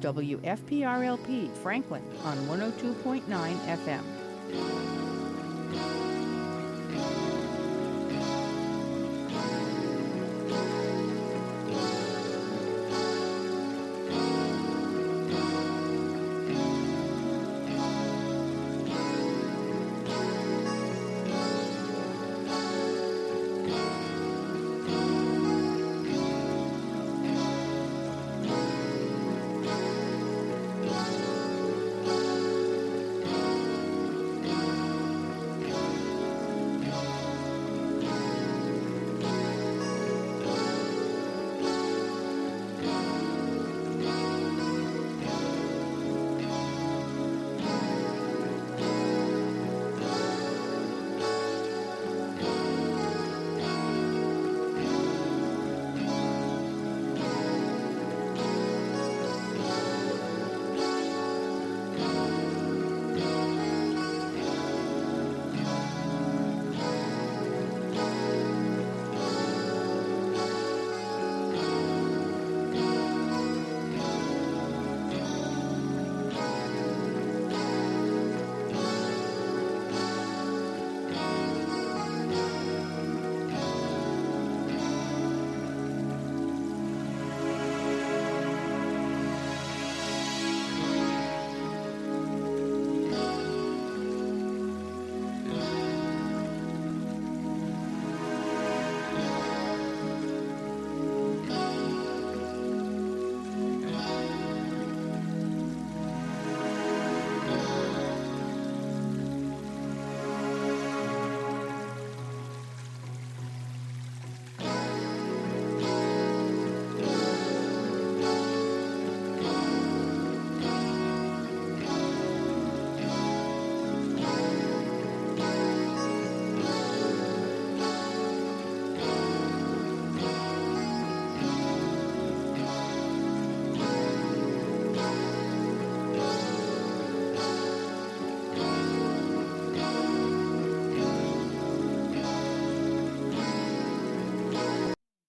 WFPRLP Franklin on 102.9 FM.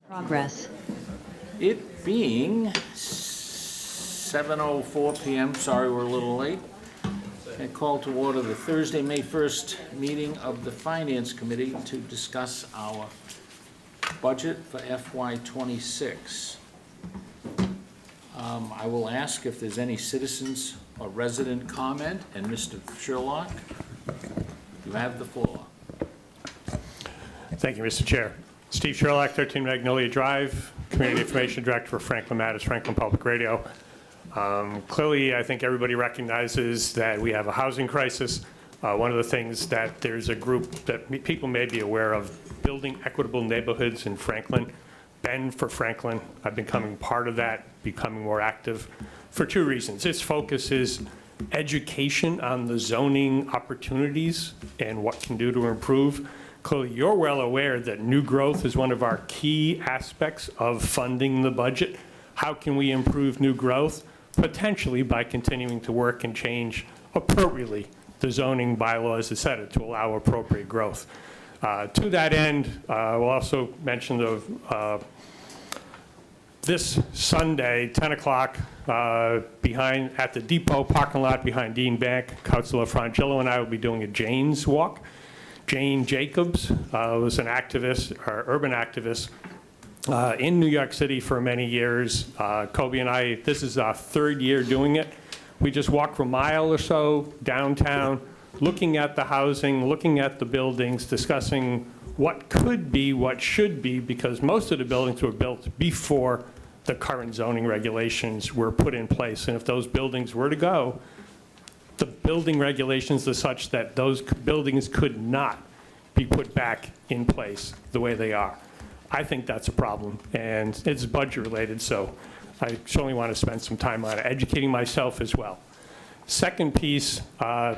Progress. It being 7:04 p.m., sorry we're a little late. I call to order the Thursday, May 1st meeting of the Finance Committee to discuss our budget for FY26. I will ask if there's any citizens or resident comment, and Mr. Sherlock, you have the floor. Thank you, Mr. Chair. Steve Sherlock, 13 Magnolia Drive, Community Information Director for Franklin Matters, Franklin Public Radio. Clearly, I think everybody recognizes that we have a housing crisis. One of the things that there's a group that people may be aware of, Building Equitable Neighborhoods in Franklin, Ben for Franklin. I've been becoming part of that, becoming more active for two reasons. Its focus is education on the zoning opportunities and what can do to improve. Clearly, you're well aware that new growth is one of our key aspects of funding the budget. How can we improve new growth? Potentially by continuing to work and change appropriately the zoning bylaws, et cetera, to allow appropriate growth. To that end, we'll also mention this Sunday, 10 o'clock, at the depot parking lot behind Dean Bank, Councilor Frangillo and I will be doing a Jane's Walk. Jane Jacobs was an activist, or urban activist, in New York City for many years. Kobe and I, this is our third year doing it. We just walk for a mile or so downtown, looking at the housing, looking at the buildings, discussing what could be, what should be, because most of the buildings were built before the current zoning regulations were put in place. And if those buildings were to go, the building regulations are such that those buildings could not be put back in place the way they are. I think that's a problem, and it's budget related, so I certainly want to spend some time on it, educating myself as well. Second piece,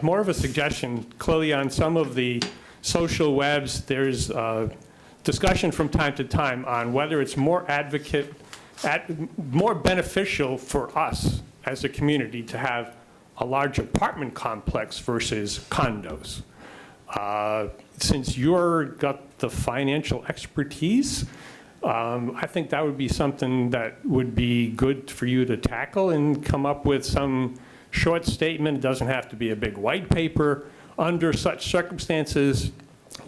more of a suggestion. Clearly on some of the social webs, there's discussion from time to time on whether it's more beneficial for us as a community to have a large apartment complex versus condos. Since you've got the financial expertise, I think that would be something that would be good for you to tackle and come up with some short statement. It doesn't have to be a big white paper. Under such circumstances,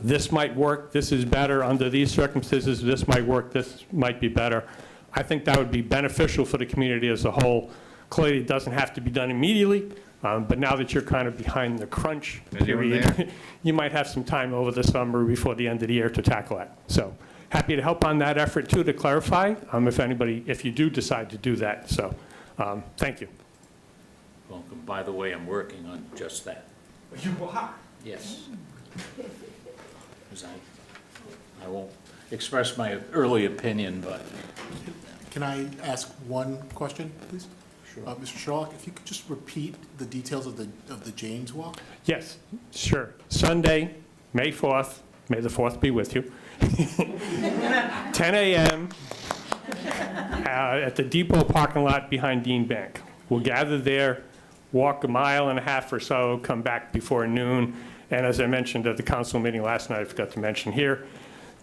this might work, this is better. Under these circumstances, this might work, this might be better. I think that would be beneficial for the community as a whole. Clearly, it doesn't have to be done immediately, but now that you're kind of behind the crunch period, you might have some time over the summer before the end of the year to tackle that. So happy to help on that effort too, to clarify, if you do decide to do that. So thank you. Welcome. By the way, I'm working on just that. You are? Yes. 'Cause I won't express my early opinion, but Can I ask one question, please? Sure. Mr. Sherlock, if you could just repeat the details of the James Walk? Yes, sure. Sunday, May 4th, may the 4th be with you. 10 a.m. At the depot parking lot behind Dean Bank. We'll gather there, walk a mile and a half or so, come back before noon. And as I mentioned at the council meeting last night, I forgot to mention here,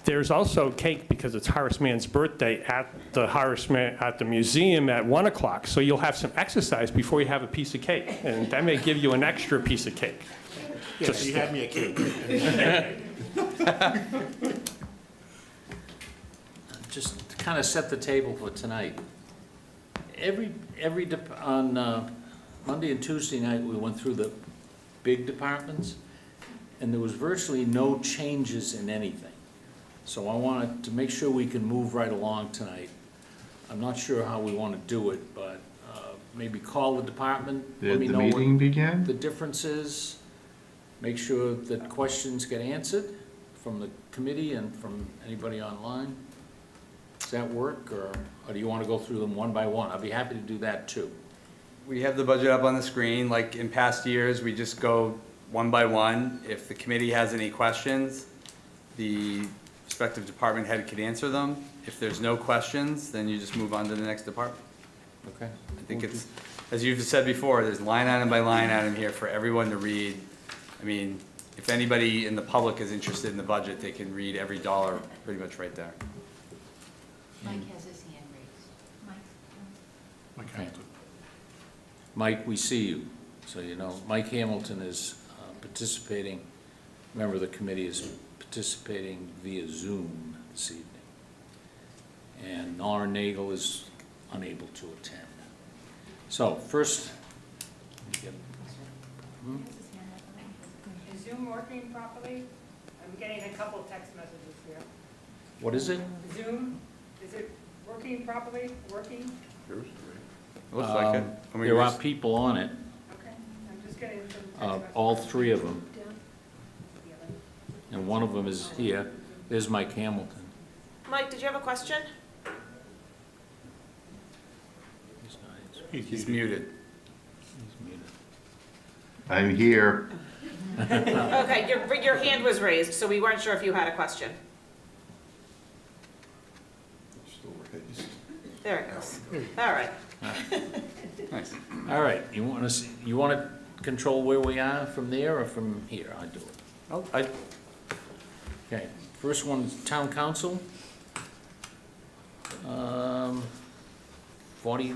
there's also cake because it's Horace Mann's birthday at the museum at 1 o'clock. So you'll have some exercise before you have a piece of cake. And that may give you an extra piece of cake. Yeah, so you had me a cake. just to kind of set the table for tonight. On Monday and Tuesday night, we went through the big departments, and there was virtually no changes in anything. So I wanted to make sure we can move right along tonight. I'm not sure how we want to do it, but maybe call the department, let me Did the know meeting what begin? the difference is, make sure that questions get answered from the committee and from anybody online. Does that work, or do you want to go through them one by one? I'd be happy to do that too. We have the budget up on the screen. Like in past years, we just go one by one. If the committee has any questions, the respective department head could answer them. If there's no questions, then you just move on to the next department. Okay. I think it's, as you've said before, there's line item by line item here for everyone to read. I mean, if anybody in the public is interested in the budget, they can read every dollar pretty much right there. Mike has his hand raised. Mike? Okay. Mike, we see you, so you know. Mike Hamilton is participating, member of the committee is participating via Zoom this evening. And Nora Nagel is unable to attend. So first, Is Zoom working properly? I'm getting a couple text messages here. what is it? Zoom, is it working properly? Working? Looks like it. I mean, There are people on it, Okay, I'm just getting some text messages. all three of them, and one of them is here. There's Mike Hamilton. Mike, did you have a question? He's not answering. He's muted. He's muted. I'm here. Okay, your hand was raised, so we weren't sure if you had a question. There it goes. All right. Nice. All right, you want to control where we are from there or from here? I do it. Oh, Okay, first one is town council. 40,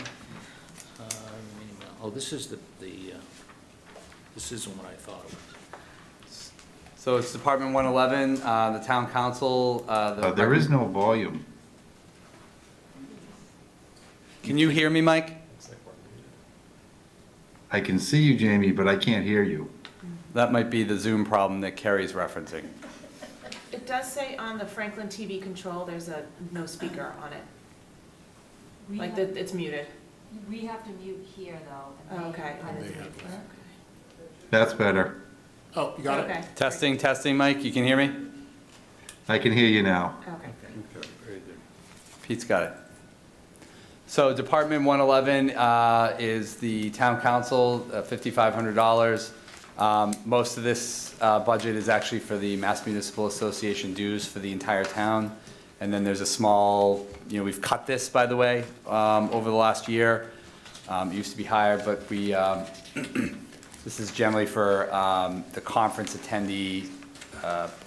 oh, this is this isn't what I thought it was. So it's Department 111, the town council. There is no volume. Can you hear me, Mike? I can see you, Jamie, but I can't hear you. That might be the Zoom problem that Carrie's referencing. It does say on the Franklin TV control, there's no speaker on it. Like, it's muted. We have to mute here, though. Oh, okay. That's better. Oh, you got it? Okay. Testing, testing, Mike, you can hear me? I can hear you now. Okay. Pete's got it. So Department 111 is the town council, $5,500. Most of this budget is actually for the Mass Municipal Association dues for the entire town. And then there's a small, we've cut this, by the way, over the last year. It used to be higher, but we, this is generally for the conference attendee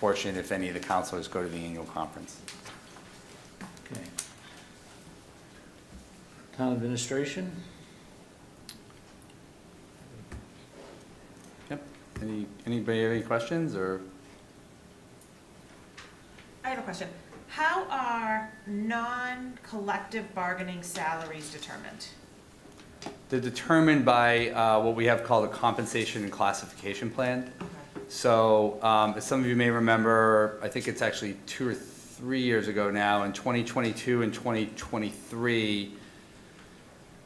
portion if any of the councilors go to the annual conference. Okay. Town administration? Yep. Anybody have any questions, or? I have a question. How are non-collective bargaining salaries determined? They're determined by what we have called a compensation and classification plan. So, as some of you may remember, I think it's actually 2 or 3 years ago now, in 2022 and 2023,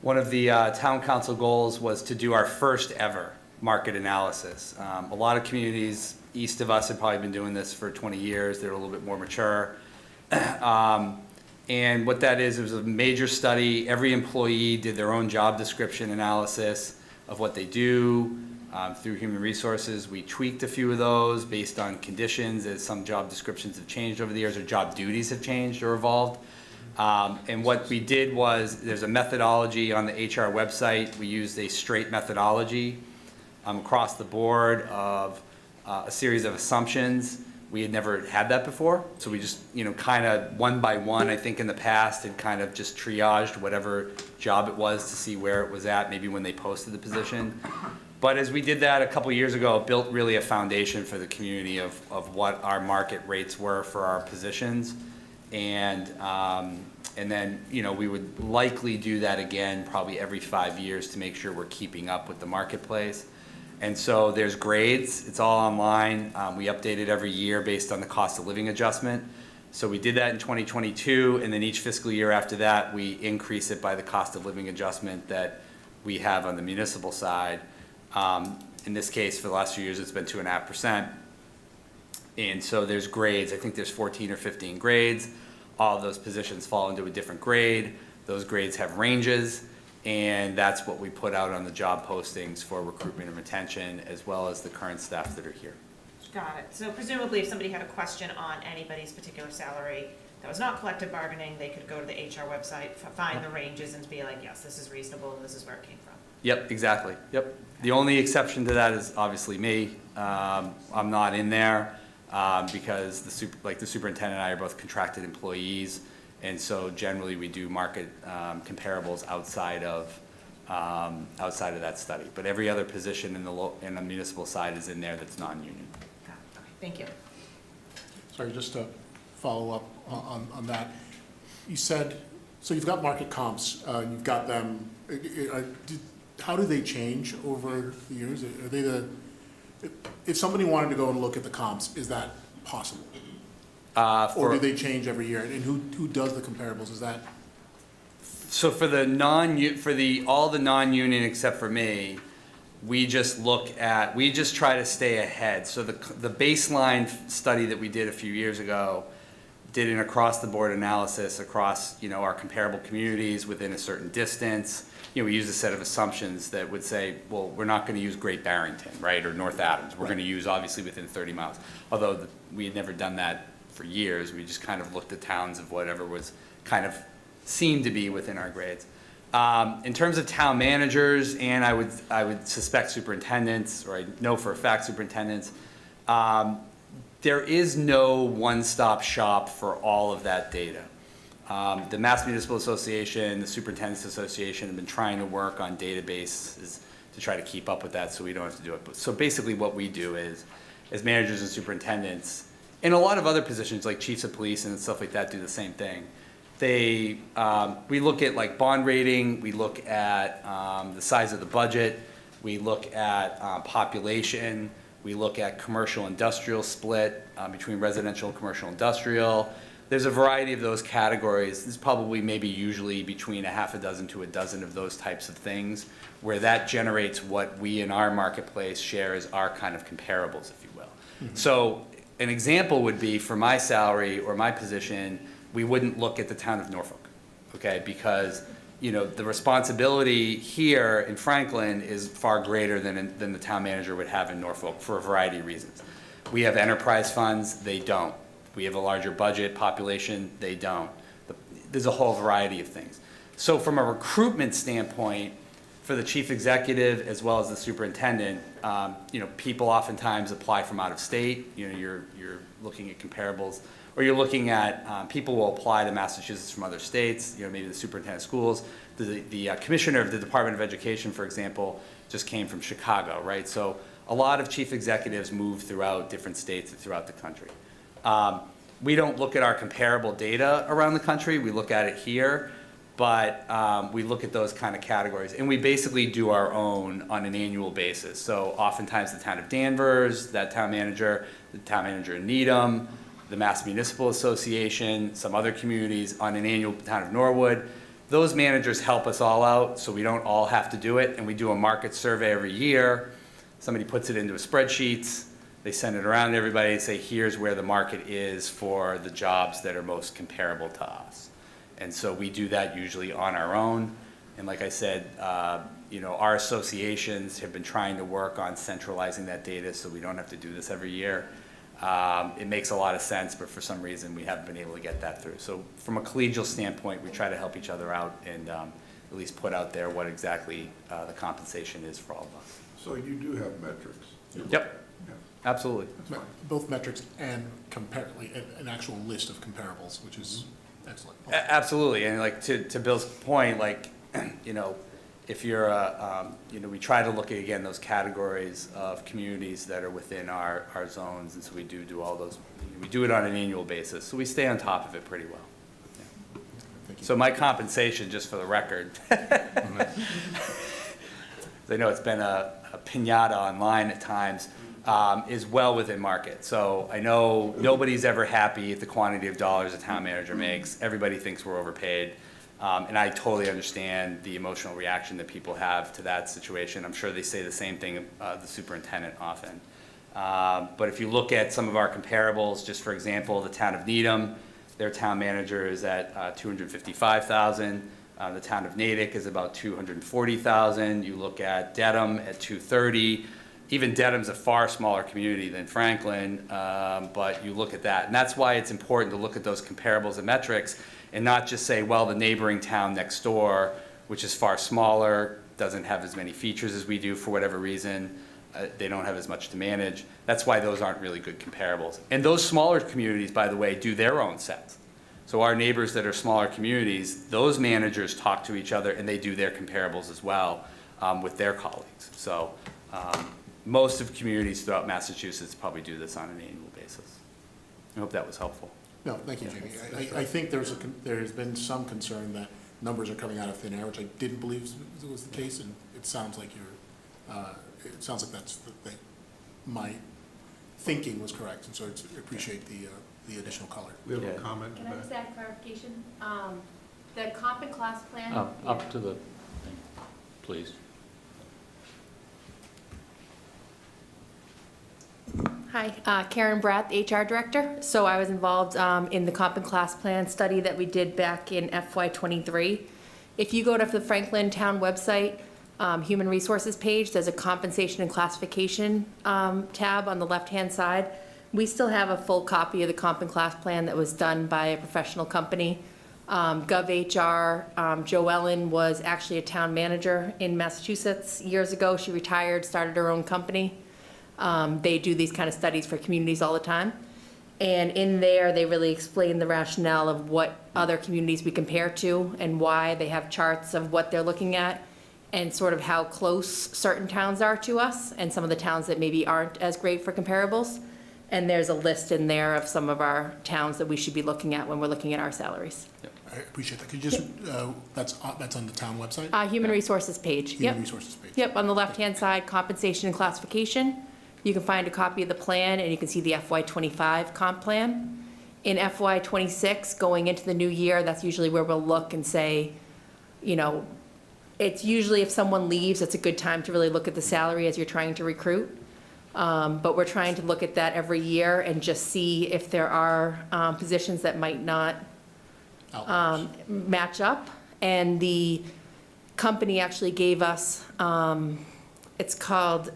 one of the town council goals was to do our first ever market analysis. A lot of communities east of us have probably been doing this for 20 years. They're a little bit more mature. And what that is, it was a major study. Every employee did their own job description analysis of what they do through human resources. We tweaked a few of those based on conditions, as some job descriptions have changed over the years, or job duties have changed or evolved. And what we did was, there's a methodology on the HR website. We used a straight methodology across the board of a series of assumptions. We had never had that before, so we just, kind of one by one, I think in the past, had kind of just triaged whatever job it was to see where it was at, maybe when they posted the position. But as we did that a couple years ago, it built really a foundation for the community of what our market rates were for our positions. And then, we would likely do that again probably every 5 years to make sure we're keeping up with the marketplace. And so there's grades, it's all online. We update it every year based on the cost of living adjustment. So we did that in 2022, and then each fiscal year after that, we increase it by the cost of living adjustment that we have on the municipal side. In this case, for the last few years, it's been 2.5%. And so there's grades, I think there's 14 or 15 grades. All of those positions fall into a different grade. Those grades have ranges. And that's what we put out on the job postings for recruitment and retention, as well as the current staff that are here. Got it. So presumably, if somebody had a question on anybody's particular salary that was not collective bargaining, they could go to the HR website, find the ranges, and be like, yes, this is reasonable, and this is where it came from. Yep, exactly. Yep. The only exception to that is obviously me. I'm not in there because the superintendent and I are both contracted employees. And so generally we do market comparables outside of that study. But every other position in the municipal side is in there that's non-union. Got it. Okay, thank you. Sorry, just to follow up on that. You said, so you've got market comps, you've got them, how do they change over the years? Are they if somebody wanted to go and look at the comps, is that possible? Or do they change every year? And who does the comparables? Is that? So for all the non-union except for me, we just try to stay ahead. So the baseline study that we did a few years ago did an across-the-board analysis across, our comparable communities within a certain distance. We used a set of assumptions that would say, well, we're not going to use Great Barrington, right, or North Adams. We're going to use obviously within 30 miles. Although we had never done that for years. We just kind of looked at towns of whatever was kind of seemed to be within our grades. In terms of town managers, and I would suspect superintendents, or I know for a fact superintendents, there is no one-stop shop for all of that data. The Mass Municipal Association, the Superintendents Association have been trying to work on databases to try to keep up with that so we don't have to do it. So basically what we do is, as managers and superintendents, and a lot of other positions like chiefs of police and stuff like that do the same thing. We look at like bond rating, we look at the size of the budget, we look at population, we look at commercial industrial split between residential and commercial industrial. There's a variety of those categories. There's probably maybe usually between a half a dozen to a dozen of those types of things where that generates what we in our marketplace share as our kind of comparables, if you will. Mm-hmm. So an example would be for my salary or my position, we wouldn't look at the town of Norfolk, okay? Because, the responsibility here in Franklin is far greater than the town manager would have in Norfolk for a variety of reasons. We have enterprise funds, they don't. We have a larger budget population, they don't. There's a whole variety of things. So from a recruitment standpoint, for the chief executive as well as the superintendent, people oftentimes apply from out of state. You're looking at comparables, or you're looking at, people will apply to Massachusetts from other states, maybe the superintendent of schools. The commissioner of the Department of Education, for example, just came from Chicago, right? So a lot of chief executives move throughout different states and throughout the country. We don't look at our comparable data around the country, we look at it here, but we look at those kind of categories, and we basically do our own on an annual basis. So oftentimes the town of Danvers, that town manager, the town manager in Needham, the Mass Municipal Association, some other communities on an annual, town of Norwood. Those managers help us all out, so we don't all have to do it, and we do a market survey every year. Somebody puts it into a spreadsheet, they send it around to everybody and say, here's where the market is for the jobs that are most comparable to us. And so we do that usually on our own. And like I said, our associations have been trying to work on centralizing that data so we don't have to do this every year. It makes a lot of sense, but for some reason we haven't been able to get that through. So from a collegial standpoint, we try to help each other out and at least put out there what exactly the compensation is for all of us. So you do have metrics? Yep, absolutely. Both metrics and an actual list of comparables, which is excellent. Absolutely, and like to Bill's point, if you're we try to look at, again, those categories of communities that are within our zones, and so we do all those, we do it on an annual basis, so we stay on top of it pretty well. Yeah. Thank you. So my compensation, just for the record, I know it's been a piñata online at times, is well within market. So I know nobody's ever happy at the quantity of dollars a town manager makes. Everybody thinks we're overpaid. And I totally understand the emotional reaction that people have to that situation. I'm sure they say the same thing of the superintendent often. But if you look at some of our comparables, just for example, the town of Needham, their town manager is at $255,000. The town of Natick is about $240,000. You look at Dedham at $230,000. Even Dedham's a far smaller community than Franklin, but you look at that. And that's why it's important to look at those comparables and metrics and not just say, well, the neighboring town next door, which is far smaller, doesn't have as many features as we do for whatever reason. They don't have as much to manage. That's why those aren't really good comparables. And those smaller communities, by the way, do their own sets. So our neighbors that are smaller communities, those managers talk to each other and they do their comparables as well with their colleagues. So most of communities throughout Massachusetts probably do this on an annual basis. I hope that was helpful. No, thank you, Jamie. I think there's been some concern that numbers are coming out of thin air, which I didn't believe was the case, and it sounds like my thinking was correct, and so I appreciate the additional color. We have a comment. Can I just add clarification? The comp and class plan. Up to the thing, please. Hi, Karen Bratt, the HR Director. So I was involved in the comp and class plan study that we did back in FY23. If you go to the Franklin Town website, Human Resources page, there's a compensation and classification tab on the left-hand side. We still have a full copy of the comp and class plan that was done by a professional company. GovHR, Jo Ellen was actually a town manager in Massachusetts years ago. She retired, started her own company. They do these kind of studies for communities all the time. And in there, they really explain the rationale of what other communities we compare to and why. They have charts of what they're looking at and sort of how close certain towns are to us and some of the towns that maybe aren't as great for comparables. And there's a list in there of some of our towns that we should be looking at when we're looking at our salaries. I appreciate that. Could you just, that's on the town website? Human Resources page. Human Resources page. Yep, on the left-hand side, compensation and classification. You can find a copy of the plan, and you can see the FY25 comp plan. In FY26, going into the new year, that's usually where we'll look and say, it's usually if someone leaves, it's a good time to really look at the salary as you're trying to recruit. But we're trying to look at that every year and just see if there are positions that might not match up. And the company actually gave us, it's called,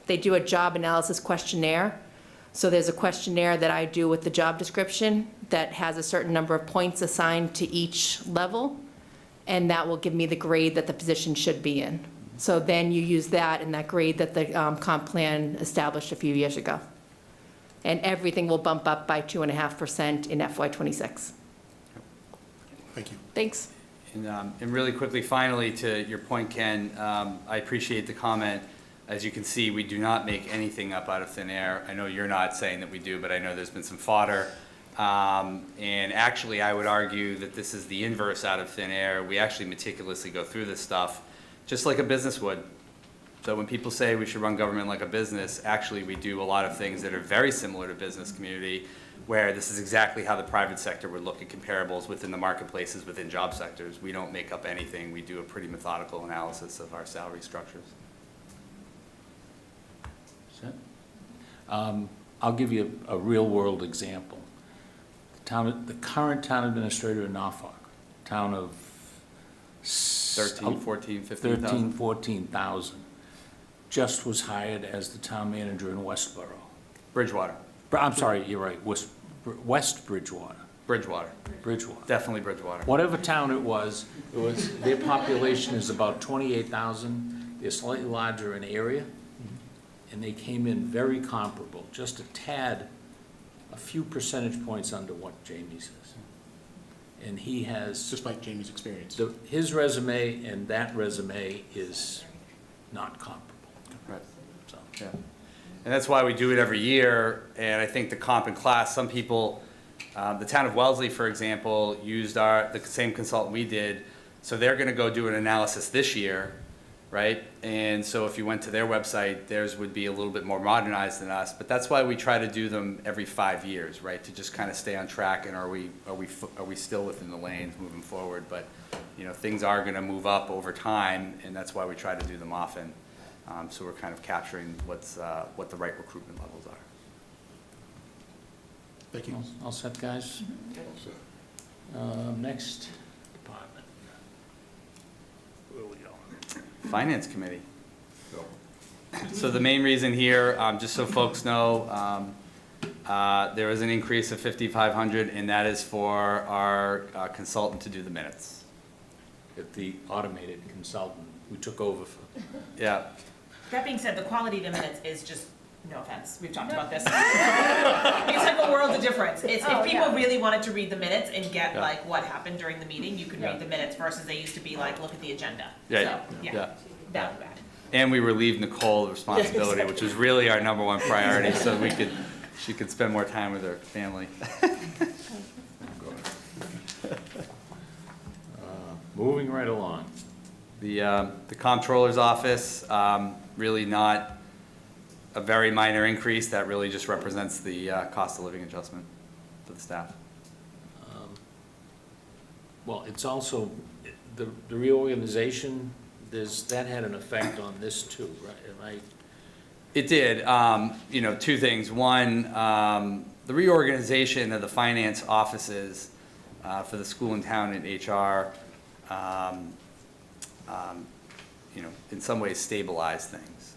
they do a job analysis questionnaire. So there's a questionnaire that I do with the job description that has a certain number of points assigned to each level, and that will give me the grade that the position should be in. So then you use that in that grade that the comp plan established a few years ago. And everything will bump up by 2.5% in FY '26. Thank you. Thanks. And really quickly, finally, to your point, Ken, I appreciate the comment. As you can see, we do not make anything up out of thin air. I know you're not saying that we do, but I know there's been some fodder. And actually, I would argue that this is the inverse out of thin air. We actually meticulously go through this stuff, just like a business would. So when people say we should run government like a business, actually we do a lot of things that are very similar to business community, where this is exactly how the private sector would look at comparables within the marketplaces, within job sectors. We don't make up anything. We do a pretty methodical analysis of our salary structures. That's it. I'll give you a real-world example. The current town administrator in Norfolk, town of 13, 14, 15,000. 13, 14,000, just was hired as the town manager in Westboro. Bridgewater. I'm sorry, you're right, West Bridgewater. Bridgewater. Bridgewater. Definitely Bridgewater. Whatever town it was, their population is about 28,000. They're slightly larger in area, and they came in very comparable, just a tad, a few percentage points under what Jamie says. And he has, Despite Jamie's experience. his resume and that resume is not comparable. Right. So, Yeah. And that's why we do it every year. And I think the comp and class, some people, the town of Wellesley, for example, used the same consultant we did. So they're going to go do an analysis this year, right? And so if you went to their website, theirs would be a little bit more modernized than us. But that's why we try to do them every 5 years, right? To just kind of stay on track, and are we still within the lanes moving forward? But you know, things are going to move up over time, and that's why we try to do them often. So we're kind of capturing what the right recruitment levels are. Thank you. all set, guys? Next department. Where are we going? Finance Committee. So the main reason here, just so folks know, there is an increase of $5,500, and that is for our consultant to do the minutes. The automated consultant we took over for. Yeah. That being said, the quality of the minutes is just, no offense, we've talked about this. It's like a world of difference. It's, if people really wanted to read the minutes and get Yeah. like what happened during the meeting, you could Yeah. read the minutes versus they used to be like, look at the agenda. Yeah, So, yeah. that was bad. And we relieved Nicole of responsibility, which was really our number one priority, so she could spend more time with her family. Moving right along. The comptroller's office, really not a very minor increase. That really just represents the cost of living adjustment for the staff. Well, it's also, the reorganization, that had an effect on this too, right? Am I? It did. You know, two things. One, the reorganization of the finance offices for the school and town and HR, you know, in some ways stabilized things.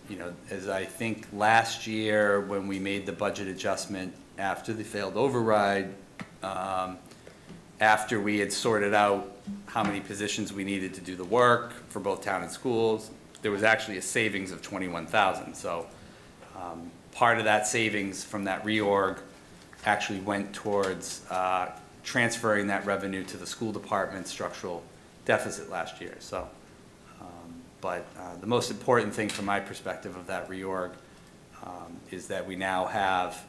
You know, as I think last year when we made the budget adjustment after the failed override, after we had sorted out how many positions we needed to do the work for both town and schools, there was actually a savings of 21,000. So part of that savings from that reorg actually went towards transferring that revenue to the school department's structural deficit last year. So, but the most important thing from my perspective of that reorg is that we now have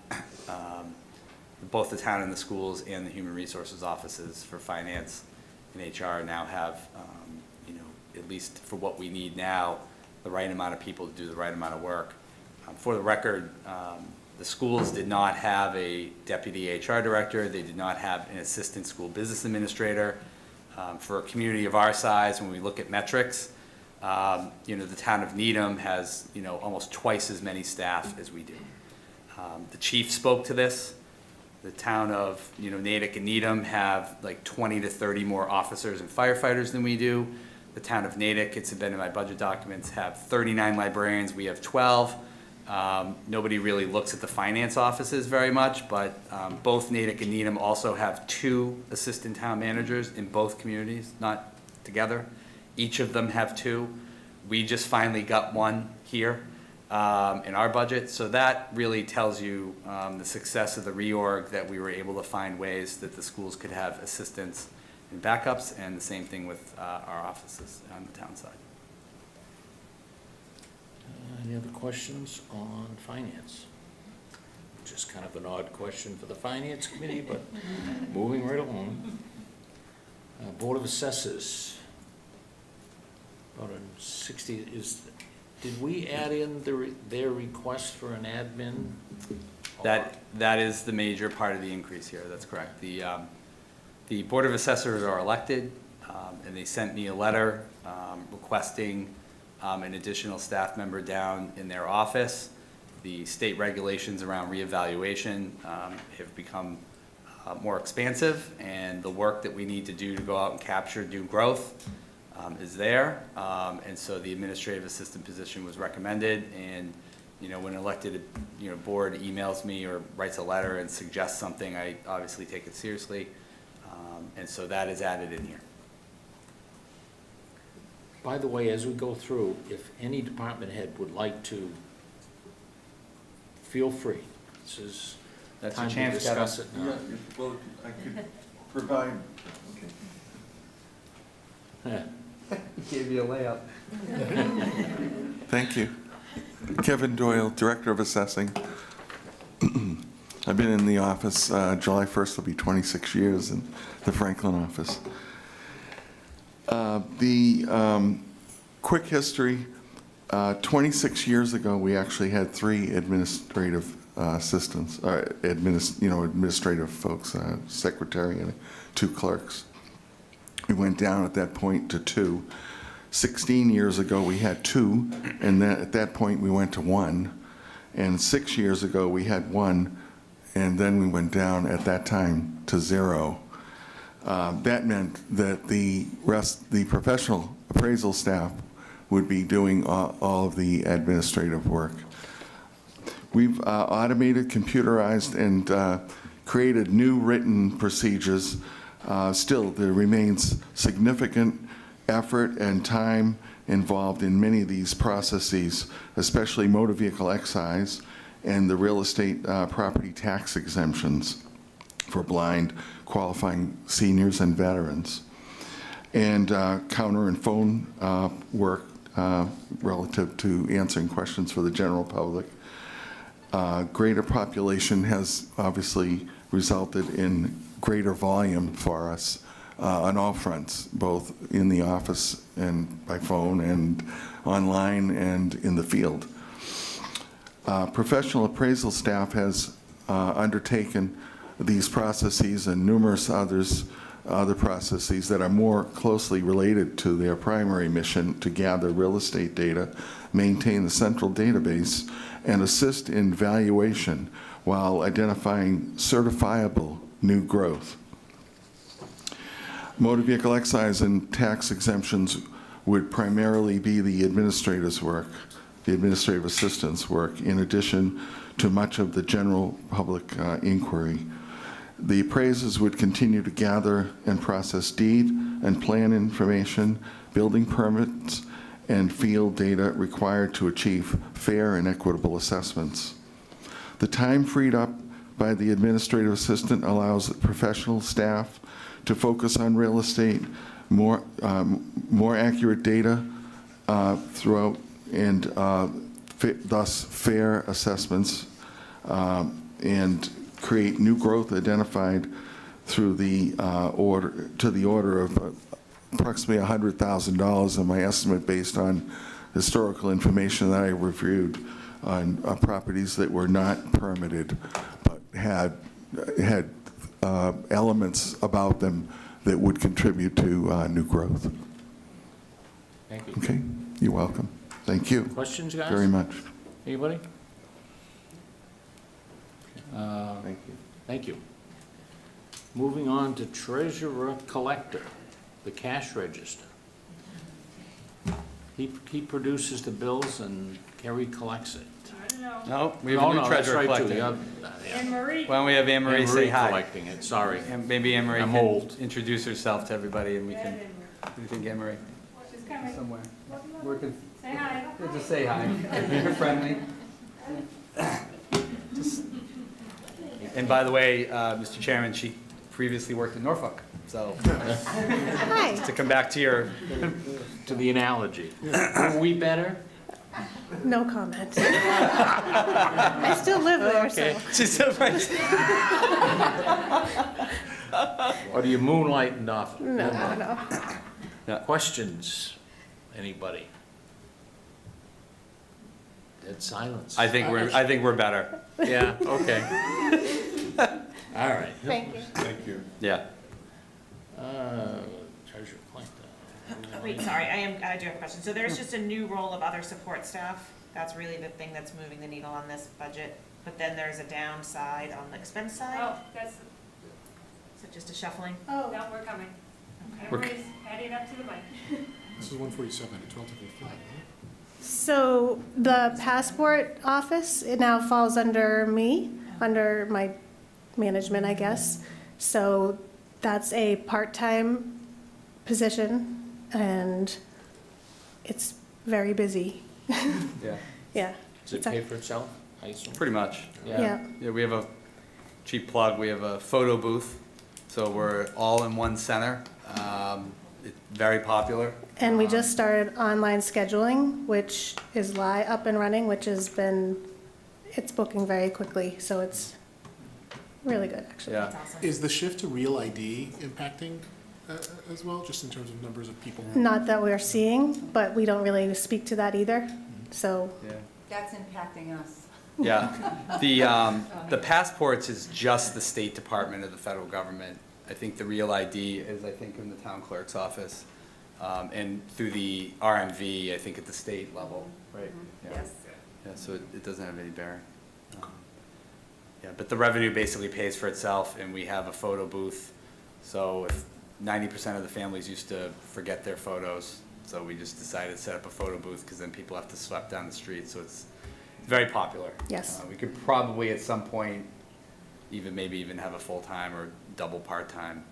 both the town and the schools and the human resources offices for finance and HR now have, you know, at least for what we need now, the right amount of people to do the right amount of work. For the record, the schools did not have a deputy HR director. They did not have an assistant school business administrator. For a community of our size, when we look at metrics, you know, the town of Needham has, you know, almost twice as many staff as we do. The chief spoke to this. The town of, you know, Natick and Needham have like 20 to 30 more officers and firefighters than we do. The town of Natick, it's been in my budget documents, have 39 librarians. We have 12. Nobody really looks at the finance offices very much, but both Natick and Needham also have 2 assistant town managers in both communities, not together. Each of them have two. We just finally got one here in our budget. So that really tells you the success of the reorg, that we were able to find ways that the schools could have assistants and backups, and the same thing with our offices on the town side. Any other questions on finance? Just kind of an odd question for the finance committee, but moving right along. Board of Assessors. About a 60 is, did we add in their request for an admin? That is the major part of the increase here, that's correct. The Board of Assessors are elected, and they sent me a letter requesting an additional staff member down in their office. The state regulations around reevaluation have become more expansive, and the work that we need to do to go out and capture new growth is there. And so the administrative assistant position was recommended, and when an elected board emails me or writes a letter and suggests something, I obviously take it seriously. And so that is added in here. By the way, as we go through, if any department head would like to, feel free. This is That's time your to chance, discuss it Yeah, now. well, I could provide, Yeah. Gave you a layup. thank you. Kevin Doyle, Director of Assessing. I've been in the office, July 1st will be 26 years in the Franklin office. Quick history, 26 years ago, we actually had 3 administrative assistants, or administrative folks, secretary and 2 clerks. We went down at that point to 2. 16 years ago, we had 2, and then at that point, we went to 1. And 6 years ago, we had 1, and then we went down at that time to 0. That meant that the professional appraisal staff would be doing all of the administrative work. We've automated, computerized, and created new written procedures. Still, there remains significant effort and time involved in many of these processes, especially motor vehicle excise and the real estate property tax exemptions for blind qualifying seniors and veterans, and counter and phone work relative to answering questions for the general public. Greater population has obviously resulted in greater volume for us on all fronts, both in the office and by phone and online and in the field. Professional appraisal staff has undertaken these processes and numerous other processes that are more closely related to their primary mission to gather real estate data, maintain the central database, and assist in valuation while identifying certifiable new growth. Motor vehicle excise and tax exemptions would primarily be the administrator's work, the administrative assistant's work, in addition to much of the general public inquiry. The appraisers would continue to gather and process deed and plan information, building permits, and field data required to achieve fair and equitable assessments. The time freed up by the administrative assistant allows professional staff to focus on real estate, more accurate data throughout, and thus fair assessments, and create new growth identified through the order of approximately $100,000 in my estimate based on historical information that I reviewed on properties that were not permitted but had elements about them that would contribute to new growth. Thank you. Okay, you're welcome. Thank you Questions, guys? very much. Anybody? Thank you. Thank you. Moving on to treasurer collector, the cash register. He produces the bills and Kerry collects it. I don't know. No, we have a new that's treasurer right, too. collecting. Yeah. Anne Marie. Why don't we have Anne Marie say hi? collecting it, sorry. And maybe Anne Marie I'm can old. introduce herself to everybody, and we can. What do you think, Anne Marie? She's Jeremy. somewhere. Love you. Working. Say hi. Just say hi. You're friendly. And by the way, Mr. Chairman, she previously worked in Norfolk, so Hi. to come back to your, To the analogy. Were we better? No comment. I still live there, Okay. so. she's so right. Or do you moonlight in off? No. Questions? Anybody? Dead silence. I think we're better. Yeah, okay. All right. Thank you. Thank you. Yeah. Treasure collector. Wait, sorry, I do have a question. So there's just a new role of other support staff. That's really the thing that's moving the needle on this budget. But then there's a downside on the expense side. Oh, that's, Is it just a shuffling? oh, no, we're coming. Okay. Everybody's heading up to the mic. This is 147, it's relatively flat. So the passport office, it now falls under me, under my management, I guess. So that's a part-time position, and it's very busy. Yeah. Yeah. Does it pay for itself? I assume. Pretty much. Yeah. Yeah, we have a cheap plug. We have a photo booth, so we're all in one center. It's very popular. And we just started online scheduling, which is up and running, which has been, it's booking very quickly, so it's really good, actually. Yeah. That's awesome. Is the shift to Real ID impacting as well, just in terms of numbers of people? Not that we're seeing, but we don't really speak to that either, so. Yeah. That's impacting us. Yeah. The passports is just the State Department of the federal government. I think the Real ID is, I think, in the town clerk's office. And through the RMV, I think at the state level, right? Yeah. Yes. Yeah, so it doesn't have any bearing. Yeah, but the revenue basically pays for itself, and we have a photo booth. So if 90% of the families used to forget their photos, so we just decided to set up a photo booth, because then people have to sweep down the street, so it's very popular. Yes. We could probably at some point maybe even have a full-time or double part-time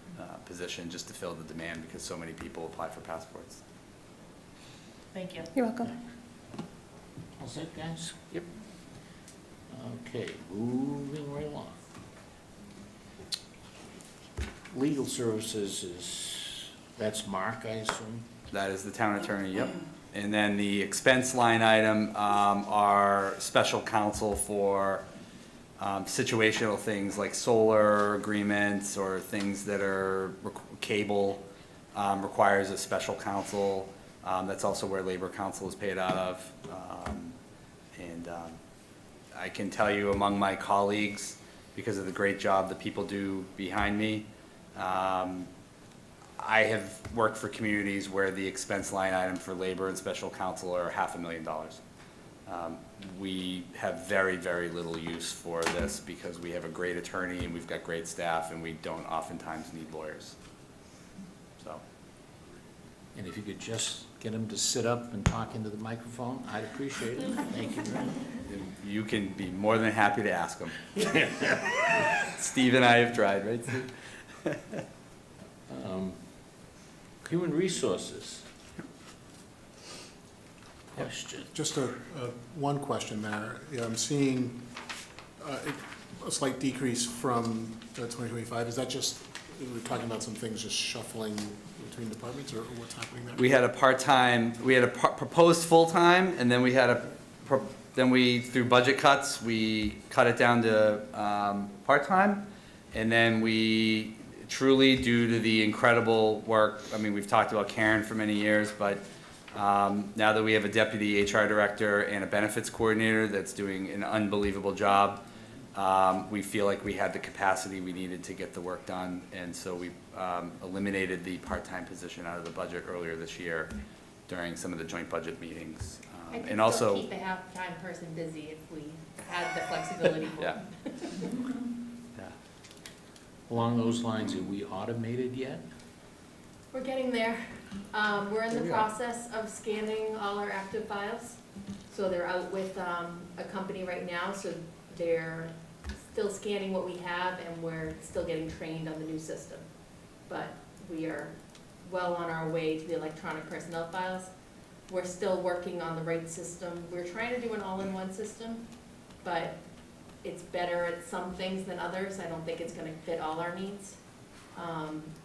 position just to fill the demand, because so many people apply for passports. Thank you. You're welcome. All set, guys? Yep. Okay, moving right along. Legal services that's Mark, I assume? That is the town attorney, yep. And then the expense line item are special counsel for situational things like solar agreements or things that are cable requires a special counsel. That's also where labor counsel is paid out of. I can tell you among my colleagues, because of the great job that people do behind me, I have worked for communities where the expense line item for labor and special counsel are $500,000. We have very, very little use for this because we have a great attorney and we've got great staff and we don't oftentimes need lawyers. So, And if you could just get him to sit up and talk into the microphone, I'd appreciate it. Thank you very much. you can be more than happy to ask them. Steve and I have tried, right, Steve? Human resources. Question. Just one question there. Yeah, I'm seeing a slight decrease from 2025. Is that just, we're talking about some things just shuffling between departments, or what's happening there? We had a part-time, we had a proposed full-time, and then we had through budget cuts, we cut it down to part-time. And then we truly, due to the incredible work, I mean, we've talked about Karen for many years, but now that we have a deputy HR director and a benefits coordinator that's doing an unbelievable job, we feel like we had the capacity we needed to get the work done. And so we eliminated the part-time position out of the budget earlier this year during some of the joint budget meetings. And also keep a half-time person busy if we had the flexibility for yeah. it. Yeah. Along those lines, are we automated yet? We're getting there. We're in the process of scanning all our active files. So they're out with a company right now, so they're still scanning what we have, and we're still getting trained on the new system. But we are well on our way to the electronic personnel files. We're still working on the right system. We're trying to do an all-in-one system, but it's better at some things than others. I don't think it's gonna fit all our needs.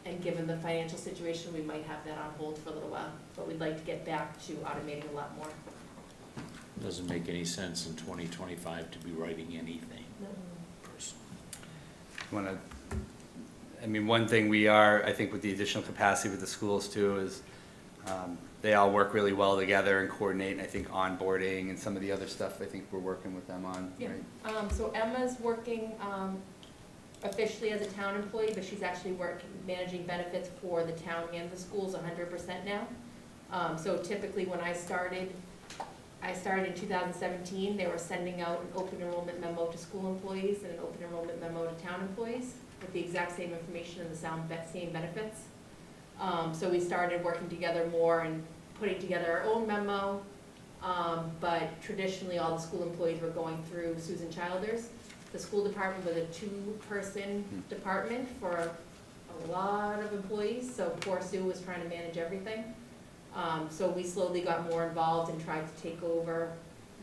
And given the financial situation, we might have that on hold for a little while, but we'd like to get back to automating a lot more. Doesn't make any sense in 2025 to be writing anything personally. One thing we are, I think with the additional capacity with the schools too, is they all work really well together and coordinate, and I think onboarding and some of the other stuff, I think we're working with them on, Yeah. right? So Emma's working officially as a town employee, but she's actually managing benefits for the town and the schools 100% now. So typically when I started in 2017, they were sending out an open enrollment memo to school employees and an open enrollment memo to town employees with the exact same information and the same benefits. So we started working together more and putting together our own memo. But traditionally, all the school employees were going through Susan Childers. The school department was a two-person department for a lot of employees, so poor Sue was trying to manage everything. So we slowly got more involved and tried to take over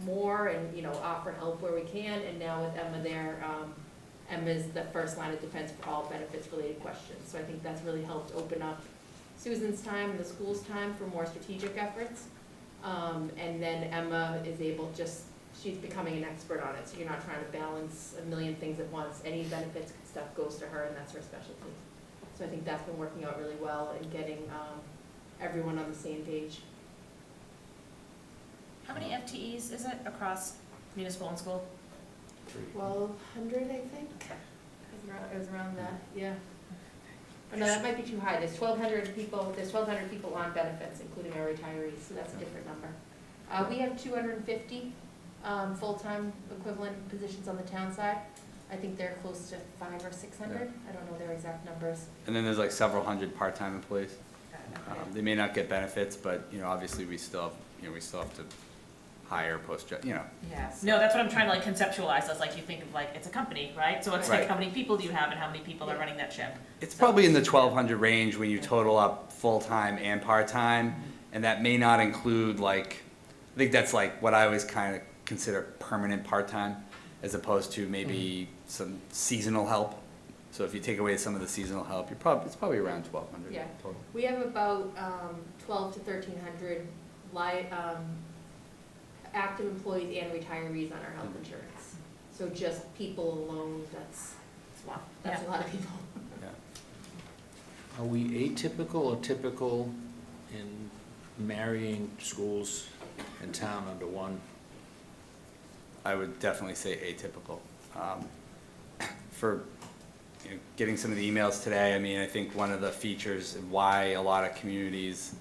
more and, offer help where we can. And now with Emma there, Emma's the first line of defense for all benefits-related questions. So I think that's really helped open up Susan's time and the school's time for more strategic efforts. And then Emma is able she's becoming an expert on it, so you're not trying to balance a million things at once. Any benefits stuff goes to her, and that's her specialty. So I think that's been working out really well and getting everyone on the same page. How many FTEs is it across municipal and school? 1,200, I think. It was around that, yeah. Oh, no, that might be too high. There's 1,200 people on benefits, including our retirees, so that's a different number. We have 250 full-time equivalent positions on the town side. I think they're close to 500 or 600. I don't know their exact numbers. And then there's like several hundred part-time employees. They may not get benefits, but, obviously we still have to hire Yes. No, that's what I'm trying to conceptualize. That's you think of it's a company, right? So it's Right. how many people do you have and how many people are running that ship? It's probably in the 1,200 range when you total up full-time and part-time, and that may not include I think that's what I always kind of consider permanent part-time, as opposed to maybe some seasonal help. So if you take away some of the seasonal help, it's probably around 1,200 Yeah. total. We have about 12 to 1,300 active employees and retirees on our health insurance. So just people alone, that's a lot of people. Yeah. Are we atypical or typical in marrying schools and town under one? I would definitely say atypical. For getting some of the emails today, I think one of the features of why a lot of communities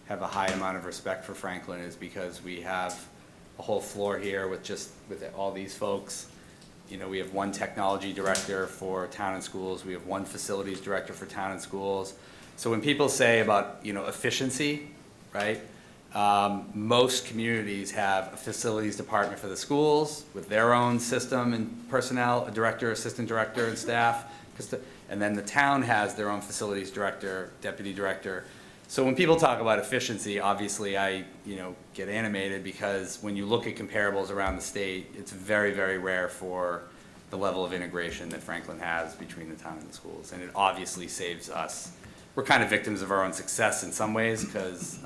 have a high amount of respect for Franklin is because we have a whole floor here with all these folks. We have one technology director for town and schools. We have one facilities director for town and schools. So when people say about, efficiency, right? Most communities have a facilities department for the schools with their own system and personnel, a director, assistant director, and staff. And then the town has their own facilities director, deputy director. So when people talk about efficiency, obviously I, get animated because when you look at comparables around the state, it's very, very rare for the level of integration that Franklin has between the town and the schools. And it obviously saves us. We're kind of victims of our own success in some ways because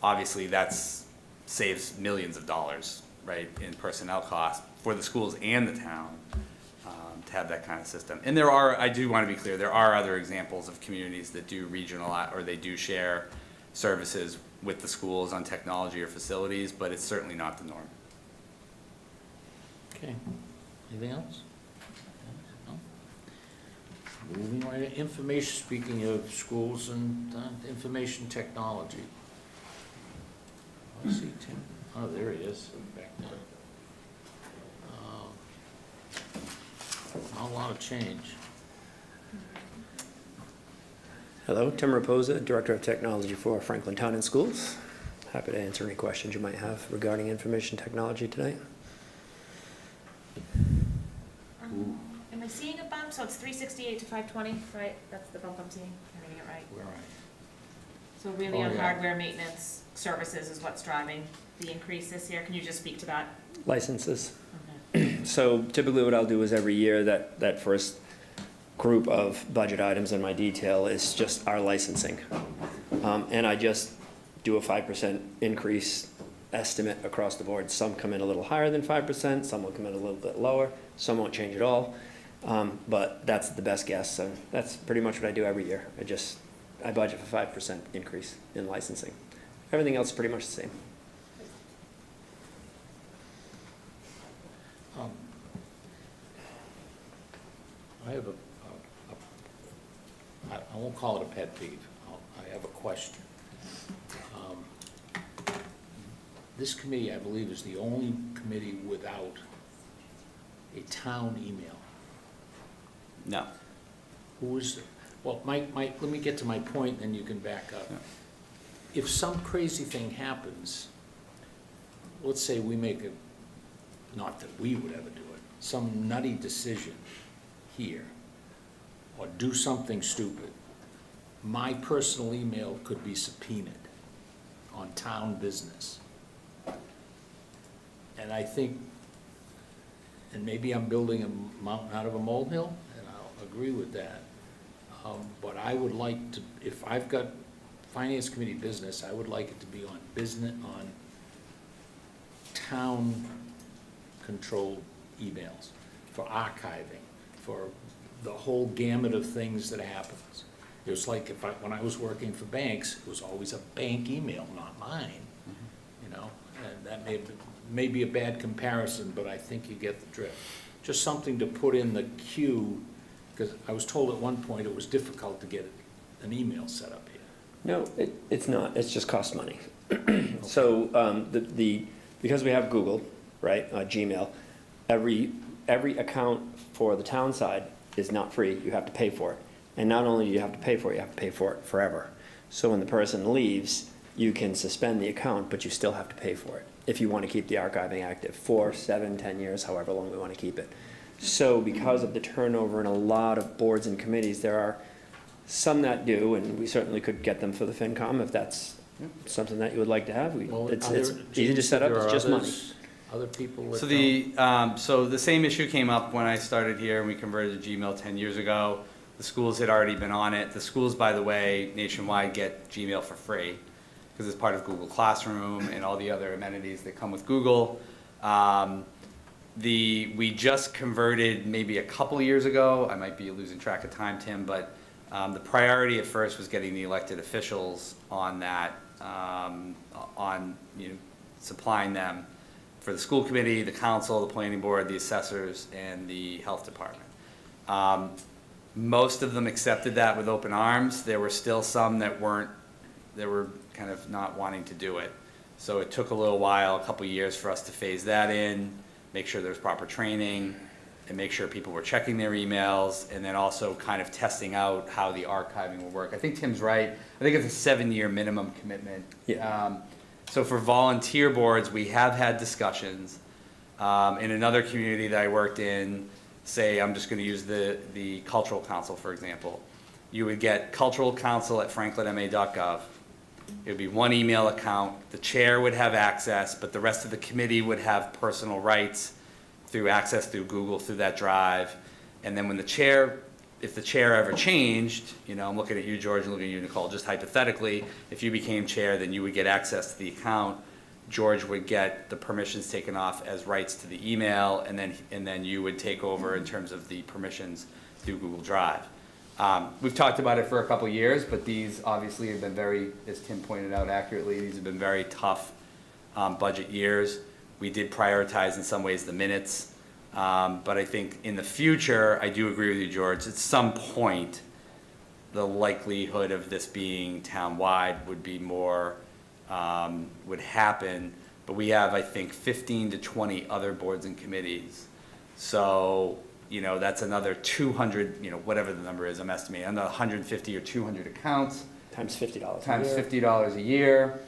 obviously saves millions of dollars, right, in personnel costs for the schools and the town. To have that kind of system. And I do want to be clear, there are other examples of communities that do regional, or they do share services with the schools on technology or facilities, but it's certainly not the norm. Okay. Anything else? No? Moving right to information, speaking of schools and information technology. I see Tim. Oh, there he is, back there. Not a lot of change. Hello, Tim Raposa, Director of Technology for Franklin Town and Schools. Happy to answer any questions you might have regarding information technology tonight. Am I seeing a bump? So it's 368 to 520, right? That's the bump I'm seeing. Am I reading it right? Where are So really Oh, on yeah. hardware maintenance services is what's driving the increase this year. Can you just speak to that? Licenses. So typically what I'll do is every year, that first group of budget items in my detail is just our licensing. And I just do a 5% increase estimate across the board. Some come in a little higher than 5%, some will come in a little bit lower, some won't change at all. But that's the best guess, so that's pretty much what I do every year. I budget for 5% increase in licensing. Everything else is pretty much the same. I have I won't call it a pet peeve. I have a question. This committee, I believe, is the only committee without a town email. No. Who is, well, Mike, let me get to my point, then you can back up. If some crazy thing happens, let's say we make not that we would ever do it, some nutty decision here, or do something stupid, my personal email could be subpoenaed on town business. And I think, and maybe I'm building a mountain out of a molehill, and I'll agree with that. But I would like to, if I've got finance committee business, I would like it to be on business, on town-controlled emails, for archiving, for the whole gamut of things that happens. It was like when I was working for banks, it was always a bank email, not mine, you know? And that may be a bad comparison, but I think you get the drift. Just something to put in the queue, because I was told at one point it was difficult to get an email set up here. No, it's not. It's just cost money. So because we have Google, right, Gmail, every account for the town side is not free. You have to pay for it. And not only do you have to pay for it, you have to pay for it forever. So when the person leaves, you can suspend the account, but you still have to pay for it if you want to keep the archiving active for 7, 10 years, however long we want to keep it. So because of the turnover in a lot of boards and committees, there are some that do, and we certainly could get them for the FinCom if that's something that you would like to have. Well, It's are there- easy to set up, there it's are just money. others- Other people that So don't? so the same issue came up when I started here and we converted to Gmail 10 years ago. The schools had already been on it. The schools, by the way, nationwide get Gmail for free because it's part of Google Classroom and all the other amenities that come with Google. We just converted maybe a couple years ago. I might be losing track of time, Tim, but the priority at first was getting the elected officials on that, supplying them for the school committee, the council, the planning board, the assessors, and the health department. Most of them accepted that with open arms. There were still some that were kind of not wanting to do it. So it took a little while, a couple years for us to phase that in, make sure there's proper training, and make sure people were checking their emails, and then also kind of testing out how the archiving will work. I think Tim's right. I think it's a 7-year minimum commitment. Yeah. So for volunteer boards, we have had discussions. In another community that I worked in, say I'm just going to use the Cultural Council, for example. You would get culturalcouncil@franklinma.gov. It would be one email account. The chair would have access, but the rest of the committee would have personal rights through access through Google, through that drive. And then when if the chair ever changed, I'm looking at you, George, and looking at you, Nicole, just hypothetically, if you became chair, then you would get access to the account. George would get the permissions taken off as rights to the email, and then you would take over in terms of the permissions through Google Drive. We've talked about it for a couple years, but these obviously have been very, as Tim pointed out accurately, these have been very tough budget years. We did prioritize in some ways the minutes, but I think in the future, I do agree with you, George, at some point, the likelihood of this being town-wide would be more, would happen, but we have, I think, 15 to 20 other boards and committees. So, that's another 200, whatever the number is, I'm estimating, another 150 or 200 accounts. Times $50 Times $50 a year.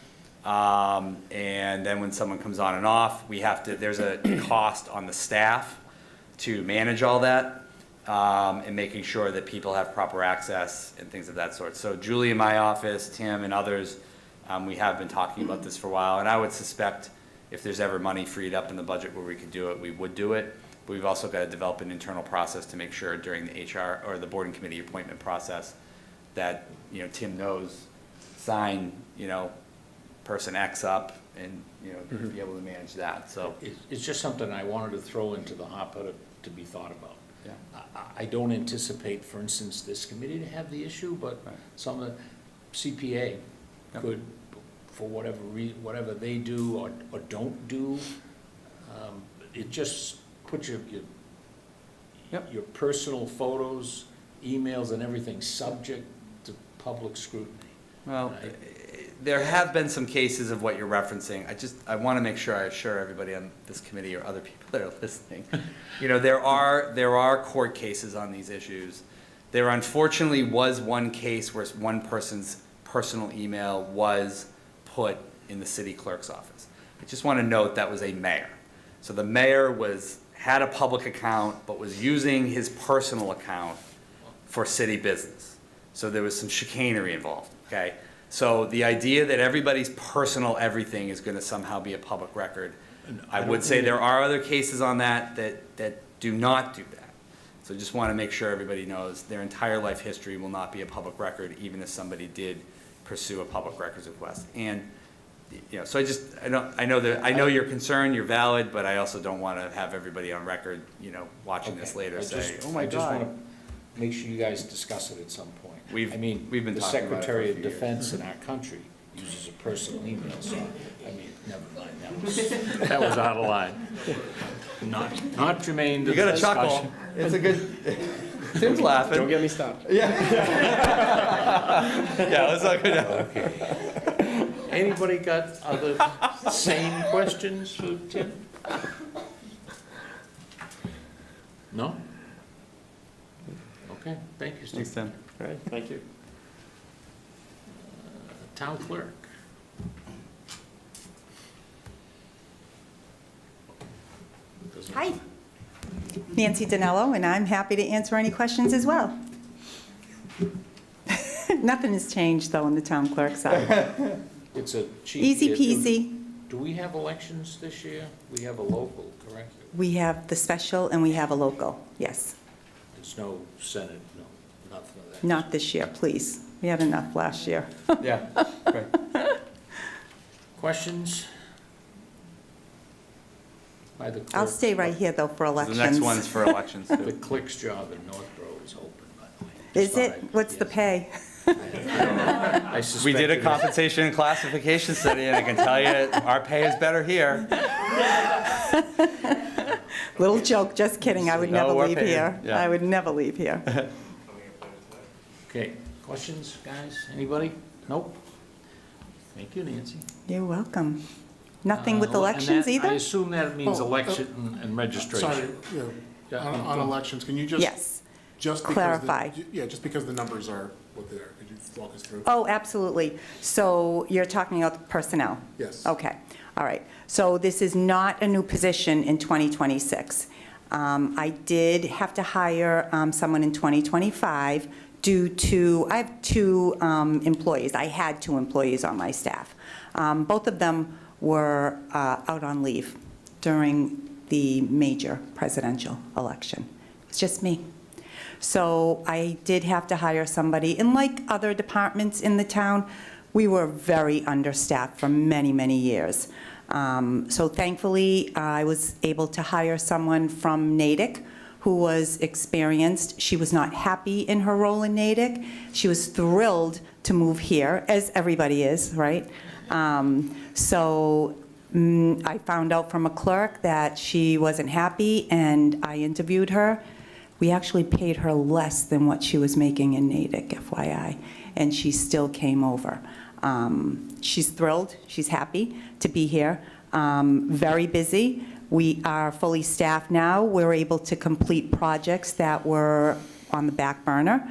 And then when someone comes on and off, there's a cost on the staff to manage all that. and making sure that people have proper access and things of that sort. So Julie in my office, Tim and others, we have been talking about this for a while, and I would suspect if there's ever money freed up in the budget where we could do it, we would do it. But we've also got to develop an internal process to make sure during the HR or the board and committee appointment process that, you know, Tim knows, sign, you know, person X up and, you know, be able to manage that, so. It's just something I wanted to throw into the hopper to be thought about. Yeah. I don't anticipate, for instance, this committee to have the issue, but Right. some of the CPA Yep. could, for whatever they do or don't do, it just puts Yep. your personal photos, emails and everything subject to public scrutiny. Well, Right. there have been some cases of what you're referencing. I want to make sure I assure everybody on this committee or other people that are listening. You know, there are court cases on these issues. There unfortunately was one case where one person's personal email was put in the city clerk's office. I just want to note that was a mayor. So the mayor had a public account, but was using his personal account for city business. So there was some chicanery involved, okay? So the idea that everybody's personal everything is gonna somehow be a public record, I would say there are other cases on that do not do that. So just wanna make sure everybody knows their entire life history will not be a public record, even if somebody did pursue a public records request. And, you know, so I know your concern, you're valid, but I also don't wanna have everybody on record, you know, watching this Okay. later I say, just- oh my I just God. wanna make sure you guys discuss it at some point. We've been The talking about it for a Secretary of few years. Defense in our country uses a personal email, so, I mean, never mind, that was out of line. Not germane to You the gotta discussion. chuckle. It's a good, Tim's laughing. Don't get me started. Yeah, let's not go down. Anybody got other same questions for Tim? No? Okay, thank you, Thanks, Steve. Tim. All right, thank you. Town clerk. Hi, Nancy Danello, and I'm happy to answer any questions as well. Nothing has changed, though, on the town clerk side. It's a cheap. Easy peasy. Do we have elections this year? We have a local, correct? We have the special and we have a local, yes. It's no Senate, no, nothing of that. Not this year, please. We had enough last year. Yeah, great. Questions? By the clerk. I'll stay right here, though, for The elections. next one's for elections The too. clerk's job in Northborough is open, by the way. Is Just it? thought I'd- What's the yes. pay? I We suspect did a it is. compensation and classification study, and I can tell you, our pay is better here. Little joke, just kidding. I would No, never we're leave paying, here. yeah. I would never leave here. Okay, questions, guys? Anybody? Nope. Thank you, Nancy. You're welcome. Nothing with And elections that- I either? assume that means Oh, election and registration. Sorry, yeah, Yeah, on elections, can you just? Yes. Just because Clarify. Yeah, just because the numbers are what they are, could you walk us through? Oh, absolutely. So you're talking about personnel? Yes. Okay, all right. So this is not a new position in 2026. I did have to hire someone in 2025 due to, I have two employees. I had two employees on my staff. Both of them were out on leave during the major presidential election. It's just me. So I did have to hire somebody, and like other departments in the town, we were very understaffed for many, many years. So thankfully, I was able to hire someone from Natick who was experienced. She was not happy in her role in Natick. She was thrilled to move here, as everybody is, right? I found out from a clerk that she wasn't happy, and I interviewed her. We actually paid her less than what she was making in Natick, FYI, and she still came over. She's thrilled, she's happy to be here, very busy. We are fully staffed now. We're able to complete projects that were on the back burner.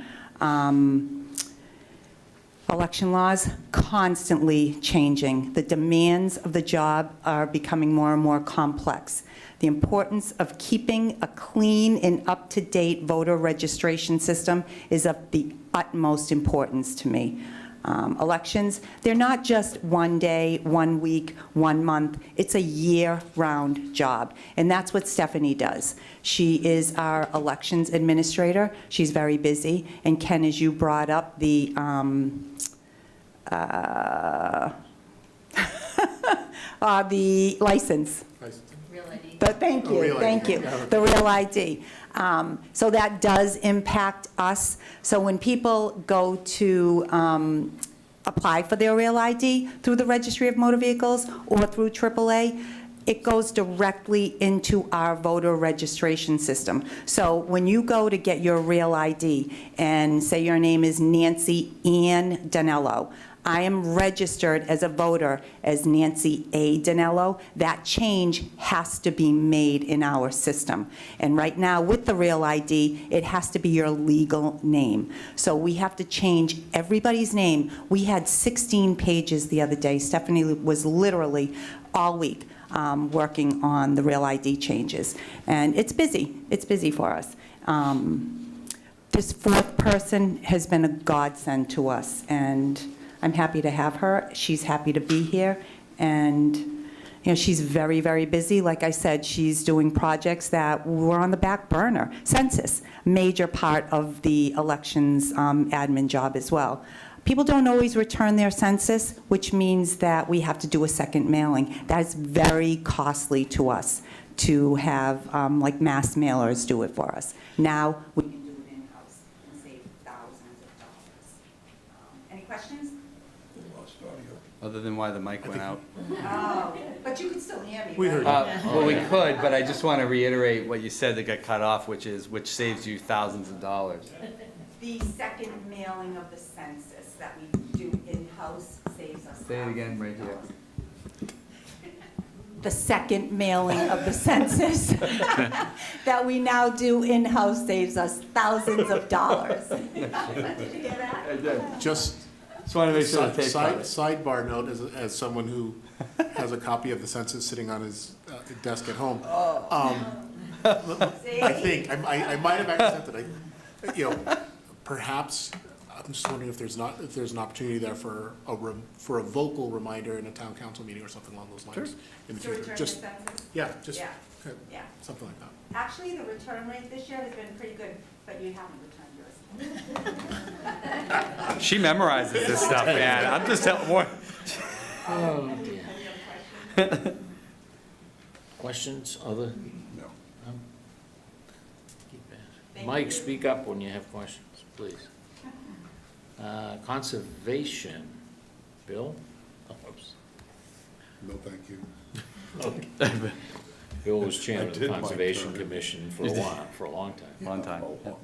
Election laws constantly changing. The demands of the job are becoming more and more complex. The importance of keeping a clean and up-to-date voter registration system is of the utmost importance to me. Elections, they're not just 1 day, 1 week, 1 month. It's a year-round job, and that's what Stephanie does. She is our elections administrator. She's very busy, and Ken, as you brought up the the license. Thank Oh, you, Real thank ID. you. The Real ID. So that does impact us. So when people go to apply for their Real ID through the Registry of Motor Vehicles or through AAA, it goes directly into our voter registration system. So when you go to get your Real ID and say your name is Nancy Ann Danello, I am registered as a voter as Nancy A. Danello. That change has to be made in our system. And right now, with the Real ID, it has to be your legal name. So we have to change everybody's name. We had 16 pages the other day. Stephanie was literally all week working on the Real ID changes. And it's busy. It's busy for us. This fourth person has been a godsend to us, and I'm happy to have her. She's happy to be here, and she's very, very busy. Like I said, she's doing projects that were on the back burner. Census, major part of the elections admin job as well. People don't always return their census, which means that we have to do a second mailing. That is very costly to us to have like mass mailers do it for us. Now we can do it in-house and save thousands of dollars. Any questions? Other than why the mic went out. Oh, but you can still hear me. We right? heard you. Well, we could, but I just want to reiterate what you said that got cut off, which saves you thousands of dollars. The second mailing of the census that we do in-house saves us. Say it again right here. The second mailing of the census that we now do in-house saves us thousands of dollars. Did you hear that? I did. Just Just want to make sure the tape side, got it. sidebar note, as someone who has a copy of the census sitting on his desk at home. I think, I might have accidentally, perhaps, I'm just wondering if there's an opportunity there for a vocal reminder in a town council meeting or something along those lines in the To future. return the Just, census? yeah, just, Yeah. Yeah. something like that. Actually, the return rate this year has been pretty good, but you haven't returned yours. She memorizes this stuff, man. I'm just telling more. Oh, dear. Questions, other? No. Keep asking. Mike, speak up when you have questions, please. Conservation, Bill? Oops. No, thank you. Okay. Bill was chairman of the did my Conservation turn. Commission for a while, for a long time. Long time. Oh, yeah. long time.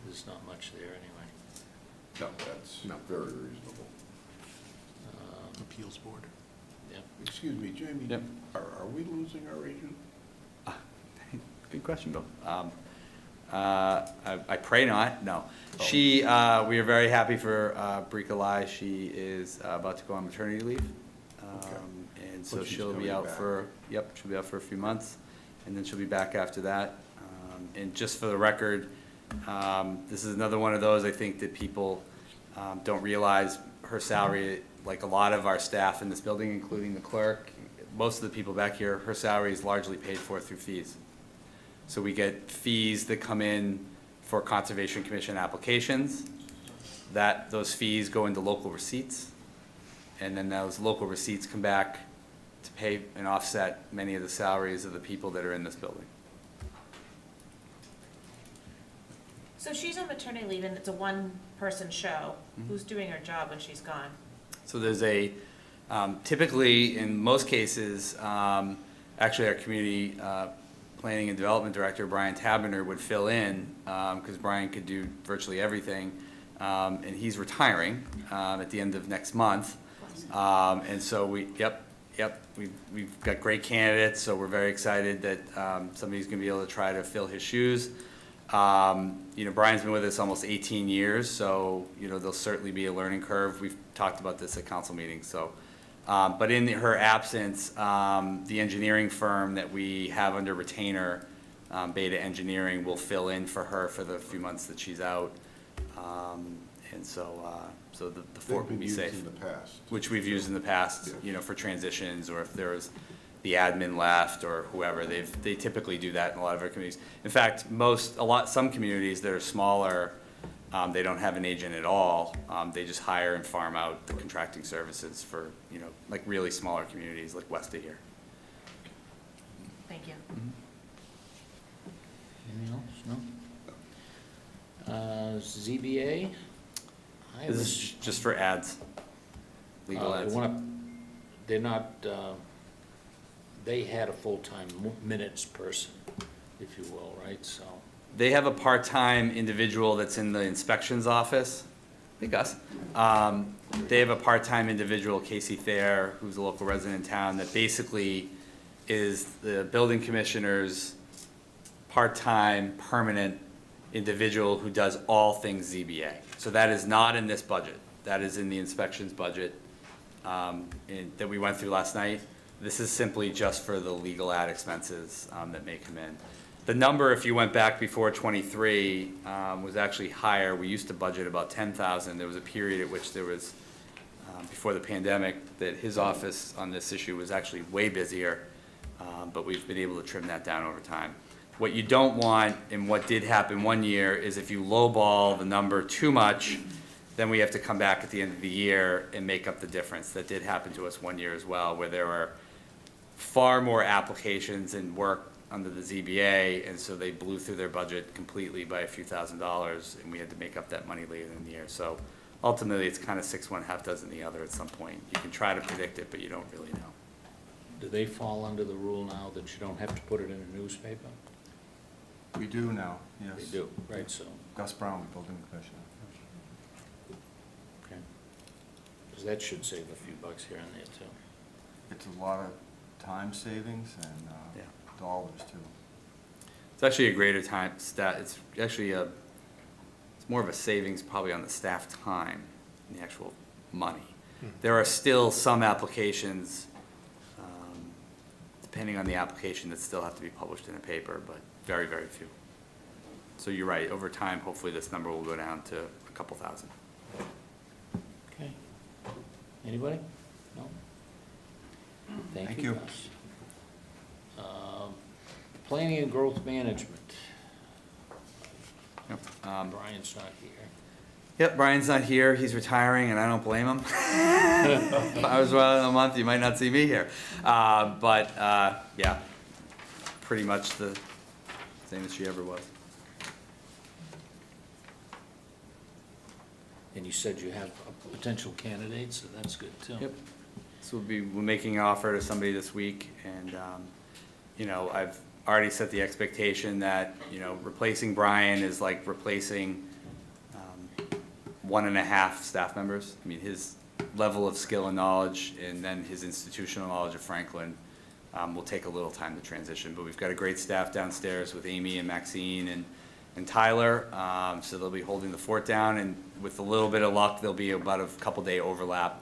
There's not much there anyway. No, that's No. very reasonable. Appeals board. Yep. Excuse me, Jamie, Yep. are we losing our agent? Good question, Bill. I pray not, no. We are very happy for Brika Lai. She is about to go on maternity leave. And so But she's she'll be coming out back. she'll be out for a few months, and then she'll be back after that. And just for the record, this is another one of those, I think, that people don't realize her salary, like a lot of our staff in this building, including the clerk, most of the people back here, her salary is largely paid for through fees. So we get fees that come in for Conservation Commission applications. Those fees go into local receipts, and then those local receipts come back to pay and offset many of the salaries of the people that are in this building. So she's on maternity leave and it's a one-person show. Who's doing her job when she's gone? So there's typically, in most cases, actually our community planning and development director, Brian Taberner, would fill in, because Brian could do virtually everything. And he's retiring at the end of next month. And so we've got great candidates, so we're very excited that somebody's gonna be able to try to fill his shoes. Brian's been with us almost 18 years, so, there'll certainly be a learning curve. We've talked about this at council meetings, so. But in her absence, the engineering firm that we have under retainer, Beta Engineering, will fill in for her for the few months that she's out. And so the fort will be safe. in the past. Which we've used in the past, for transitions, or if there was the admin left or whoever, they typically do that in a lot of our communities. In fact, some communities that are smaller, they don't have an agent at all. They just hire and farm out the contracting services for, like really smaller communities like west of here. Thank you. Anything else? No? ZBA? I This was- is just for ads, legal ads. They're not, they had a full-time minutes person, if you will, right, so. They have a part-time individual that's in the inspections office. Hey, Gus. They have a part-time individual, Casey Thayer, who's a local resident in town, that basically is the building commissioner's part-time, permanent individual who does all things ZBA. So that is not in this budget. That is in the inspections budget that we went through last night. This is simply just for the legal ad expenses that may come in. The number, if you went back before '23, was actually higher. We used to budget about 10,000. There was a period at which there was, before the pandemic, that his office on this issue was actually way busier, but we've been able to trim that down over time. What you don't want, and what did happen one year, is if you lowball the number too much, then we have to come back at the end of the year and make up the difference. That did happen to us one year as well, where there were far more applications and work under the ZBA, and so they blew through their budget completely by a few $1,000s, and we had to make up that money later in the year. So ultimately, it's kind of 6 one, half dozen the other at some point. You can try to predict it, but you don't really know. Do they fall under the rule now that you don't have to put it in a newspaper? We do now, yes. They do, right, so, Gus Brown, building commissioner. okay. Because that should save a few bucks here and there, too. It's a lot of time savings and Yeah. dollars too. It's actually a greater time stat. It's actually it's more of a savings probably on the staff time than the actual money. There are still some applications, depending on the application, that still have to be published in a paper, but very, very few. So you're right, over time, hopefully this number will go down to a couple thousand. Okay. Anybody? No? Thank Thank you. you. Gus. Planning and growth management. Yep. Brian's not here. Yep, Brian's not here. He's retiring, and I don't blame him. If I was around in a month, you might not see me here. Yeah, pretty much the same as she ever was. And you said you have a potential candidate, so that's good, too. Yep. So we're making an offer to somebody this week, and, I've already set the expectation that, replacing Brian is like replacing 1.5 staff members. I mean, his level of skill and knowledge, and then his institutional knowledge of Franklin will take a little time to transition. But we've got a great staff downstairs with Amy and Maxine and Tyler, so they'll be holding the fort down, and with a little bit of luck, there'll be about a couple-day overlap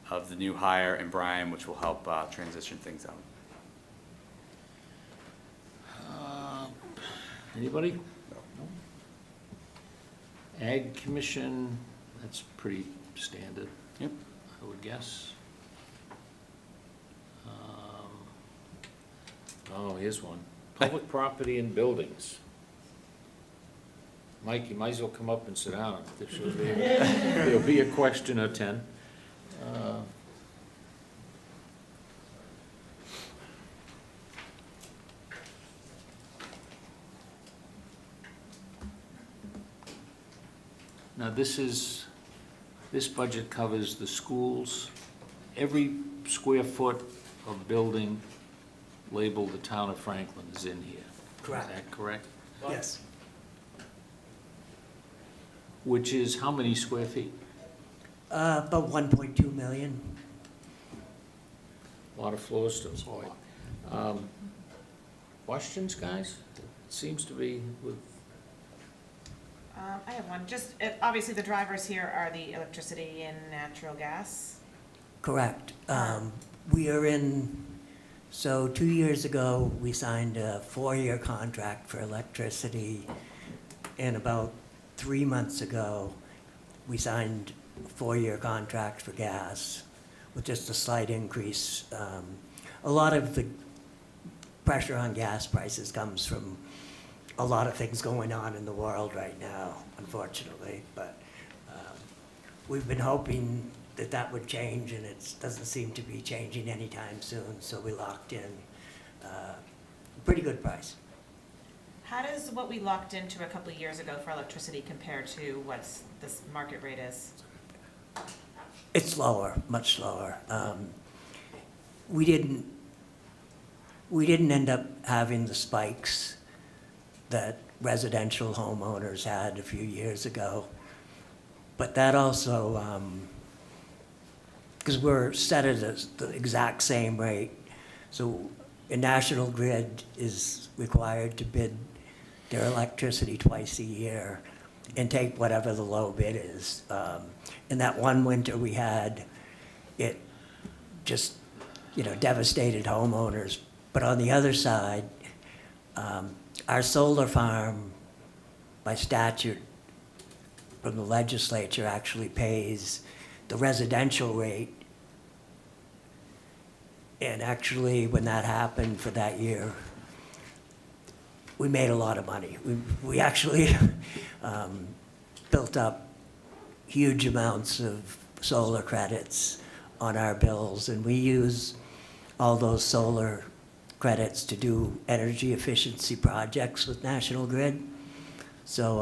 of the new hire and Brian, which will help transition things out. Anybody? No. Ag Commission, that's pretty standard. Yep. I would guess. Oh, here's one. Public property and buildings. Mike, you might as well come up and sit down. There'll be a question or 10. Now, this budget covers the schools. Every square foot of building labeled the town of Franklin is in here. Correct. Is that correct? Yes. Which is how many square feet? About 1.2 million. A lot of floors to avoid. Questions, guys? It seems to be with I have one. Just, obviously, the drivers here are the electricity and natural gas. Correct. We are so 2 years ago, we signed a 4-year contract for electricity, and about 3 months ago, we signed a 4-year contract for gas with just a slight increase. A lot of the pressure on gas prices comes from a lot of things going on in the world right now, unfortunately, but we've been hoping that that would change, and it doesn't seem to be changing anytime soon, so we locked in a pretty good price. How does what we locked into a couple of years ago for electricity compare to what this market rate is? It's lower, much lower. We didn't end up having the spikes that residential homeowners had a few years ago. But that also, because we're set at the exact same rate, so a National Grid is required to bid their electricity twice a year and take whatever the low bid is. And that one winter we had, it just, devastated homeowners. But on the other side, our solar farm, by statute from the legislature, actually pays the residential rate. And actually, when that happened for that year, we made a lot of money. We actually built up huge amounts of solar credits on our bills, and we use all those solar credits to do energy efficiency projects with National Grid. So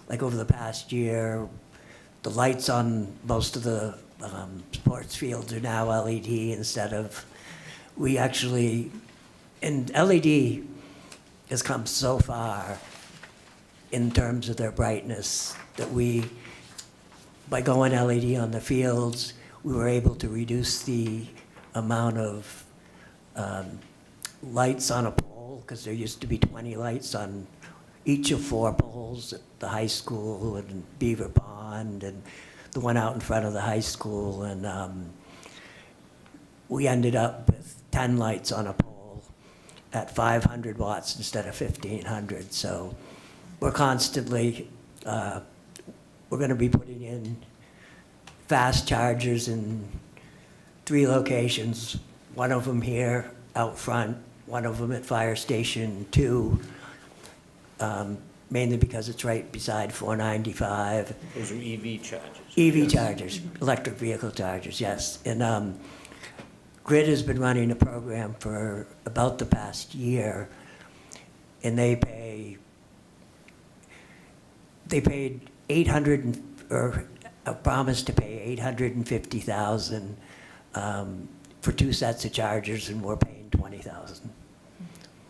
like over the past year, the lights on most of the sports fields are now LED instead of, and LED has come so far in terms of their brightness that by going LED on the fields, we were able to reduce the amount of lights on a pole, because there used to be 20 lights on each of 4 poles at the high school and Beaver Pond and the one out in front of the high school. And we ended up with 10 lights on a pole at 500 watts instead of 1,500. So we're constantly, we're going to be putting in fast chargers in 3 locations, one of them here out front, one of them at Fire Station 2, mainly because it's right beside 495. Those are EV chargers. EV chargers, electric vehicle chargers, yes. And Grid has been running a program for about the past year, and they paid 800, or a promise to pay $850,000 for 2 sets of chargers, and we're paying $20,000.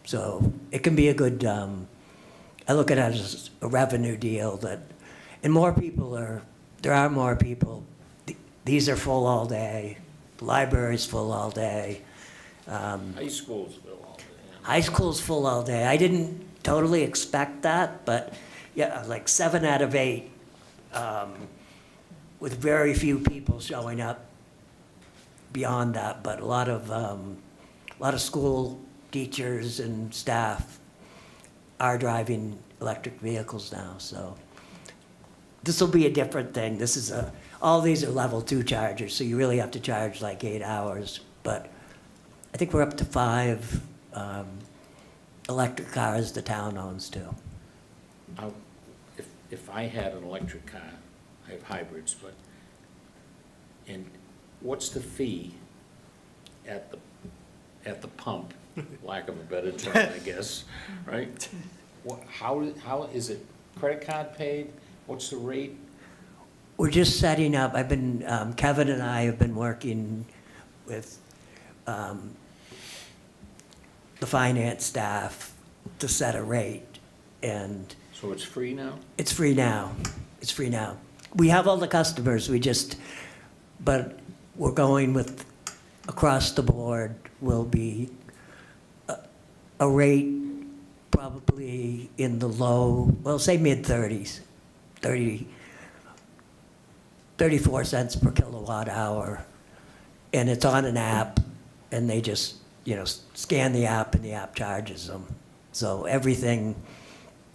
So it can be a good, I look at it as a revenue deal and there are more people. These are full all day. The library's full all day. High school's full all day. High school's full all day. I didn't totally expect that, but yeah, like 7 out of 8, with very few people showing up beyond that, but a lot of school teachers and staff are driving electric vehicles now. So this will be a different thing. All these are level 2 chargers, so you really have to charge like 8 hours. But I think we're up to 5 electric cars the town owns too. If I had an electric car, I have hybrids, and what's the fee at the pump, lack of a better term, I guess, right? How is it credit card paid? What's the rate? We're just setting up, Kevin and I have been working with the finance staff to set a rate, and So it's free now? it's free now. It's free now. We have all the customers, but we're going with, across the board will be a rate probably in the low, well, say mid-30s, 34 cents per kilowatt hour. And it's on an app, and they just, scan the app, and the app charges them. So everything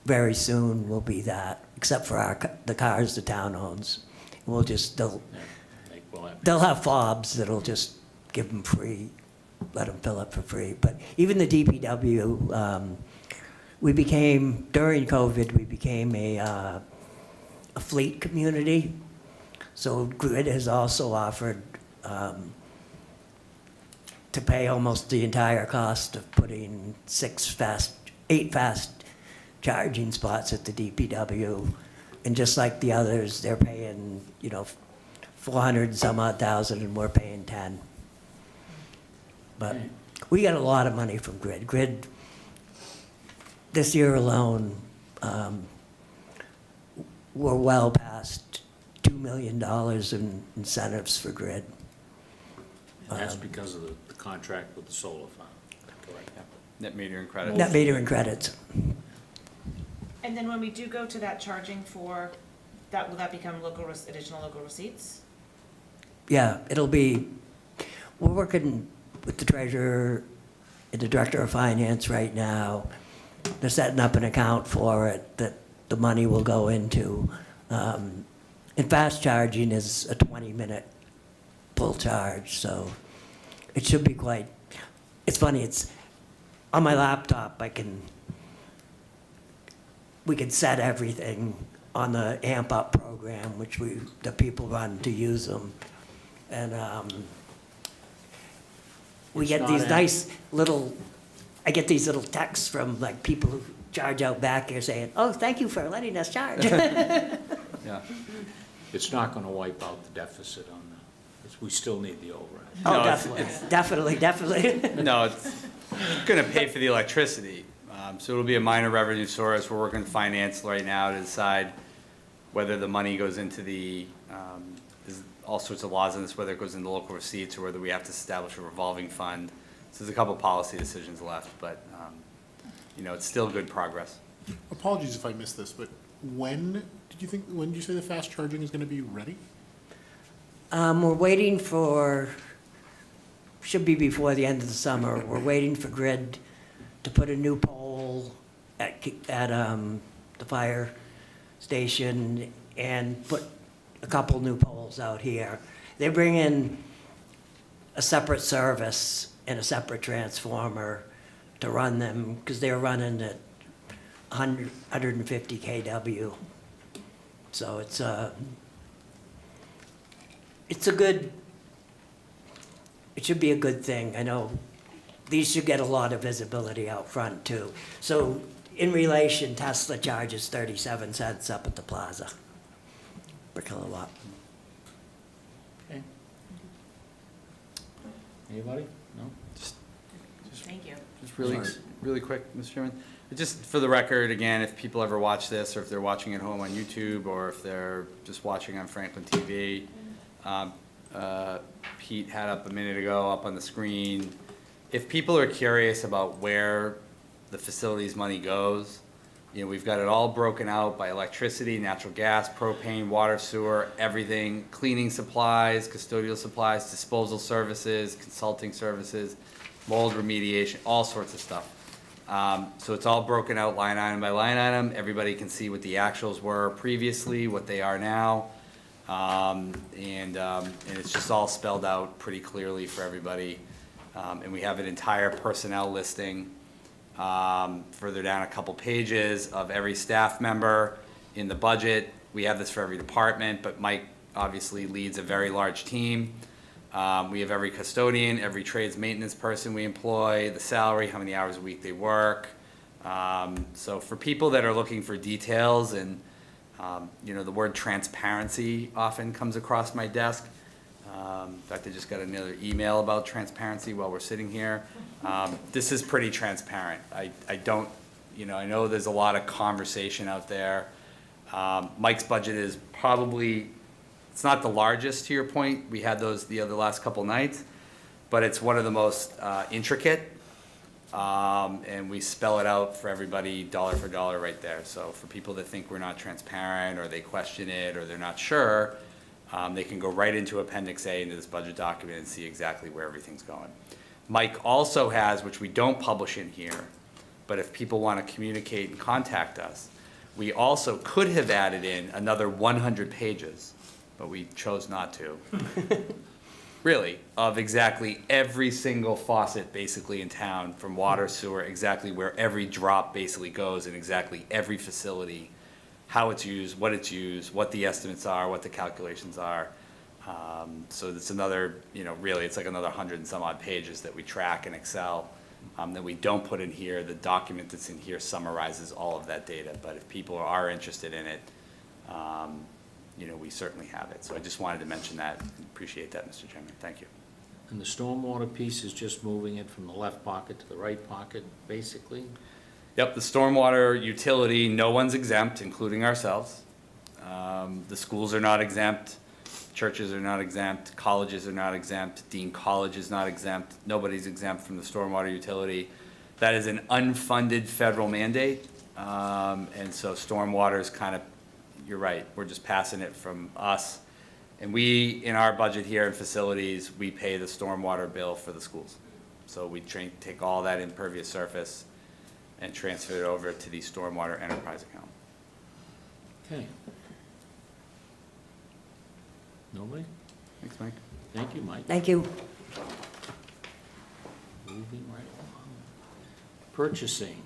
very soon will be that, except for the cars the town owns. We'll just, they'll have fobs that'll just give them free, let them fill up for free. But even the DPW, during COVID, we became a fleet community. So Grid has also offered to pay almost the entire cost of putting 8 fast charging spots at the DPW. And just like the others, they're paying, 400 and some odd thousand, and we're paying 10. But we got a lot of money from Grid. Grid, this year alone, we're well past $2 million in incentives for Grid. And that's because of the contract with the solar farm, correct? Net metering credits. Net metering credits. And then when we do go to that charging for, that, will that become additional local receipts? Yeah, we're working with the treasurer and the director of finance right now. They're setting up an account for it that the money will go into. And fast charging is a 20-minute full charge, so it should be it's funny, it's on my laptop, we can set everything on the AMP Up program, which the people run to use them. And we get these nice little, I get these little texts from people who charge out back here saying, "Oh, thank you for letting us charge." Yeah. It's not gonna wipe out the deficit on we still need the override. Oh, No, definitely. No, it's going to pay for the electricity. So it'll be a minor revenue source. We're working with finance right now to decide whether the money goes into there's all sorts of laws on this, whether it goes into local receipts or whether we have to establish a revolving fund. So there's a couple policy decisions left, but, it's still good progress. Apologies if I missed this, but when did you say the fast charging is going to be ready? We're waiting should be before the end of the summer. We're waiting for Grid to put a new pole at the fire station and put a couple new poles out here. They bring in a separate service and a separate transformer to run them because they're running at 150 kW. So it's it should be a good thing. I know these should get a lot of visibility out front too. So in relation, Tesla charges 37 cents up at the plaza per kilowatt. Okay. Anybody? No? Thank you. Just really quick, Mr. Chairman. Just for the record, again, if people ever watch this, or if they're watching at home on YouTube, or if they're just watching on Franklin TV, Pete had up a minute ago up on the screen. If people are curious about where the facilities money goes, we've got it all broken out by electricity, natural gas, propane, water, sewer, everything, cleaning supplies, custodial supplies, disposal services, consulting services, mold remediation, all sorts of stuff. So it's all broken out line item by line item. Everybody can see what the actuals were previously, what they are now. And it's just all spelled out pretty clearly for everybody. And we have an entire personnel listing further down a couple pages of every staff member in the budget. We have this for every department, but Mike obviously leads a very large team. We have every custodian, every trades maintenance person we employ, the salary, how many hours a week they work. So for people that are looking for details and, the word transparency often comes across my desk. In fact, I just got another email about transparency while we're sitting here. This is pretty transparent. I know there's a lot of conversation out there. Mike's budget is probably, it's not the largest, to your point. We had those the last couple nights, but it's one of the most intricate. and we spell it out for everybody dollar for dollar right there. So for people that think we're not transparent, or they question it, or they're not sure, they can go right into Appendix A into this budget document and see exactly where everything's going. Mike also has, which we don't publish in here, but if people want to communicate and contact us, we also could have added in another 100 pages, but we chose not to. Really, of exactly every single faucet basically in town, from water, sewer, exactly where every drop basically goes in exactly every facility, how it's used, what the estimates are, what the calculations are. So it's another, really, it's like another 100 and some odd pages that we track in Excel that we don't put in here. The document that's in here summarizes all of that data, but if people are interested in it, we certainly have it. So I just wanted to mention that. Appreciate that, Mr. Chairman. Thank you. And the stormwater piece is just moving it from the left pocket to the right pocket, basically? Yep, the stormwater utility, no one's exempt, including ourselves. The schools are not exempt, churches are not exempt, colleges are not exempt, Dean College is not exempt, nobody's exempt from the stormwater utility. That is an unfunded federal mandate, and so stormwater is kind of, you're right, we're just passing it from us. And we, in our budget here in facilities, we pay the stormwater bill for the schools. So we take all that impervious surface and transfer it over to the stormwater enterprise account. Okay. Nobody? Thanks, Mike. Thank you, Mike. Thank you. Moving right along. Purchasing.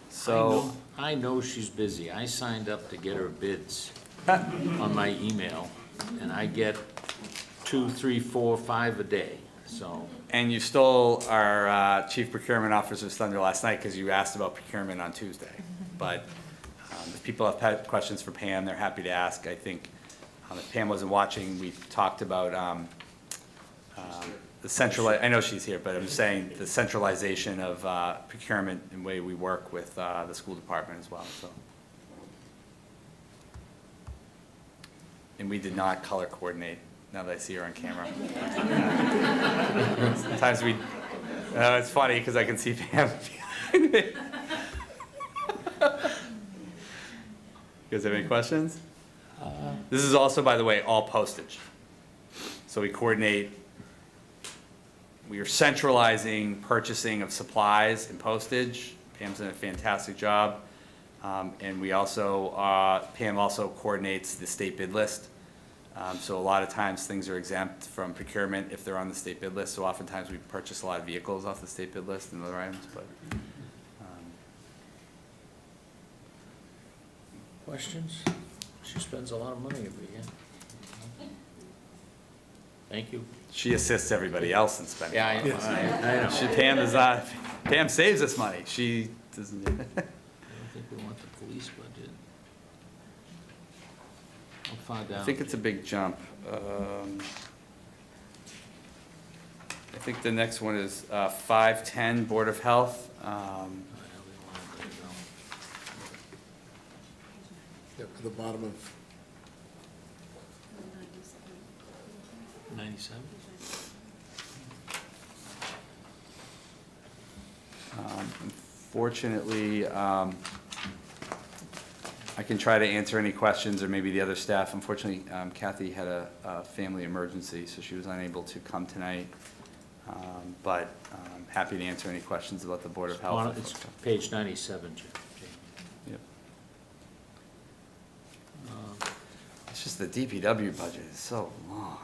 So, I know she's busy. I signed up to get her bids on my email, and I get 2, 3, 4, 5 a day, so. and you stole our chief procurement officer's thunder last night because you asked about procurement on Tuesday. But if people have had questions for Pam, they're happy to ask. I think if Pam wasn't watching, we talked about the I know she's here, but I'm saying the centralization of procurement and way we work with the school department as well, so. And we did not color coordinate, now that I see her on camera. Sometimes it's funny because I can see Pam behind me. You guys have any questions? This is also, by the way, all postage. So we coordinate, we are centralizing purchasing of supplies and postage. Pam's done a fantastic job. And we also, Pam also coordinates the state bid list. So a lot of times things are exempt from procurement if they're on the state bid list. So oftentimes we purchase a lot of vehicles off the state bid list and other items, but. Questions? She spends a lot of money every year. Thank you. She assists everybody else in spending. Yeah, I know. Pam does not, Pam saves us money. She doesn't. I don't think we want the police budget. How far down? I think it's a big jump. I think the next one is 510 Board of Health. Yep, at the bottom of, 97? Unfortunately, I can try to answer any questions, or maybe the other staff. Unfortunately, Kathy had a family emergency, so she was unable to come tonight. But I'm happy to answer any questions about the Board of Health. It's page 97, Jim. Yep. It's just the DPW budget is so long.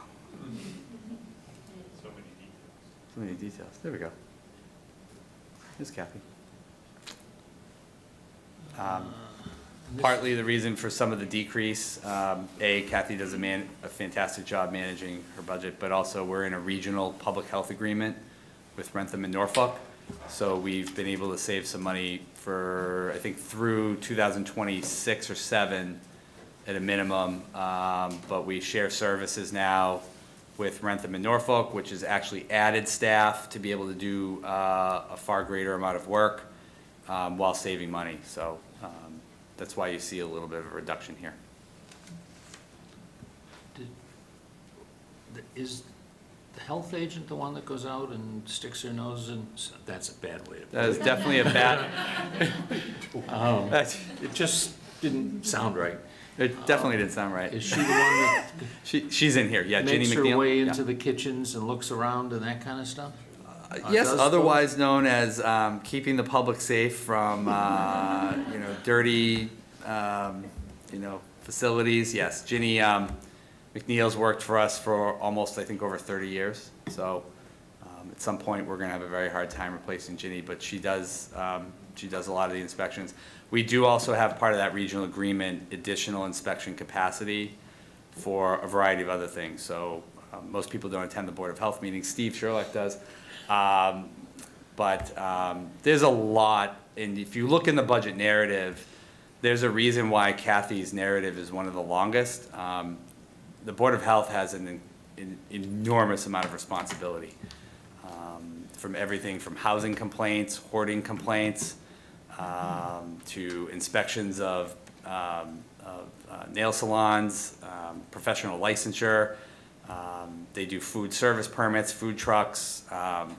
So many details. There we go. Here's Kathy. Partly the reason for some of the decrease, Kathy does a fantastic job managing her budget, but also we're in a regional public health agreement with Rentham and Norfolk. So we've been able to save some money for, I think, through 2026 or 7 at a minimum. But we share services now with Rentham and Norfolk, which has actually added staff to be able to do a far greater amount of work while saving money. So that's why you see a little bit of a reduction here. Is the health agent the one that goes out and sticks her nose in? That's a bad way to put That is it. definitely a bad, It just didn't sound right. it definitely didn't sound right. Is she the one that She's in here, yeah, Ginny makes McNeil. her way Yeah. into the kitchens and looks around and that kind of stuff? Yes, does otherwise known as keeping the public safe from, dirty, facilities. Yes, Ginny McNeil's worked for us for almost, I think, over 30 years. So at some point, we're going to have a very hard time replacing Ginny, but she does a lot of the inspections. We do also have part of that regional agreement, additional inspection capacity for a variety of other things. So most people don't attend the Board of Health meetings. Steve Sherlock does. But there's a lot, and if you look in the budget narrative, there's a reason why Kathy's narrative is one of the longest. The Board of Health has an enormous amount of responsibility, from everything from housing complaints, hoarding complaints, to inspections of nail salons, professional licensure. They do food service permits, food trucks,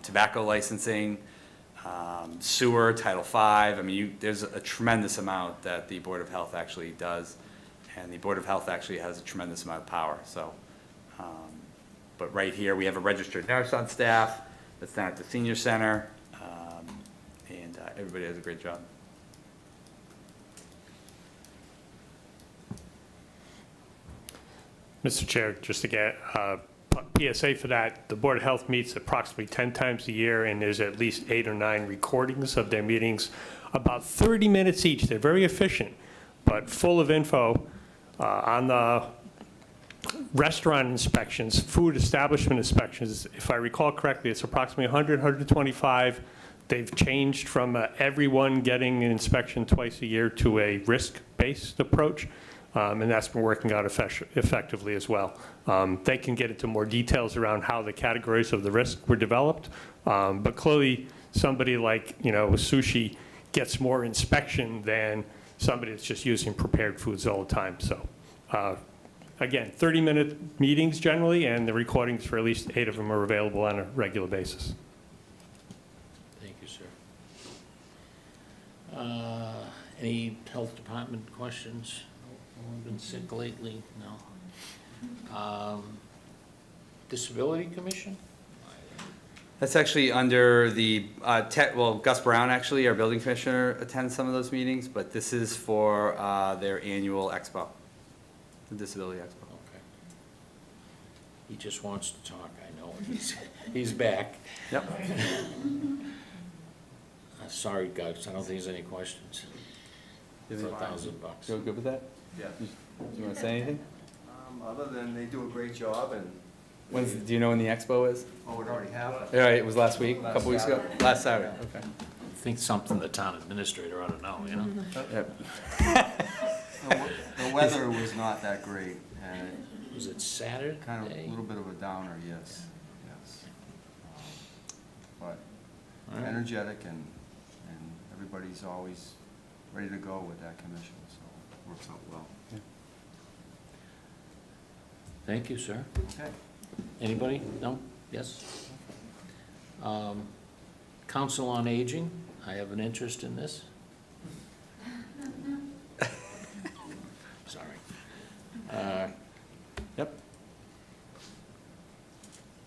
tobacco licensing, sewer, Title V. I mean, there's a tremendous amount that the Board of Health actually does, and the Board of Health actually has a tremendous amount of power. So, but right here, we have a registered nurse on staff that's down at the senior center, and everybody does a great job. Mr. Chair, just to get PSA for that, the Board of Health meets approximately 10 times a year, and there's at least 8 or 9 recordings of their meetings, about 30 minutes each. They're very efficient, but full of info on the restaurant inspections, food establishment inspections. If I recall correctly, it's approximately 100, 125. They've changed from everyone getting an inspection twice a year to a risk-based approach. And that's been working out effectively as well. They can get into more details around how the categories of the risk were developed, but clearly somebody like, Sushi gets more inspection than somebody that's just using prepared foods all the time. So again, 30-minute meetings generally, and the recordings for at least 8 of them are available on a regular basis. Thank you, sir. Any health department questions? Anyone been sick lately? No. Disability Commission? That's actually under the, Gus Brown, actually, our building commissioner, attends some of those meetings, but this is for their annual expo, the Disability Expo. Okay. He just wants to talk, I know. He's back. Yep. Sorry, guys, I don't think there's any questions. For $1,000. You good with that? Yeah. Do you want to say anything? Other than they do a great job and. Do you know when the expo is? Oh, it already happened. Yeah, it was last week, a couple weeks ago? Last Saturday, okay. I think something the town administrator ought to know, Yep. The weather was not that great, and Was it Saturday? kind of a little bit of a downer, yes. But All right. energetic and everybody's always ready to go with that commission, so it works out well. Thank you, sir. Okay. Anybody? No? Yes? Council on Aging, I have an interest in this. Sorry. Yep.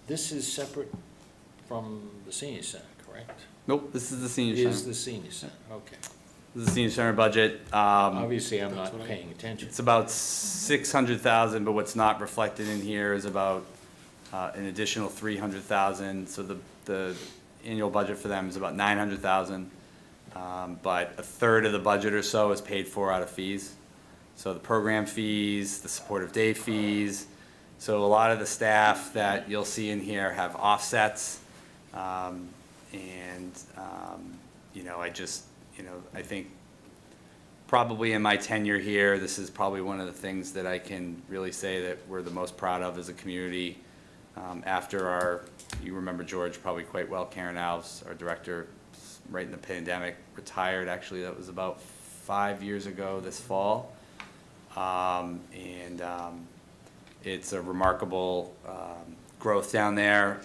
This is separate from the senior center, correct? Nope, this is the senior center. Is the senior center, okay. This is the senior center budget. Obviously, I'm not paying attention. It's about 600,000, but what's not reflected in here is about an additional 300,000. So the annual budget for them is about 900,000. But a third of the budget or so is paid for out of fees. So the program fees, the supportive day fees. So a lot of the staff that you'll see in here have offsets. I think probably in my tenure here, this is probably one of the things that I can really say that we're the most proud of as a community. After you remember George probably quite well, Karen Alves, our director, right in the pandemic, retired. Actually, that was about 5 years ago this fall. It's a remarkable growth down there.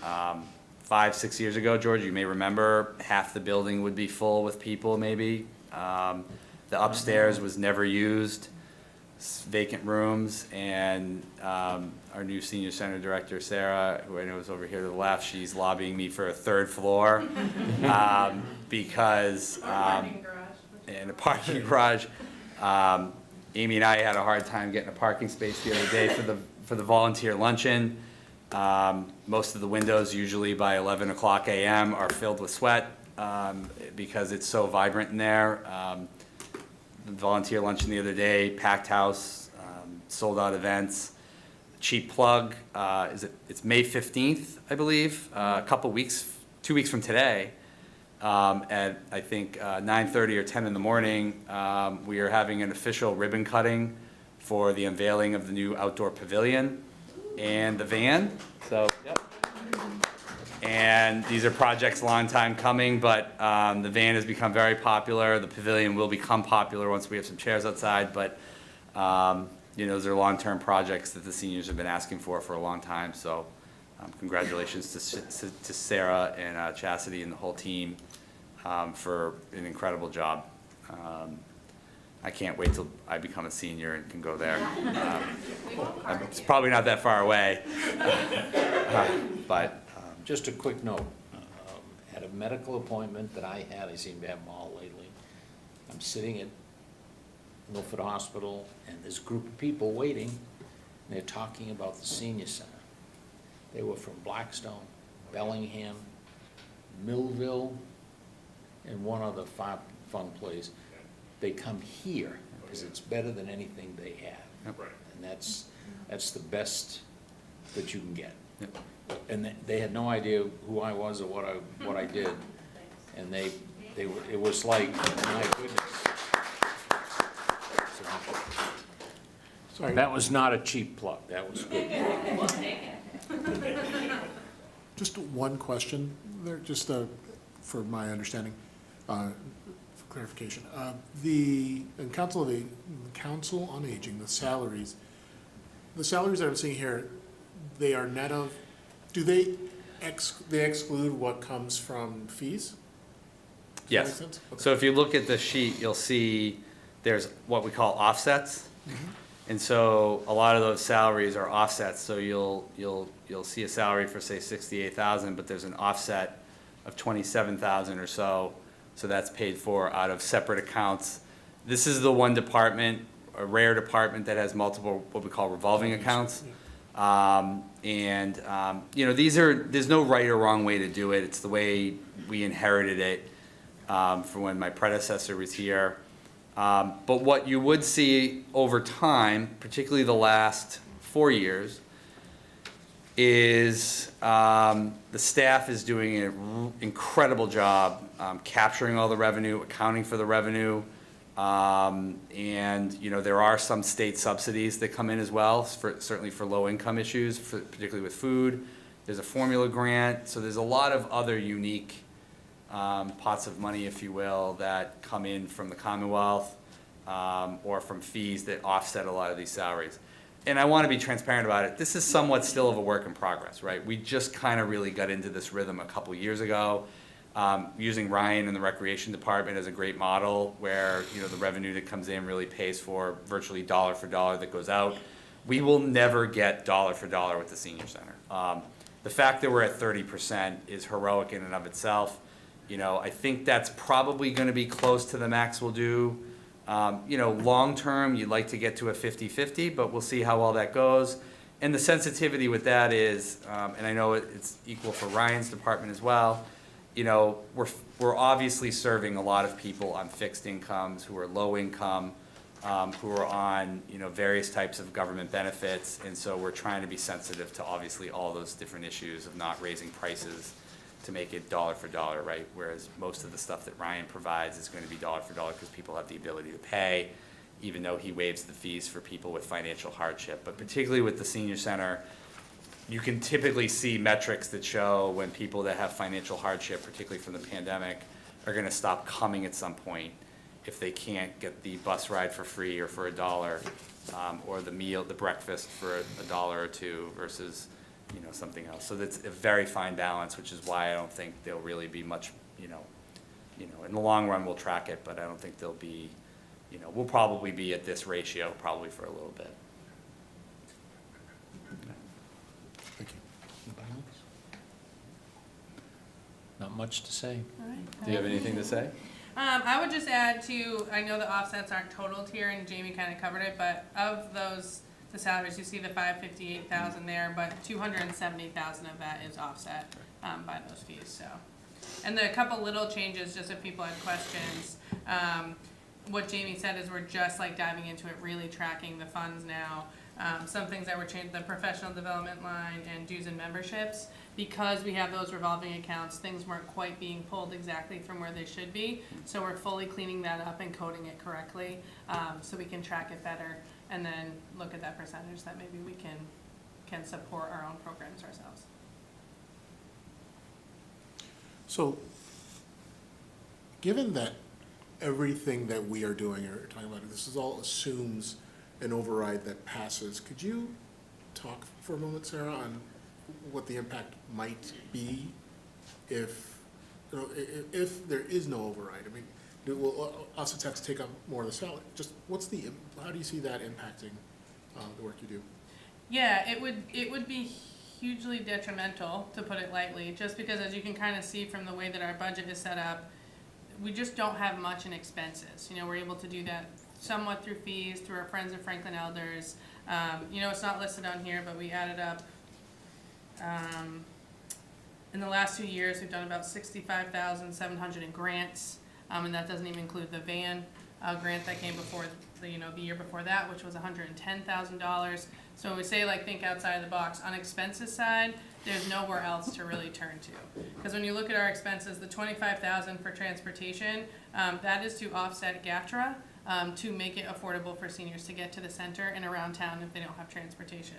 5, 6 years ago, George, you may remember, half the building would be full with people maybe. The upstairs was never used, vacant rooms, and our new senior center director, Sarah, who I know is over here to the left, she's lobbying me for a 3rd floor because, and a parking garage. Amy and I had a hard time getting a parking space the other day for the volunteer luncheon. Most of the windows, usually by 11 o'clock a.m., are filled with sweat because it's so vibrant in there. The volunteer luncheon the other day, packed house, sold out events. Cheap plug, it's May 15th, I believe, a couple weeks, 2 weeks from today, at I think 9:30 or 10 in the morning, we are having an official ribbon cutting for the unveiling of the new outdoor pavilion and the van. So, yep. And these are projects a long time coming, but the van has become very popular. The pavilion will become popular once we have some chairs outside, but you know, those are long-term projects that the seniors have been asking for a long time. So congratulations to Sarah and Chastity and the whole team for an incredible job. I can't wait till I become a senior and can go there. It's probably not that far away, but. Just a quick note, at a medical appointment that I had, I seem to have them all lately, I'm sitting at Milford Hospital, and there's a group of people waiting, and they're talking about the senior center. They were from Blackstone, Bellingham, Millville, and one other fun place. They come here, because it's better than anything they have. And that's the best that you can get. Yep. And they had no idea who I was or what I did, and they were, it was like, my goodness. So, that was not a cheap plug. That was good. Just one question there, just for my understanding, for clarification. In Council on Aging, the salaries that I'm seeing here, they are net of, do they exclude what comes from fees? Does that make sense? Okay. So if you look at the sheet, you'll see there's what we call offsets. And so a lot of those salaries are offsets. So you'll see a salary for, say, $68,000, but there's an offset of $27,000 or so. So that's paid for out of separate accounts. This is the one department, a rare department, that has multiple what we call revolving accounts. You know, there's no right or wrong way to do it. It's the way we inherited it from when my predecessor was here. But what you would see over time, particularly the last 4 years, is the staff is doing an incredible job capturing all the revenue, accounting for the revenue. And you know, there are some state subsidies that come in as well, certainly for low-income issues, particularly with food. There's a formula grant, so there's a lot of other unique pots of money, if you will, that come in from the Commonwealth or from fees that offset a lot of these salaries. And I want to be transparent about it. This is somewhat still of a work in progress, right? We just kind of really got into this rhythm a couple years ago. Using Ryan in the Recreation Department as a great model where, you know, the revenue that comes in really pays for virtually dollar for dollar that goes out. We will never get dollar for dollar with the senior center. The fact that we're at 30% is heroic in and of itself. You know, I think that's probably going to be close to the max we'll do. You know, long term, you'd like to get to a 50-50, but we'll see how well that goes. And the sensitivity with that is, and I know it's equal for Ryan's department as well, you know, we're obviously serving a lot of people on fixed incomes who are low income, who are on, you know, various types of government benefits. And so we're trying to be sensitive to obviously all those different issues of not raising prices to make it dollar for dollar, right? Whereas most of the stuff that Ryan provides is going to be dollar for dollar because people have the ability to pay, even though he waives the fees for people with financial hardship. But particularly with the senior center, you can typically see metrics that show when people that have financial hardship, particularly from the pandemic, are going to stop coming at some point if they can't get the bus ride for free or for $1, or the breakfast for $1 or $2 versus, you know, something else. So that's a very fine balance, which is why I don't think there'll really be much, you know, in the long run, we'll track it, but I don't think there'll be, you know, we'll probably be at this ratio probably for a little bit. Thank you. Anybody else? Not much to say. Do you have anything to say? I would just add to, I know the offsets aren't totaled here, and Jamie kind of covered it, but of those, the salaries, you see the 558,000 there, but 270,000 of that is offset by those fees, so. And a couple little changes, just if people had questions. What Jamie said is we're just like diving into it, really tracking the funds now. Some things that were changed, the professional development line and dues and memberships, because we have those revolving accounts, things weren't quite being pulled exactly from where they should be. So we're fully cleaning that up and coding it correctly, so we can track it better and then look at that percentage that maybe we can support our own programs ourselves. So, given that everything that we are doing or talking about, this is all assumes an override that passes, could you talk for a moment, Sarah, on what the impact might be if, you know, if there is no override? I mean, will offsets have to take up more of the salary? Just how do you see that impacting the work you do? Yeah, it would be hugely detrimental, to put it lightly, just because, as you can kind of see from the way that our budget is set up, we just don't have much in expenses. You know, we're able to do that somewhat through fees, through our Friends of Franklin Elders. You know, it's not listed on here, but we added up, in the last 2 years, we've done about 65,700 in grants, and that doesn't even include the van grant that came before, the year before that, which was $110,000. So when we say, like, think outside of the box, on expenses side, there's nowhere else to really turn to. Because when you look at our expenses, the $25,000 for transportation, that is to offset GATRA, to make it affordable for seniors to get to the center and around town if they don't have transportation.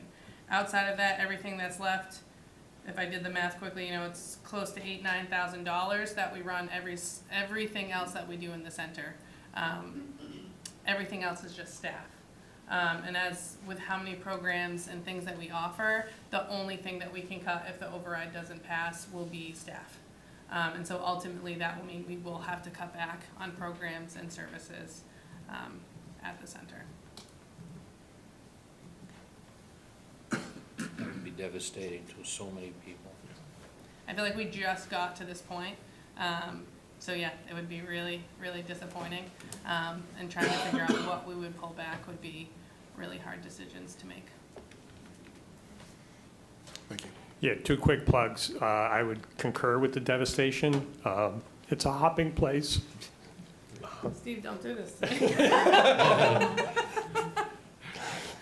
Outside of that, everything that's left, if I did the math quickly, it's close to $9,000 that we run everything else that we do in the center. Everything else is just staff. And as with how many programs and things that we offer, the only thing that we can cut if the override doesn't pass will be staff. And so ultimately that will mean we will have to cut back on programs and services at the center. That would be devastating to so many people. I feel like we just got to this point. So yeah, it would be really, really disappointing. And trying to figure out what we would pull back would be really hard decisions to make. Thank you. Yeah, 2 quick plugs. I would concur with the devastation. It's a hopping place. Steve, don't do this.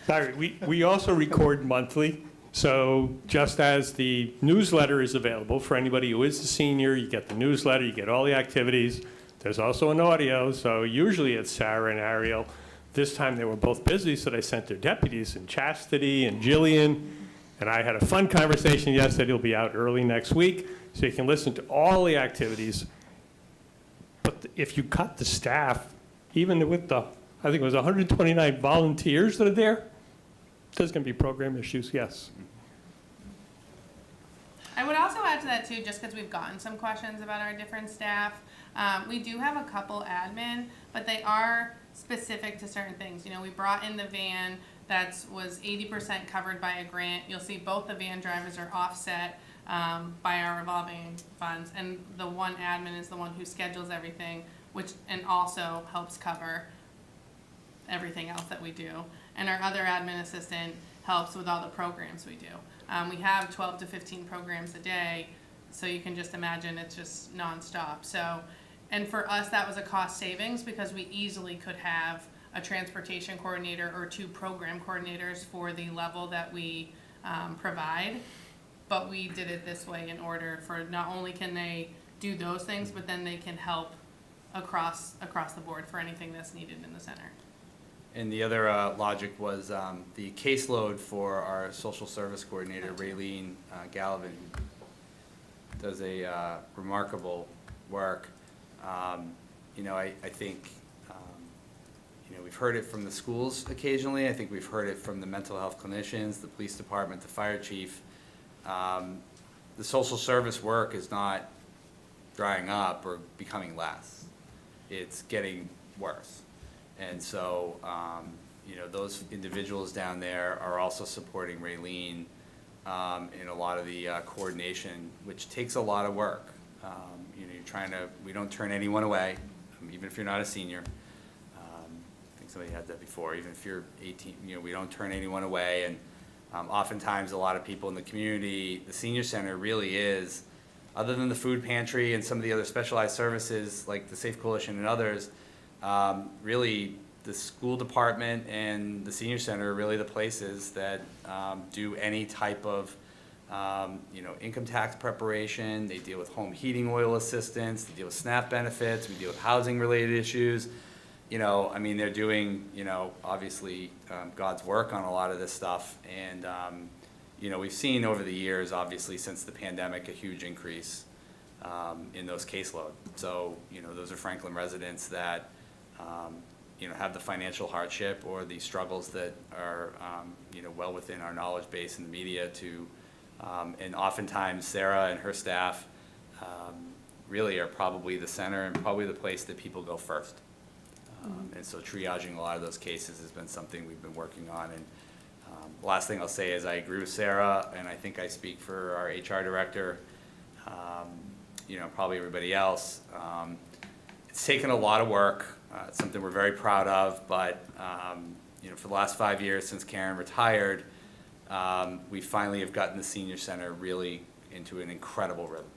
Sorry, we also record monthly. So just as the newsletter is available for anybody who is a senior, you get the newsletter, you get all the activities. There's also an audio, so usually it's Sarah and Ariel. This time they were both busy, so they sent their deputies, and Chastity and Jillian. And I had a fun conversation yesterday. It'll be out early next week, so you can listen to all the activities. But if you cut the staff, even with I think it was 129 volunteers that are there, there's going to be program issues, yes. I would also add to that too, just because we've gotten some questions about our different staff. We do have a couple admin, but they are specific to certain things. We brought in the van that was 80% covered by a grant. You'll see both the van drivers are offset by our revolving funds, and the one admin is the one who schedules everything, and also helps cover everything else that we do. And our other admin assistant helps with all the programs we do. We have 12 to 15 programs a day, so you can just imagine it's just nonstop. So, and for us, that was a cost savings because we easily could have a transportation coordinator or 2 program coordinators for the level that we provide. But we did it this way in order for not only can they do those things, but then they can help across the board for anything that's needed in the center. And the other logic was the caseload for our social service coordinator, Raylene Galvin, who does a remarkable work. I think, we've heard it from the schools occasionally. I think we've heard it from the mental health clinicians, the police department, the fire chief. the social service work is not drying up or becoming less. It's getting worse. And so, those individuals down there are also supporting Raylene in a lot of the coordination, which takes a lot of work. We don't turn anyone away, even if you're not a senior. I think somebody had that before, even if you're 18, we don't turn anyone away. And oftentimes, a lot of people in the community, the senior center really is, other than the food pantry and some of the other specialized services like the Safe Coalition and others, really the school department and the senior center are really the places that do any type of income tax preparation. They deal with home heating oil assistance, they deal with SNAP benefits, we deal with housing related issues. They're doing, obviously God's work on a lot of this stuff. And, we've seen over the years, obviously since the pandemic, a huge increase in those caseload. So, those are Franklin residents that, have the financial hardship or the struggles that are, well within our knowledge base in the media to, and oftentimes Sarah and her staff really are probably the center and probably the place that people go first. And so triaging a lot of those cases has been something we've been working on. And the last thing I'll say is I agree with Sarah, and I think I speak for our HR director, probably everybody else. It's taken a lot of work. It's something we're very proud of, but for the last 5 years since Karen retired, we finally have gotten the senior center really into an incredible rhythm.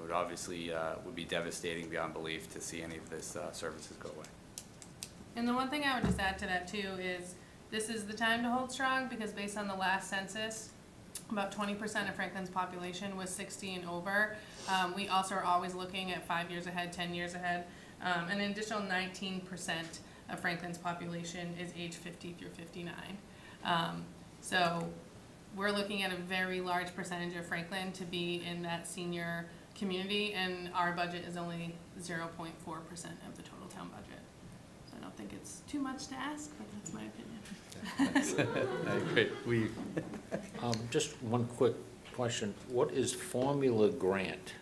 It obviously would be devastating beyond belief to see any of this services go away. And the one thing I would just add to that too is this is the time to hold strong, because based on the last census, about 20% of Franklin's population was 60 and over. We also are always looking at 5 years ahead, 10 years ahead. An additional 19% of Franklin's population is age 50 through 59. So we're looking at a very large percentage of Franklin to be in that senior community, and our budget is only 0.4% of the total town budget. So I don't think it's too much to ask, but that's my opinion. I agree. Just one quick question. What is Formula Grant?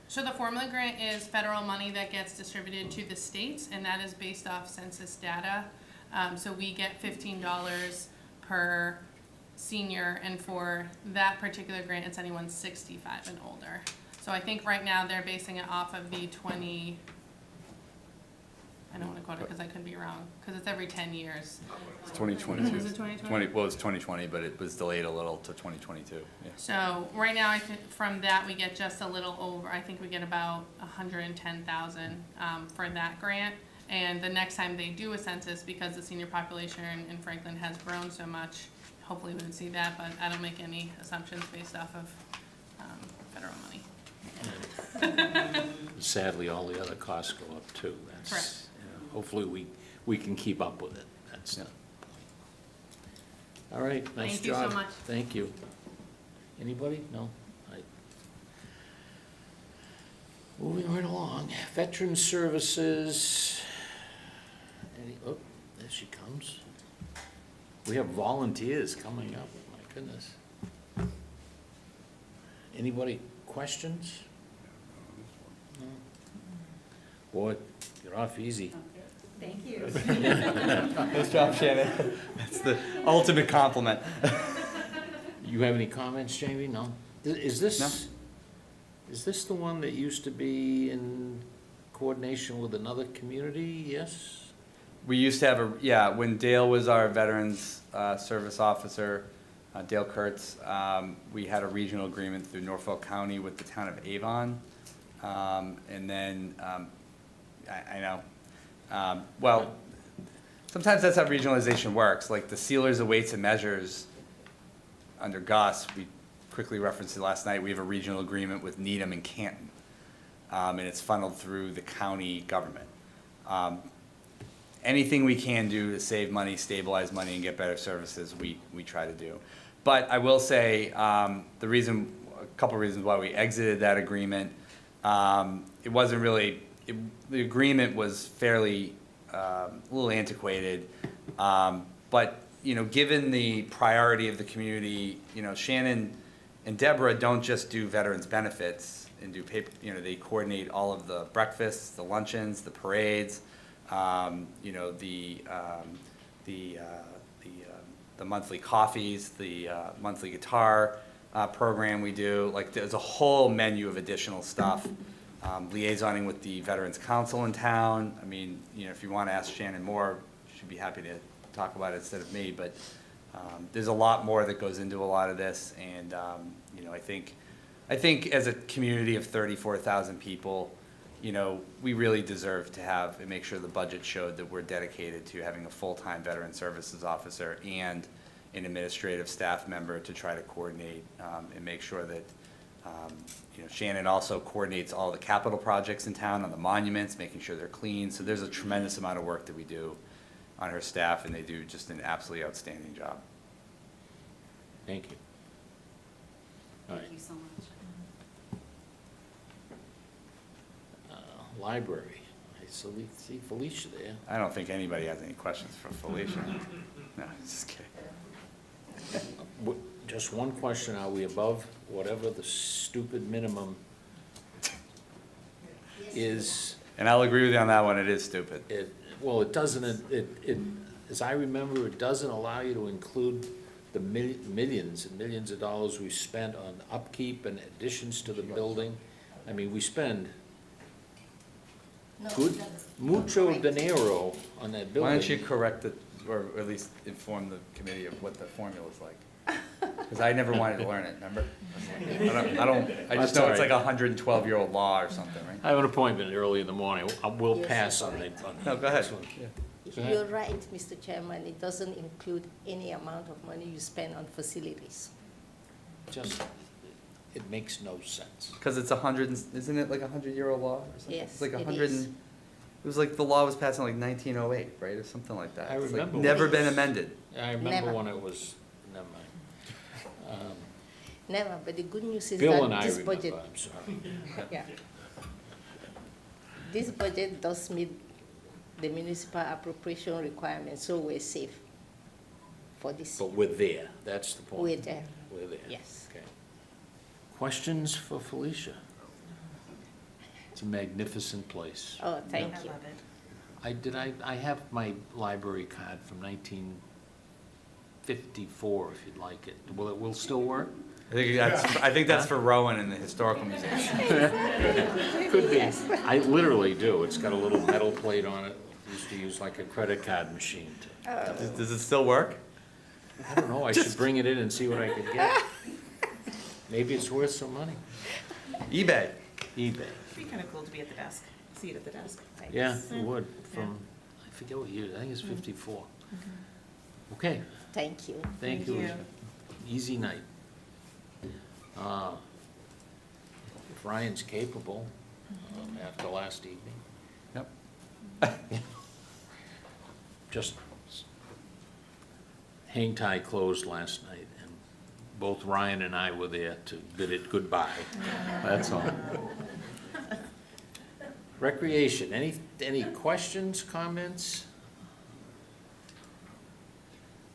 So the formula grant is federal money that gets distributed to the states, and that is based off census data. So we get $15 per senior, and for that particular grant, it's anyone 65 and older. So I think right now they're basing it off of the I don't want to quote it because I could be wrong, because it's every 10 years. It's 2022. Is it 2020? Well, it's 2020, but it was delayed a little to 2022. Yeah. So right now, I think from that we get just a little over. I think we get about 110,000 for that grant. And the next time they do a census, because the senior population in Franklin has grown so much, hopefully we would see that. But I don't make any assumptions based off of federal money. Sadly, all the other costs go up too. That's, Correct. Hopefully we can keep up with it. That's Yeah. All right, nice Thank you job. so much. Thank you. Anybody? No? All right. Moving right along. Veteran Services. Oh, there she comes. We have volunteers coming up, my goodness. Anybody, questions? No? Boy, you're off easy. Thank you. Nice job, Shannon. That's the ultimate compliment. You have any comments, Jamie? No? Is this? No. Is this the one that used to be in coordination with another community? Yes? We used to have when Dale was our Veterans Service Officer, Dale Kurtz, we had a regional agreement through Norfolk County with the town of Avon. And then, I know, well, sometimes that's how regionalization works. Like the sealers of weights and measures under Gus, we quickly referenced it last night, we have a regional agreement with Needham and Canton. And it's funneled through the county government. Anything we can do to save money, stabilize money, and get better services, we try to do. But I will say, a couple of reasons why we exited that agreement, it wasn't really, the agreement was fairly, a little antiquated, but you know, given the priority of the community, you know, Shannon and Deborah don't just do veterans benefits and do paper, you know, they coordinate all of the breakfasts, the luncheons, the parades, you know, the monthly coffees, the monthly guitar program we do. Like, there's a whole menu of additional stuff. Liaisoning with the Veterans Council in town. I mean, you know, if you want to ask Shannon more, she'd be happy to talk about it instead of me, but there's a lot more that goes into a lot of this, and you know, I think as a community of 34,000 people, you know, we really deserve to have and make sure the budget showed that we're dedicated to having a full-time veteran services officer and an administrative staff member to try to coordinate and make sure that you know, Shannon also coordinates all the capital projects in town on the monuments, making sure they're clean. So there's a tremendous amount of work that we do on her staff, and they do just an absolutely outstanding job. Thank you. All right. Thank you so much. Library. I see Felicia there. I don't think anybody has any questions for Felicia. No, just kidding. Just one question, are we above whatever the stupid minimum is? And I'll agree with you on that one, it is stupid. Well, it doesn't, as I remember, it doesn't allow you to include the millions and millions of dollars we spent on upkeep and additions to the building. I mean, we spend mucho dinero on that building. Why don't you correct it, or at least inform the committee of what the formula's like? Because I never wanted to learn it, remember? I just know it's like a 112-year-old law or something, right? I have an appointment early in the morning. We'll Yes, pass you're on right. the. No, go ahead. Go ahead. You're right, Mr. Chairman, it doesn't include any amount of money you spend on facilities. Just, it makes no sense. Because it's isn't it like a 100-year-old law or something? Yes, It's like it 100 is. It was like the law was passed in like 1908, right, or something like that. I It's like remember. never been amended. I remember Never. when it was, never mind. Never, but the good news is Bill and that I this remember, budget, I'm sorry. yeah. This budget does meet the municipal appropriation requirements, so we're safe for this But year. we're there, that's the point. We're there. We're there. Yes. Okay. Questions for Felicia? It's a magnificent place. Oh, thank I you. love it. I have my library card from 1954, if you'd like it. Will it still work? I think that's for Rowan in the Historical Museum. Could be. I literally do. It's got a little metal plate on it. Used to use like a credit card machine to. Does it still work? I don't know, I should bring it in and see what I could get. Maybe it's worth some money. eBay. eBay. It'd be kind of cool to be at the desk, see it at the desk. Yeah, it would, from, I forget what year, I think it's 54. Okay, Thank you. thank you. Easy night. If Ryan's capable, after last evening. Yep. Just, Hang Tie closed last night, and both Ryan and I were there to bid it goodbye. That's all. Recreation, any questions, comments?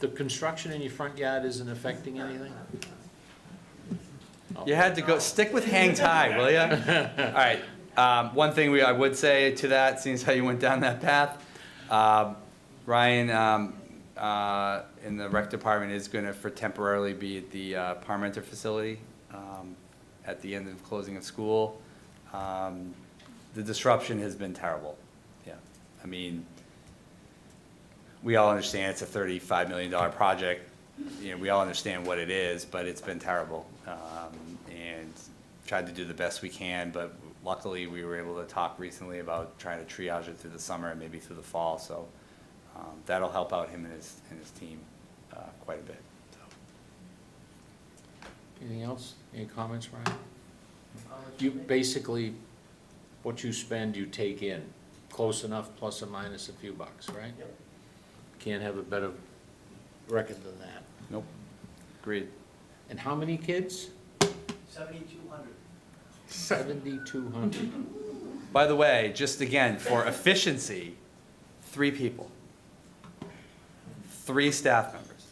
The construction in your front yard isn't affecting anything? You had to go, stick with Hang Tie, will ya? All right, one thing I would say to that, seeing as how you went down that path, Ryan, in the rec department is gonna temporarily be at the Parmenter facility, at the end of closing of school. The disruption has been terrible, yeah. I mean, we all understand it's a $35 million project. You know, we all understand what it is, but it's been terrible. And tried to do the best we can, but luckily we were able to talk recently about trying to triage it through the summer and maybe through the fall. So that'll help out him and his team quite a bit. So. Anything else? Any comments, Ryan? You basically, what you spend, you take in, close enough, plus or minus a few bucks, right? Yep. Can't have a better record than that. Nope. Agreed. And how many kids? 7,200. 7,200. By the way, just again, for efficiency, 3 people. 3 staff members.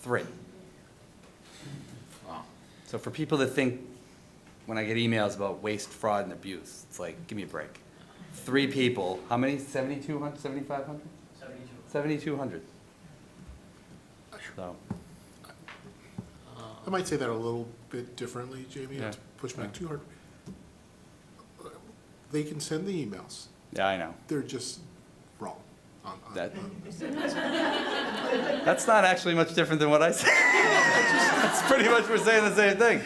3. Wow. So for people that think, when I get emails about waste, fraud, and abuse, it's like, give me a break. 3 people, how many? 7,200, 7,500? 7,200. So, I might say that a little bit differently, Jamie, Yeah. not to push back too hard. They can send the emails. yeah, I know. They're just wrong. on- That- That's not actually much different than what I said. That's pretty much we're saying the same thing.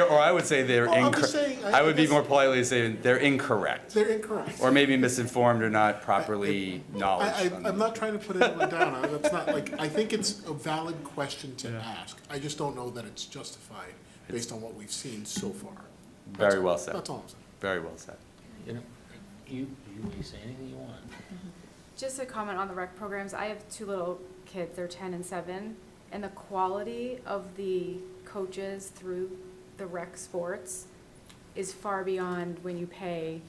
Or I would say they're Well, I'm incorrect. just saying, I would be guess more politely saying they're incorrect. They're incorrect. Or maybe misinformed or not properly knowledge. I'm not trying to put anyone down. That's not like, I think it's a valid question to ask. I just don't know that it's justified based on what we've seen so far. Very well said. That's all I'm saying. Very well said. You know, you may say anything you want. Just a comment on the rec programs. I have 2 little kids, they're 10 and 7, and the quality of the coaches through the rec sports is far beyond when you pay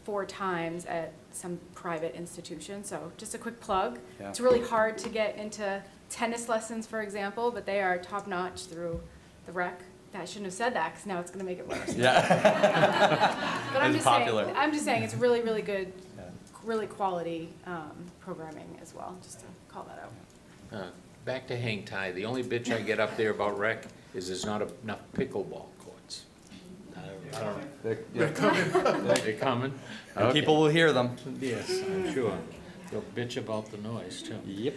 4 times at some private institution. So just a quick plug. Yeah. It's really hard to get into tennis lessons, for example, but they are top-notch through the rec. I shouldn't have said that, because now it's gonna make it worse. Yeah. But I'm It's just popular. saying, I'm just saying, it's really, really good, really quality programming as well, just to call that out. Back to hang tie, the only bitch I get up there about rec is there's not enough pickleball courts. I don't know. They're coming. They're coming? And Okay. people will hear them. Yes, I'm sure. They'll bitch about the noise, too. Yep.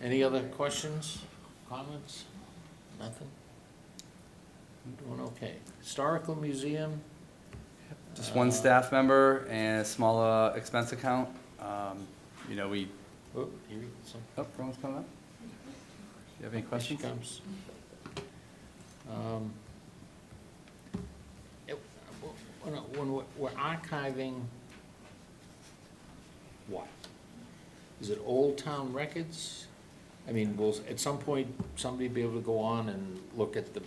Any other questions, comments? Nothing? Doing okay. Historical Museum? Just one staff member and a small expense account. You know, we, Oh, here we go. oh, Rome's coming up. You have any questions? Here she comes. When we're archiving, what? Is it Old Town records? I mean, will at some point somebody be able to go on and look at the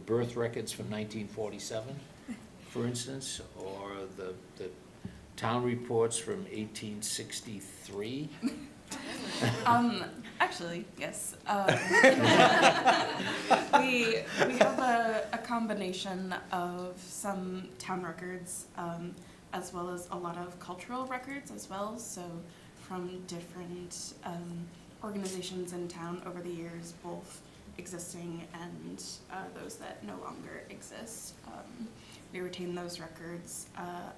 birth records from 1947, for instance, or the town reports from 1863? Actually, yes. We have a combination of some town records, as well as a lot of cultural records as well. So from different organizations in town over the years, both existing and those that no longer exist. We retain those records.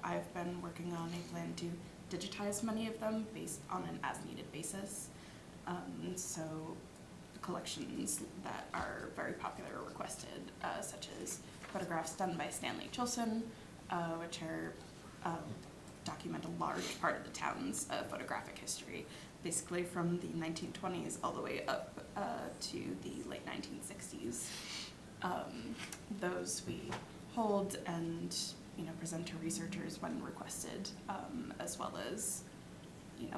I've been working on a plan to digitize many of them based on an as-needed basis. So collections that are very popular or requested, such as photographs done by Stanley Chilson, which are document a large part of the town's photographic history, basically from the 1920s all the way up to the late 1960s. Those we hold and present to researchers when requested, as well as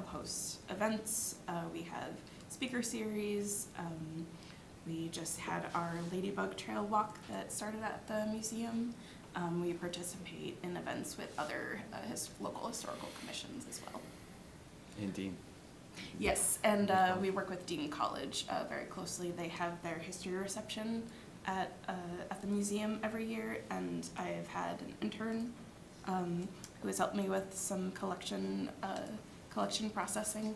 host events. We have speaker series. We just had our Ladybug Trail Walk that started at the museum. We participate in events with other local historical commissions as well. Indeed. Yes, and we work with Dean College very closely. They have their history reception at the museum every year, and I have had an intern who has helped me with some collection processing.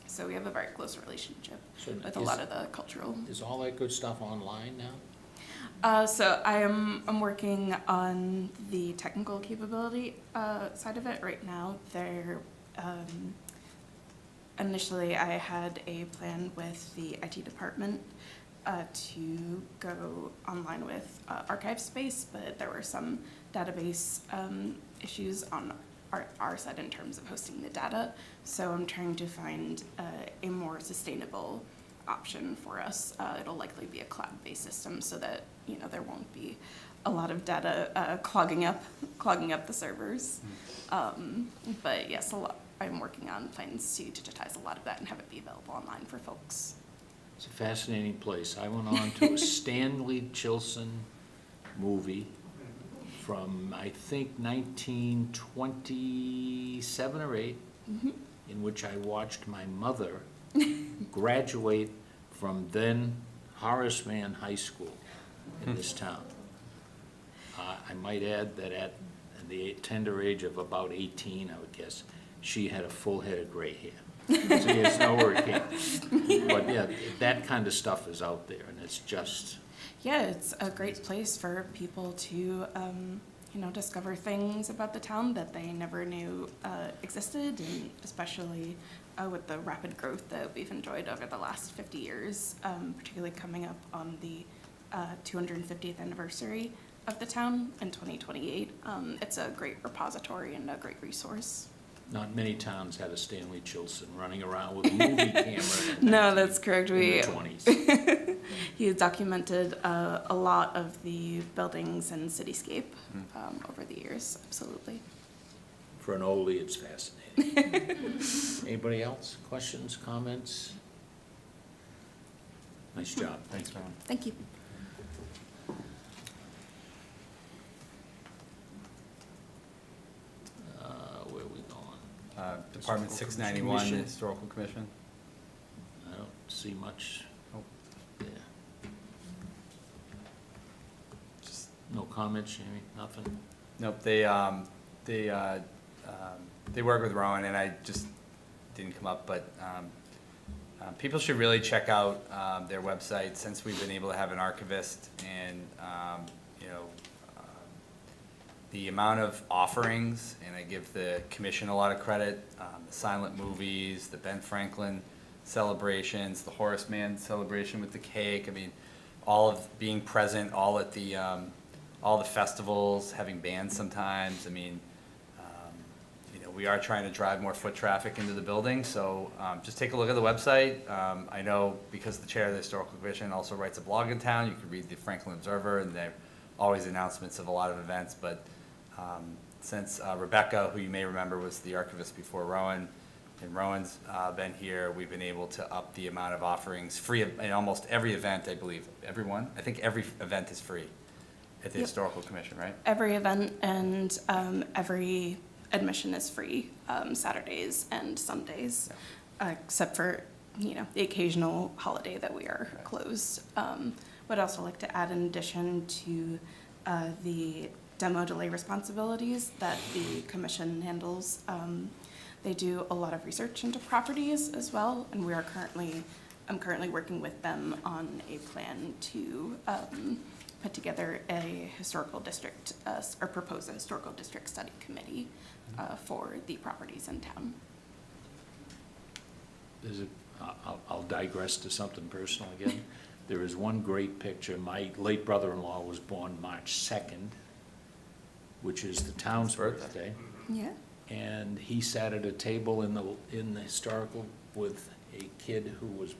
So we have a very close relationship with a lot of the cultural. Is all that good stuff online now? So I'm working on the technical capability side of it right now. Initially, I had a plan with the IT department to go online with archive space, but there were some database issues on our side in terms of hosting the data. So I'm trying to find a more sustainable option for us. It'll likely be a cloud-based system so that there won't be a lot of data clogging up the servers. But yes, I'm working on plans to digitize a lot of that and have it be available online for folks. It's a fascinating place. I went on to a Stanley Chilson movie from, I think, 1927 or 8, in which I watched my mother graduate from then Horace Mann High School in this town. I might add that at the tender age of about 18, I would guess, she had a full head of gray hair. So you guys know where it came. But yeah, that kind of stuff is out there, and it's just, Yeah, it's a great place for people to, discover things about the town that they never knew existed, and especially with the rapid growth that we've enjoyed over the last 50 years, particularly coming up on the 250th anniversary of the town in 2028. It's a great repository and a great resource. not many towns had a Stanley Chilson running around with a movie camera. No, that's correct. In the 20s. He documented a lot of the buildings and cityscape over the years, absolutely. For an oldie, it's fascinating. Anybody else? Questions, comments? Nice job. Thanks, Ron. Thank you. Where are we going? Department Historical 691, Commission. Historical Commission. I don't see much there. No comments, Jamie? Nothing? Nope, they work with Rowan, and I just didn't come up, but people should really check out their website, since we've been able to have an archivist, and the amount of offerings, and I give the commission a lot of credit, the silent movies, the Ben Franklin celebrations, the Horace Mann celebration with the cake, I mean, all of being present, all at the all the festivals, having bands sometimes, I mean, we are trying to drive more foot traffic into the building, so just take a look at the website. I know because the chair of the Historical Commission also writes a blog in town, you can read the Franklin Observer, and there are always announcements of a lot of events, but since Rebecca, who you may remember was the archivist before Rowan, and Rowan's been here, we've been able to up the amount of offerings, free in almost every event, I believe. Everyone? I think every event is free at the Historical Commission, right? Every event and every admission is free, Saturdays and Sundays, except for, the occasional holiday that we are closed. Would also like to add, in addition to the demo delay responsibilities that the commission handles, they do a lot of research into properties as well, and I'm currently working with them on a plan to put together a historical district, or propose a historical district study committee for the properties in town. I'll digress to something personal again. There is one great picture. My late brother-in-law was born March 2nd, which is the town's birthday. Yeah. And he sat at a table in the historical with a kid who was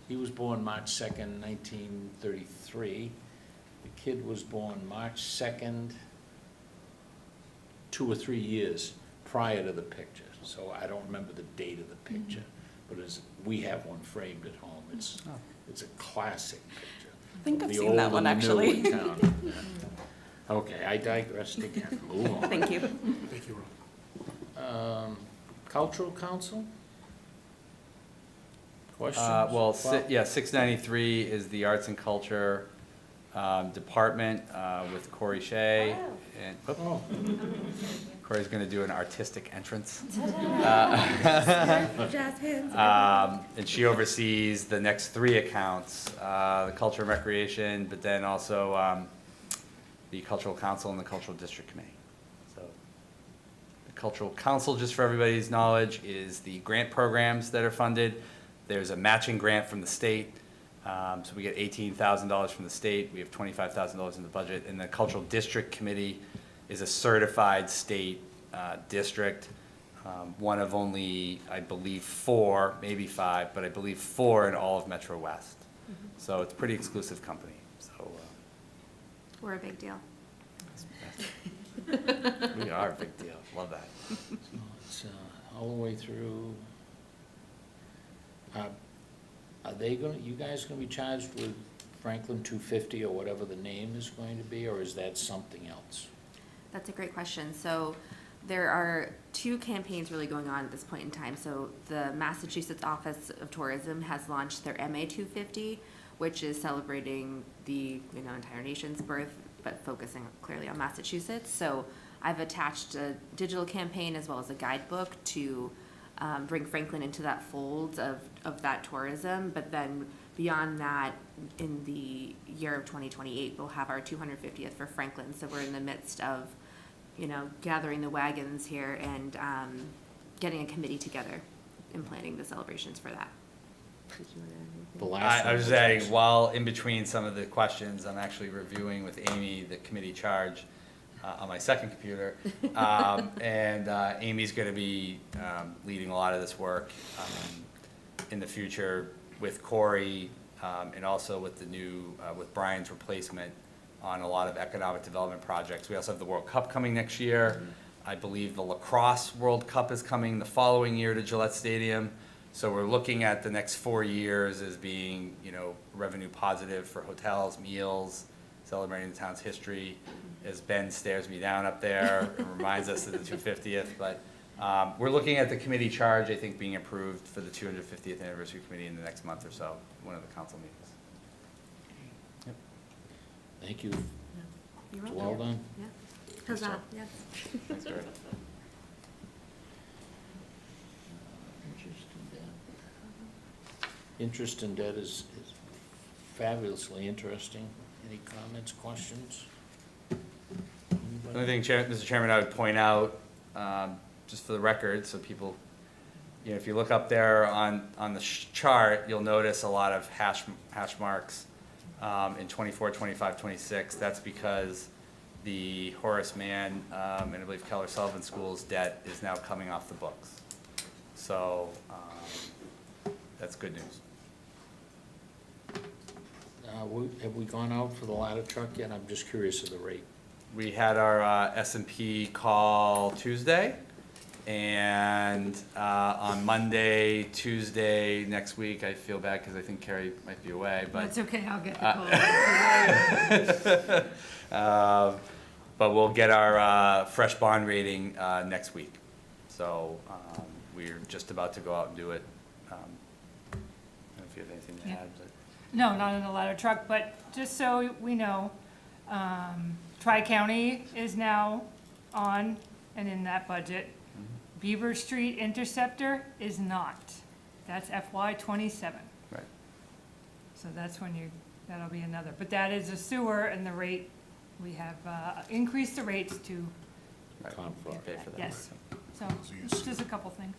he was born March 2nd, 1933. The kid was born March 2nd, 2 or 3 years prior to the picture. So I don't remember the date of the picture, but we have one framed at home. It's a classic picture. I think I've The seen that old one, and the new actually. in town. Yeah. Okay, I digressed again. Move on. Thank you. Thank you, Ron. Cultural Council? Questions? Well, Bob? 693 is the Arts and Culture Department with Corey Shea. And Corey's going to do an artistic entrance. And she oversees the next 3 accounts, the Culture and Recreation, but then also the Cultural Council and the Cultural District Committee. So the Cultural Council, just for everybody's knowledge, is the grant programs that are funded. There's a matching grant from the state. So we get $18,000 from the state. We have $25,000 in the budget. And the Cultural District Committee is a certified state district. One of only, I believe, 4, maybe 5, but I believe 4 in all of Metro West. So it's a pretty exclusive company. So We're a big deal. we are a big deal. Love that. So it's all the way through. Are you guys gonna be charged with Franklin 250 or whatever the name is going to be, or is that something else? That's a great question. So There are two campaigns really going on at this point in time. So the Massachusetts Office of Tourism has launched their MA 250, which is celebrating the entire nation's birth, but focusing clearly on Massachusetts. So I've attached a digital campaign as well as a guidebook to bring Franklin into that fold of that tourism. But then beyond that, in the year of 2028, we'll have our 250th for Franklin. So we're in the midst of gathering the wagons here and getting a committee together and planning the celebrations for that. The last I one was just adding, while in between some of the questions, I'm actually reviewing with Amy the committee charge on my second computer. And Amy's going to be leading a lot of this work in the future with Corey and also with the new, with Brian's replacement on a lot of economic development projects. We also have the World Cup coming next year. I believe the Lacrosse World Cup is coming the following year to Gillette Stadium. So we're looking at the next 4 years as being, revenue positive for hotels, meals, celebrating the town's history. As Ben stares me down up there and reminds us of the 250th. But we're looking at the committee charge, I think, being approved for the 250th anniversary committee in the next month or so, one of the council meetings. Yep. Thank you. You're It's welcome. well done. Yeah. Huzzah. Yes. Thanks, Gary. Interest in debt is fabulously interesting. Any comments, questions? The only thing, Mr. Chairman, I would point out, just for the record, so people, if you look up there on the chart, you'll notice a lot of hash marks in 24, 25, 26. That's because the Horace Mann and I believe Keller Sullivan School's debt is now coming off the books. So that's good news. Have we gone out for the ladder truck yet? I'm just curious of the rate. We had our S&P call Tuesday, and on Monday, Tuesday next week, I feel bad because I think Carrie might be away, but. That's okay, I'll get the call. But we'll get our fresh bond rating next week. So we're just about to go out and do it. I don't know if you have anything to add, but. No, not in the ladder truck, but just so we know, Tri-County is now on and in that budget. Beaver Street Interceptor is not. That's FY '27. Right. So that's when that'll be another. But that is a sewer and the rate, we have increased the rates to, Pay for that. yes. So it's just a couple things.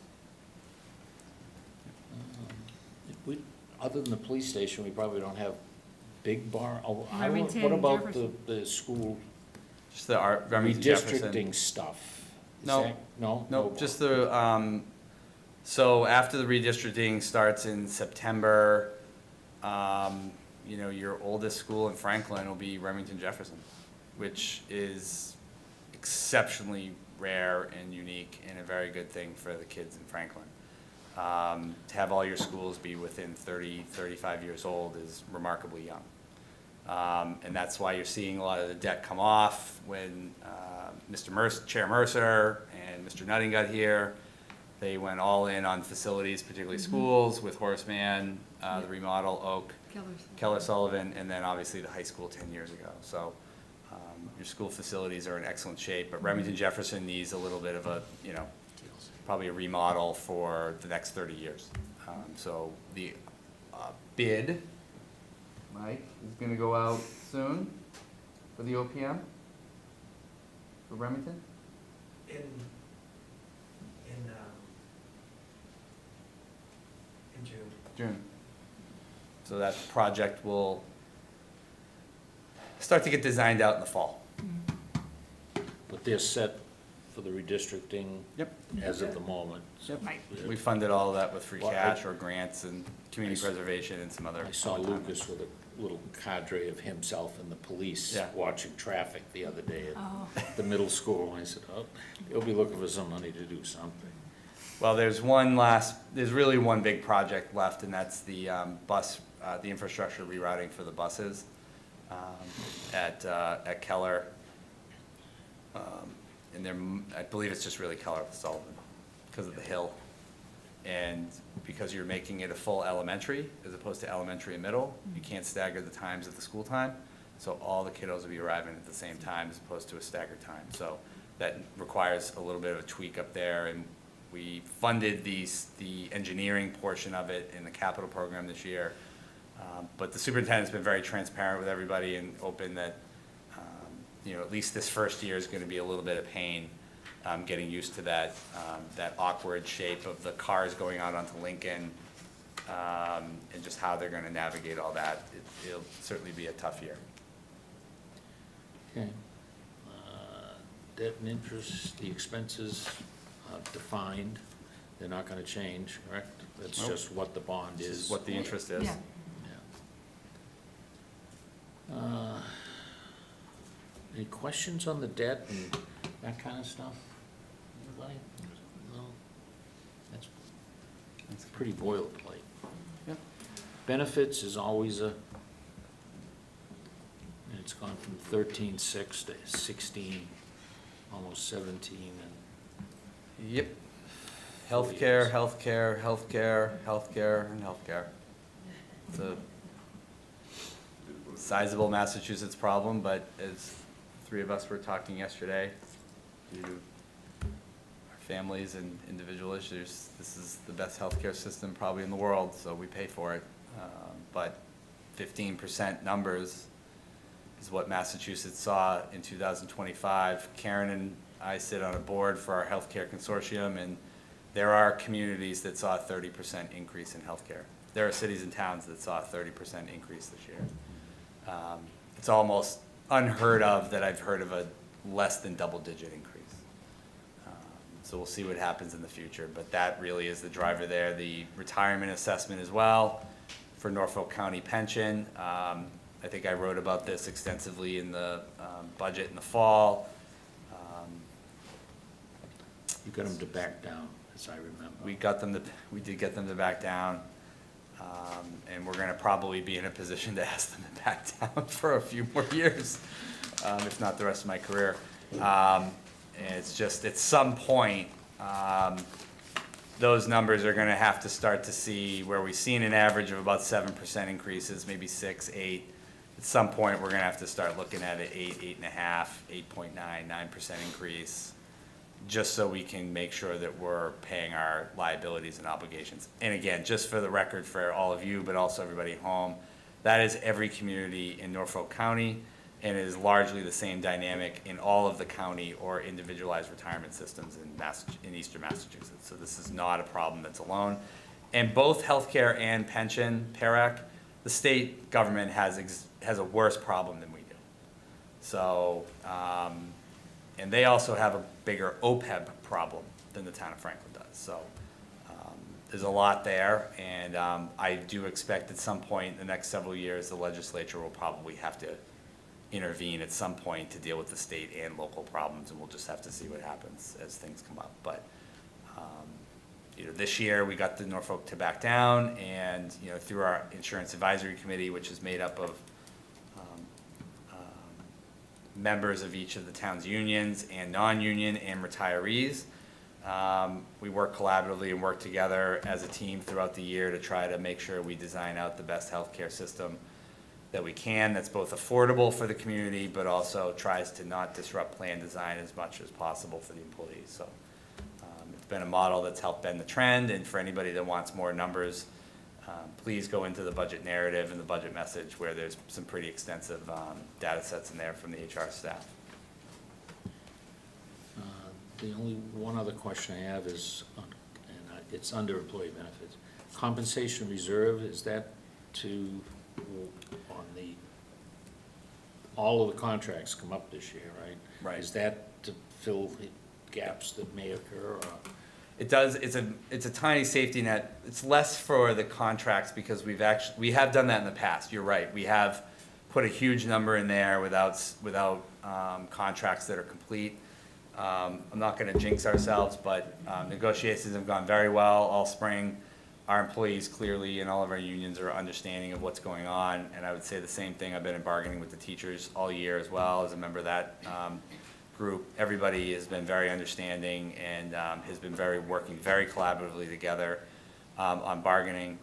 Other than the police station, we probably don't have big bar. Remington, What about Jefferson. the school Just the Remington Jefferson. redistricting stuff? Is No. that- No? No, just the, so after the redistricting starts in September, your oldest school in Franklin will be Remington Jefferson, which is exceptionally rare and unique and a very good thing for the kids in Franklin. To have all your schools be within 30, 35 years old is remarkably young. And that's why you're seeing a lot of the debt come off when Chair Mercer and Mr. Nutting got here. They went all in on facilities, particularly schools, with Horace Mann, the remodel, Oak, Keller Sullivan, and then obviously the high school 10 years ago. So your school facilities are in excellent shape, but Remington Jefferson needs a little bit of a, probably a remodel for the next 30 years. So the bid, Mike, is gonna go out soon for the OPM for Remington? In June. June. So that project will start to get designed out in the fall. But they're set for the redistricting. Yep. As of the moment. Yep. We funded all of that with free Well, cash or grants and community I saw- preservation and some other. I saw Lucas with a little cadre of himself and the police Yeah. watching traffic the other day Oh. at the middle school. I said, oh, they'll be looking for some money to do something. Well, there's really one big project left, and that's the bus, the infrastructure rerouting for the buses at Keller. and I believe it's just really Keller Sullivan because of the hill. And because you're making it a full elementary as opposed to elementary and middle, you can't stagger the times of the school time. So all the kiddos will be arriving at the same time as opposed to a staggered time. So that requires a little bit of a tweak up there. And we funded the engineering portion of it in the capital program this year. But the superintendent's been very transparent with everybody and open that, you know, at least this first year is going to be a little bit of pain, getting used to that awkward shape of the cars going out onto Lincoln, and just how they're going to navigate all that. It'll certainly be a tough year. Okay. Debt and interest, the expenses defined, they're not gonna change, correct? That's Nope. just what the bond This is. is what the interest is. Yeah. Any questions on the debt and that kind of stuff? Anybody? No? That's pretty boilerplate. Yep. Benefits is always it's gone from 13.6 to 16, almost 17, and Yep. Healthcare, healthcare, healthcare, healthcare, and healthcare. It's a sizable Massachusetts problem, but as three of us were talking yesterday, due to our families and individual issues, this is the best healthcare system probably in the world, so we pay for it. But 15% numbers is what Massachusetts saw in 2025. Karen and I sit on a board for our healthcare consortium, and there are communities that saw a 30% increase in healthcare. There are cities and towns that saw a 30% increase this year. It's almost unheard of that I've heard of a less than double-digit increase. So we'll see what happens in the future, but that really is the driver there. The retirement assessment as well for Norfolk County pension. I think I wrote about this extensively in the budget in the fall. you got them to back down, as I remember. We did get them to back down. And we're gonna probably be in a position to ask them to back down for a few more years, if not the rest of my career. And it's just, at some point, those numbers are gonna have to start to see where we've seen an average of about 7% increases, maybe 6, 8. At some point, we're gonna have to start looking at an 8, 8.5, 8.9, 9% increase, just so we can make sure that we're paying our liabilities and obligations. And again, just for the record for all of you, but also everybody at home, that is every community in Norfolk County, and it is largely the same dynamic in all of the county or individualized retirement systems in eastern Massachusetts. So this is not a problem that's alone. And both healthcare and pension, PARAC, the state government has a worse problem than we do. So, and they also have a bigger OPEB problem than the town of Franklin does. So there's a lot there, and I do expect at some point in the next several years, the legislature will probably have to intervene at some point to deal with the state and local problems, and we'll just have to see what happens as things come up. But you know, this year we got the Norfolk to back down, and you know, through our insurance advisory committee, which is made up of members of each of the town's unions and non-union and retirees. We work collaboratively and work together as a team throughout the year to try to make sure we design out the best healthcare system that we can, that's both affordable for the community, but also tries to not disrupt plan design as much as possible for the employees. So it's been a model that's helped bend the trend, and for anybody that wants more numbers, please go into the budget narrative and the budget message, where there's some pretty extensive data sets in there from the HR staff. The only one other question I have is, and it's under employee benefits. Compensation reserve, is that to, on the, all of the contracts come up this year, right? Right. Is that to fill the gaps that may occur, or? It does, it's a tiny safety net. It's less for the contracts because we have done that in the past. You're right. We have put a huge number in there without contracts that are complete. I'm not gonna jinx ourselves, but negotiations have gone very well all spring. Our employees clearly and all of our unions are understanding of what's going on, and I would say the same thing. I've been in bargaining with the teachers all year as well as a member of that group, everybody has been very understanding and has been working very collaboratively together on bargaining.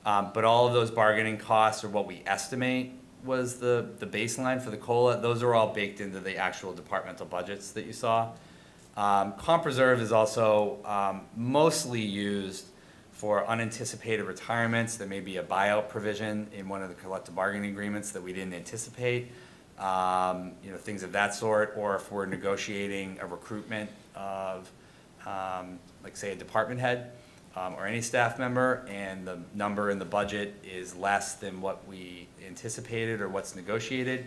But all of those bargaining costs are what we estimate was the baseline for the COLA. Those are all baked into the actual departmental budgets that you saw. Comp reserve is also mostly used for unanticipated retirements. There may be a buyout provision in one of the collective bargaining agreements that we didn't anticipate. Things of that sort, or if we're negotiating a recruitment of, like say, a department head or any staff member, and the number in the budget is less than what we anticipated or what's negotiated,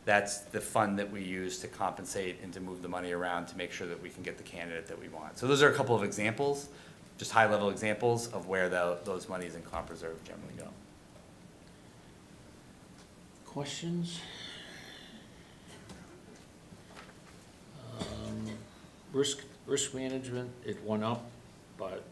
that's the fund that we use to compensate and to move the money around to make sure that we can get the candidate that we want. So those are a couple of examples, just high-level examples of where those monies in comp reserve generally go. Questions? Risk management, it went up, but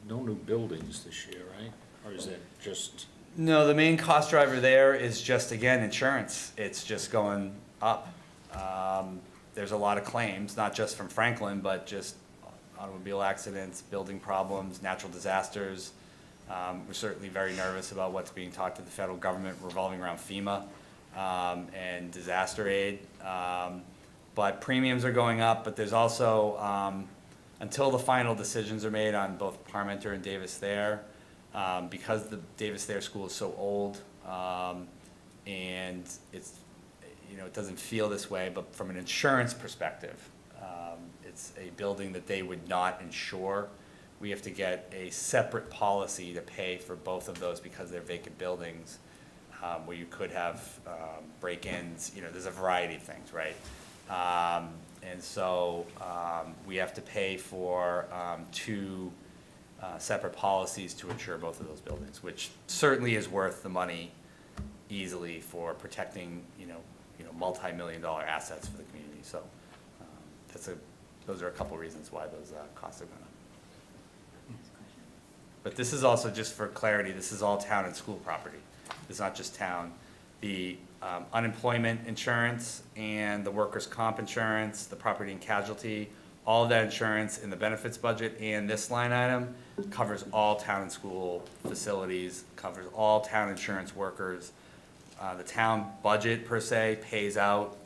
no new buildings this year, right? Or is it just? No, the main cost driver there is just, again, insurance. It's just going up. There's a lot of claims, not just from Franklin, but just automobile accidents, building problems, natural disasters. We're certainly very nervous about what's being talked to the federal government revolving around FEMA and disaster aid. But premiums are going up, but there's also, until the final decisions are made on both Parmenter and Davis Thayer, because the Davis Thayer school is so old, and it's, it doesn't feel this way, but from an insurance perspective, it's a building that they would not insure. We have to get a separate policy to pay for both of those because they're vacant buildings, where you could have break-ins, there's a variety of things, right? And so we have to pay for two separate policies to insure both of those buildings, which certainly is worth the money easily for protecting, multi-million-dollar assets for the community. So those are a couple reasons why those costs are going up. But this is also, just for clarity, this is all town and school property. It's not just town. The unemployment insurance and the workers' comp insurance, the property and casualty, all of that insurance in the benefits budget and this line item covers all town and school facilities, covers all town insurance workers. The town budget, per se, pays out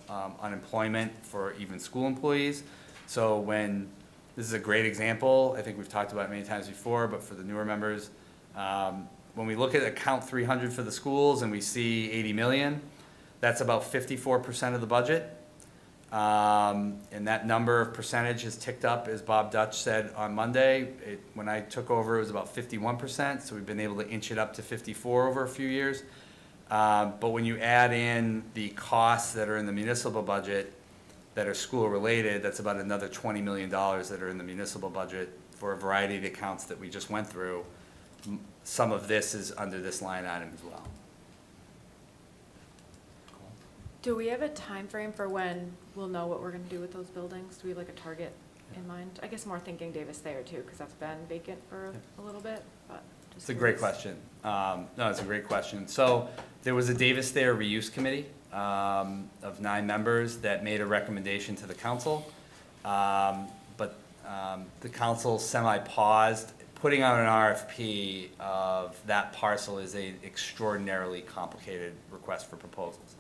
unemployment for even school employees. So this is a great example, I think we've talked about it many times before, but for the newer members, when we look at account 300 for the schools and we see 80 million, that's about 54% of the budget. And that number of percentage has ticked up, as Bob Dutch said on Monday. When I took over, it was about 51%, so we've been able to inch it up to 54 over a few years. But when you add in the costs that are in the municipal budget that are school-related, that's about another $20 million that are in the municipal budget for a variety of accounts that we just went through. Some of this is under this line item as well. Do we have a time frame for when we'll know what we're gonna do with those buildings? Do we have like a target in mind? I guess more thinking Davis Thayer too, because that's been vacant for a little bit, but. It's a great question. No, it's a great question. So there was a Davis Thayer reuse committee of 9 members that made a recommendation to the council. But the council semi-paused. Putting out an RFP of that parcel is an extraordinarily complicated request for proposals.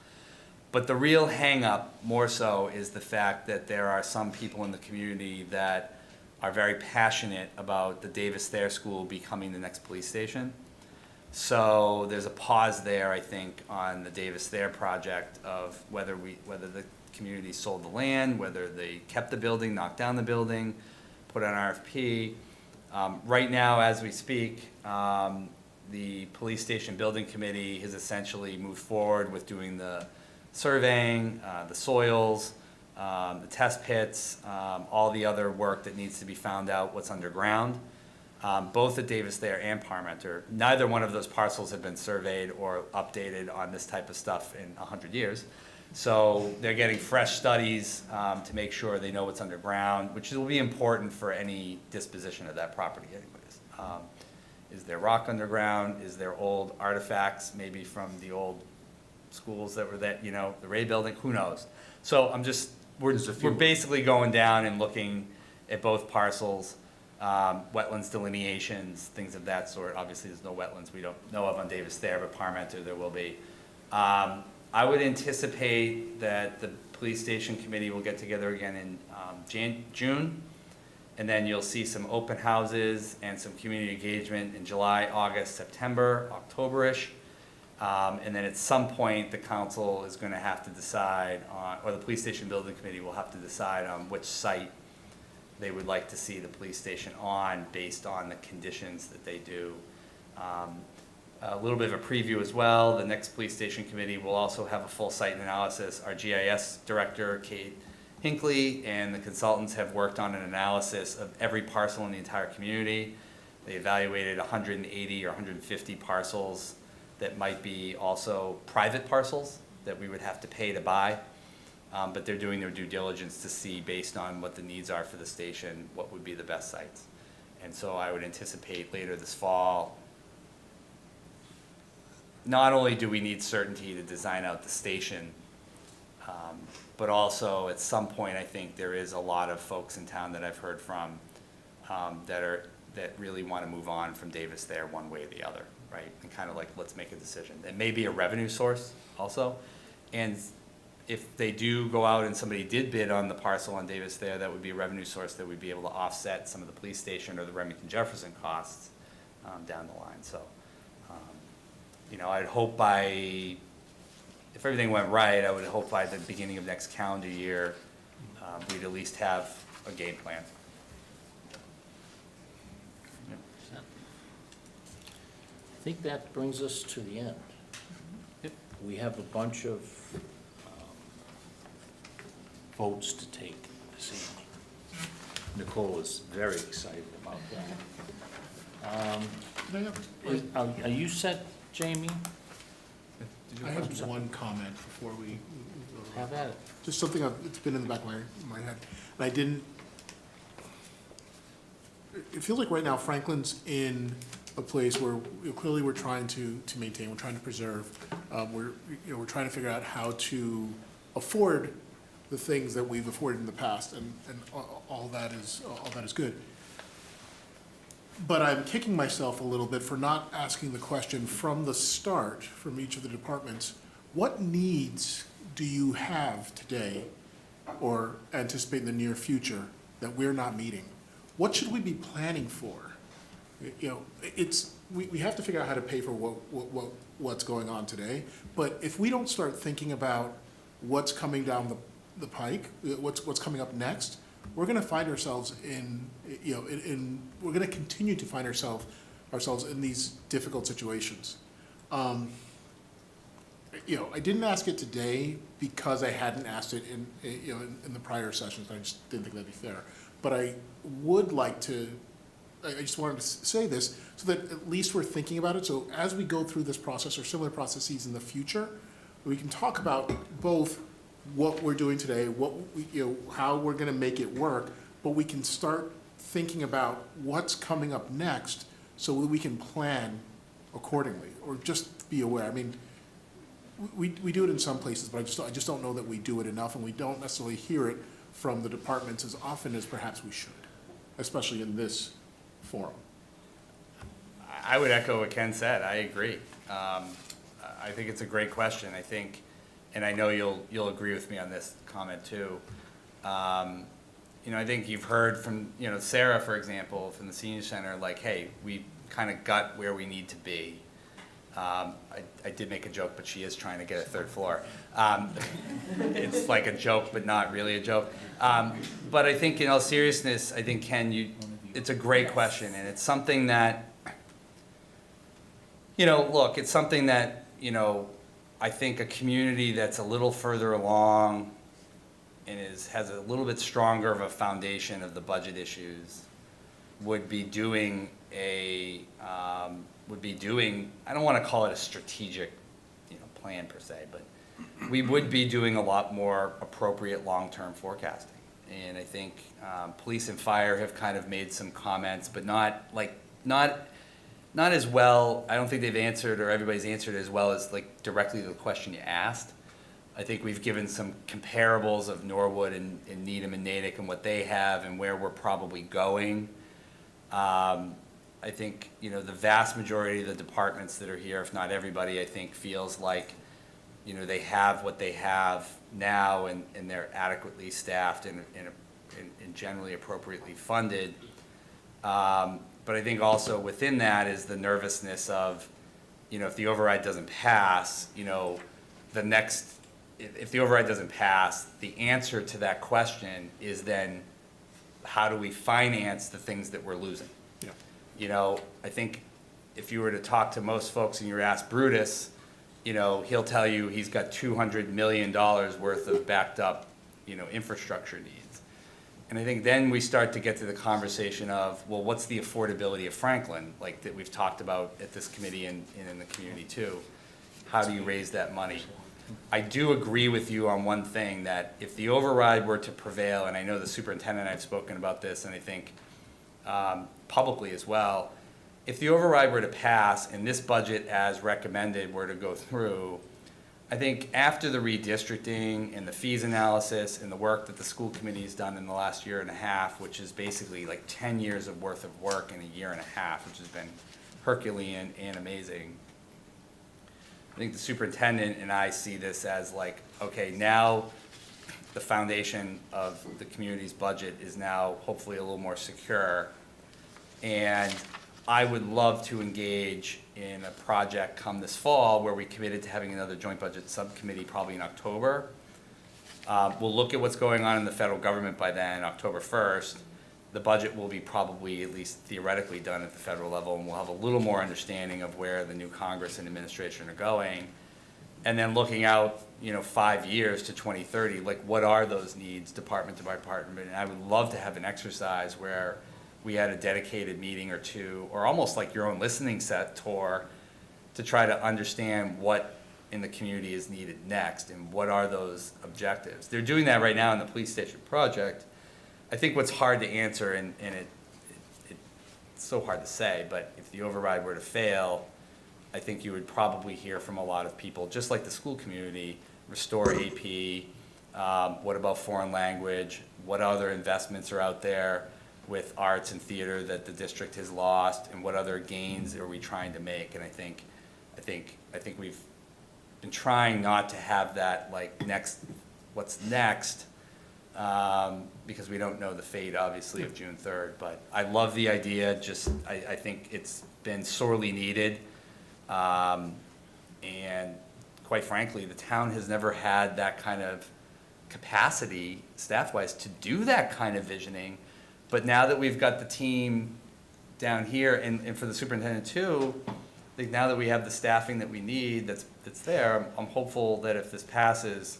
But the real hang-up, more so, is the fact that there are some people in the community that are very passionate about the Davis Thayer School becoming the next police station. So there's a pause there, I think, on the Davis Thayer project of whether the community sold the land, whether they kept the building, knocked down the building, put out an RFP. Right now, as we speak, the police station building committee has essentially moved forward with doing the surveying, the soils, the test pits, all the other work that needs to be found out what's underground, both at Davis Thayer and Parmenter. Neither one of those parcels have been surveyed or updated on this type of stuff in 100 years. So they're getting fresh studies to make sure they know what's underground, which will be important for any disposition of that property anyways. Is there rock underground? Is there old artifacts, maybe from the old schools that were that, you know, the Ray Building, who knows? So we're basically going down and looking at both parcels, wetlands delineations, things of that sort. Obviously, there's no wetlands we don't know of on Davis there, but Parmenter there will be. I would anticipate that the police station committee will get together again in June, and then you'll see some open houses and some community engagement in July, August, September, October-ish. And then at some point, the council is going to have to decide on, or the police station building committee will have to decide on which site they would like to see the police station on based on the conditions that they do. A little bit of a preview as well, the next police station committee will also have a full site analysis. Our GIS director, Kate Hinckley, and the consultants have worked on an analysis of every parcel in the entire community. They evaluated 180 or 150 parcels that might be also private parcels that we would have to pay to buy. But they're doing their due diligence to see, based on what the needs are for the station, what would be the best sites. And so I would anticipate later this fall, not only do we need certainty to design out the station, but also at some point, I think there is a lot of folks in town that I've heard from that really want to move on from Davis there one way or the other, right? And kind of like, let's make a decision. It may be a revenue source also. And if they do go out and somebody did bid on the parcel on Davis there, that would be a revenue source that would be able to offset some of the police station or the Remington Jefferson costs down the line. So, you know, I'd hope if everything went right, I would hope by the beginning of next calendar year, we'd at least have a game plan. I think that brings us to the end. Yep. We have a bunch of votes to take this evening. Nicole is very excited about that. Are you set, Jamie? I have one comment before we Have at it. just something it's been in the back of my head, and I didn't. It feels like right now Franklin's in a place where clearly we're trying to maintain, we're trying to preserve, we're trying to figure out how to afford the things that we've afforded in the past, and all that is good. But I'm kicking myself a little bit for not asking the question from the start, from each of the departments, what needs do you have today or anticipate in the near future that we're not meeting? What should we be planning for? You know, we have to figure out how to pay for what's going on today, but if we don't start thinking about what's coming down the pike, what's coming up next, we're going to find ourselves we're going to continue to find ourselves in these difficult situations. I didn't ask it today because I hadn't asked it in the prior sessions. I just didn't think that'd be fair. But I would like to. I just wanted to say this so that at least we're thinking about it. So as we go through this process or similar processes in the future, we can talk about both what we're doing today, how we're going to make it work, but we can start thinking about what's coming up next so we can plan accordingly or just be aware. I mean, we do it in some places, but I just don't know that we do it enough, and we don't necessarily hear it from the departments as often as perhaps we should, especially in this forum. I would echo what Ken said. I agree. I think it's a great question. I think, and I know you'll agree with me on this comment too. I think you've heard from, Sarah, for example, from the senior center, like, hey, we kind of got where we need to be. I did make a joke, but she is trying to get a third floor. It's like a joke, but not really a joke. But I think in all seriousness, I think, Ken, it's a great question, and it's something that, it's something that, I think a community that's a little further along and has a little bit stronger of a foundation of the budget issues would be doing I don't want to call it a strategic, plan per se, but we would be doing a lot more appropriate long-term forecasting. And I think police and fire have kind of made some comments, but not not as well, I don't think they've answered, or everybody's answered as well as like directly to the question you asked. I think we've given some comparables of Norwood and Needham and Natick and what they have and where we're probably going. I think, you know, the vast majority of the departments that are here, if not everybody, I think feels like, you know, they have what they have now and they're adequately staffed and generally appropriately funded. But I think also within that is the nervousness of, you know, if the override doesn't pass, you know, if the override doesn't pass, the answer to that question is then how do we finance the things that we're losing? Yeah. You know, I think if you were to talk to most folks and you were asked Brutus, you know, he'll tell you he's got $200 million worth of backed up, you know, infrastructure needs. And I think then we start to get to the conversation of, well, what's the affordability of Franklin, like that we've talked about at this committee and in the community too. How do you raise that money? I do agree with you on one thing, that if the override were to prevail, and I know the superintendent and I have spoken about this, and I think publicly as well, if the override were to pass and this budget as recommended were to go through, I think after the redistricting and the fees analysis and the work that the school committee has done in the last year and a half, which is basically like 10 years of worth of work in a year and a half, which has been Herculean and amazing. I think the superintendent and I see this as like, okay, now the foundation of the community's budget is now hopefully a little more secure. And I would love to engage in a project come this fall where we committed to having another joint budget subcommittee probably in October. We'll look at what's going on in the federal government by then, October 1st. The budget will be probably, at least theoretically, done at the federal level, and we'll have a little more understanding of where the new Congress and administration are going. And then looking out, you know, 5 years to 2030, like what are those needs department by department? And I would love to have an exercise where we had a dedicated meeting or two, or almost like your own listening set tour, to try to understand what in the community is needed next and what are those objectives. They're doing that right now in the police station project. I think what's hard to answer, and it's so hard to say, but if the override were to fail, I think you would probably hear from a lot of people, just like the school community, restore AP, what about foreign language, what other investments are out there with arts and theater that the district has lost, and what other gains are we trying to make? And I think we've been trying not to have that like what's next, because we don't know the fate obviously of June 3rd. But I love the idea. Just I think it's been sorely needed, and quite frankly, the town has never had that kind of capacity staff-wise to do that kind of visioning. But now that we've got the team down here, and for the superintendent too, I think now that we have the staffing that we need that's there, I'm hopeful that if this passes,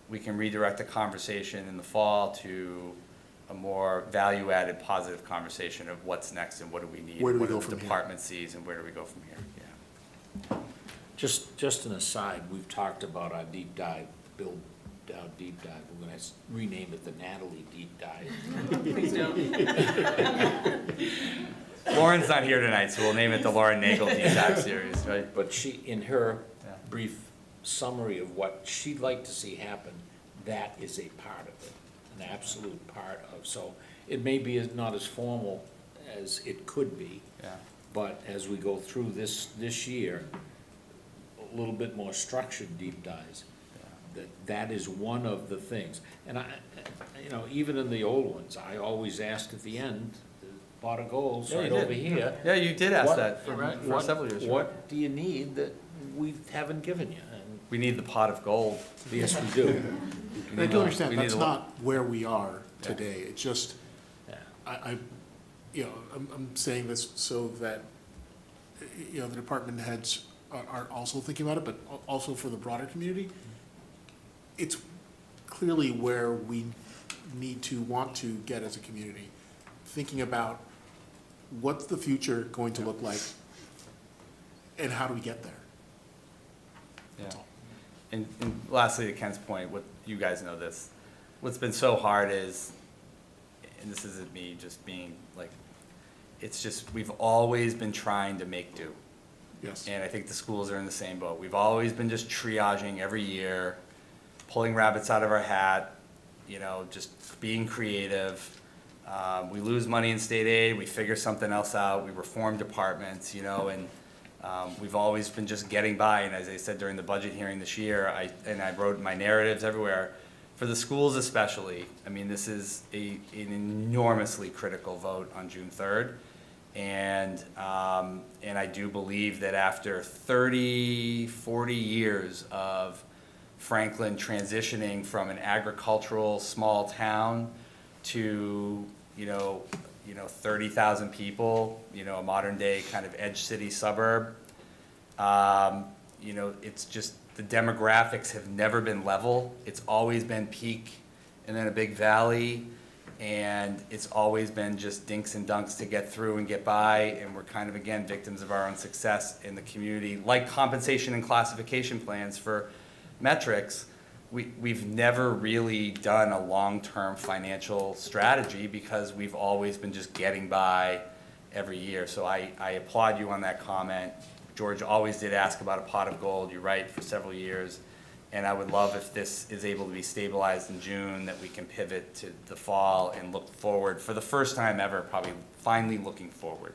we can redirect the conversation in the fall to a more value-added, positive conversation of what's next and what do we need, Where do we what go the from here? department sees, and where do we go from here? Yeah. Just an aside, we've talked about our deep dive, Bill Dow deep dive. We're gonna rename it the Natalie deep dive. Please don't. Lauren's not here tonight, so we'll name it the Lauren Nagel Deep Dive Series, right? But she, in her brief summary of what she'd like to see happen, that is a part of it, an absolute part of. So it may be not as formal as it could be, but as we go through this year, a little bit more structured deep dives. That is one of the things. And I, you know, even in the old ones, I always asked at the end, the pot of gold Yeah, you right did. over here. Yeah, you did ask what- that for several years. What do you need that we haven't given you? And We need the pot of gold. yes, we do. And I do understand We need that's a not where we are today. It's just, Yeah. I'm saying this so that, you know, the department heads are also thinking about it, but also for the broader community. It's clearly where we need to want to get as a community, thinking about what's the future going to look like and how do we get there? Yeah. And lastly, to Ken's point, what you guys know this, what's been so hard is, and this isn't me just being like, it's just, we've always been trying to make do. Yes. And I think the schools are in the same boat. We've always been just triaging every year, pulling rabbits out of our hat, you know, just being creative. We lose money in state aid, we figure something else out, we reform departments, you know, and we've always been just getting by. And as I said during the budget hearing this year, I wrote my narratives everywhere, for the schools especially, I mean, this is an enormously critical vote on June 3rd. And I do believe that after 30, 40 years of Franklin transitioning from an agricultural small town to, you know, 30,000 people, you know, a modern day kind of edge city suburb, you know, it's just, the demographics have never been level. It's always been peak and then a big valley. And it's always been just dinks and dunks to get through and get by, and we're kind of, again, victims of our own success in the community. Like compensation and classification plans for metrics, we've never really done a long-term financial strategy because we've always been just getting by every year. So I applaud you on that comment. George always did ask about a pot of gold, you're right, for several years. And I would love if this is able to be stabilized in June, that we can pivot to the fall and look forward for the first time ever, probably finally looking forward.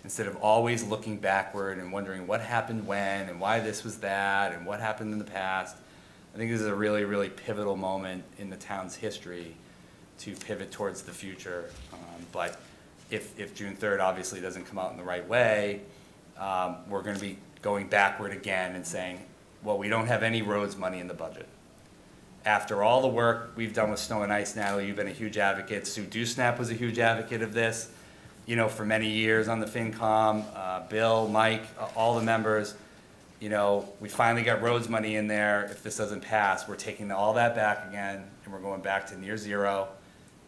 Instead of always looking backward and wondering what happened when and why this was that and what happened in the past. I think this is a really, really pivotal moment in the town's history to pivot towards the future. But if June 3rd obviously doesn't come out in the right way, we're going to be going backward again and saying, well, we don't have any roads money in the budget. After all the work we've done with snow and ice, Natalie, you've been a huge advocate. Sue Dusnap was a huge advocate of this, you know, for many years on the FinCom. Bill, Mike, all the members, you know, we finally got roads money in there. If this doesn't pass, we're taking all that back again, and we're going back to near zero.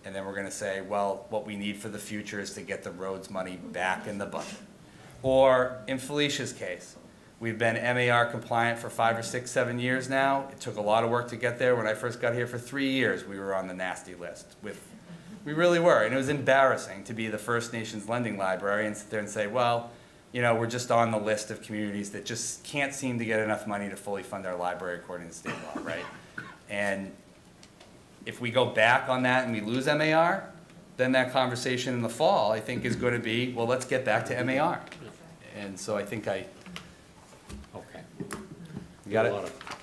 And then we're going to say, well, what we need for the future is to get the roads money back in the budget. Or in Felicia's case, we've been MAR compliant for 5 or 6, 7 years now. It took a lot of work to get there. When I first got here for 3 years, we were on the nasty list. We really were, and it was embarrassing to be the First Nations lending library and sit there and say, well, you know, we're just on the list of communities that just can't seem to get enough money to fully fund our library according to state law, right? And if we go back on that and we lose MAR, then that conversation in the fall, I think, is going to be, well, let's get back to MAR. And so I think Okay. You got it?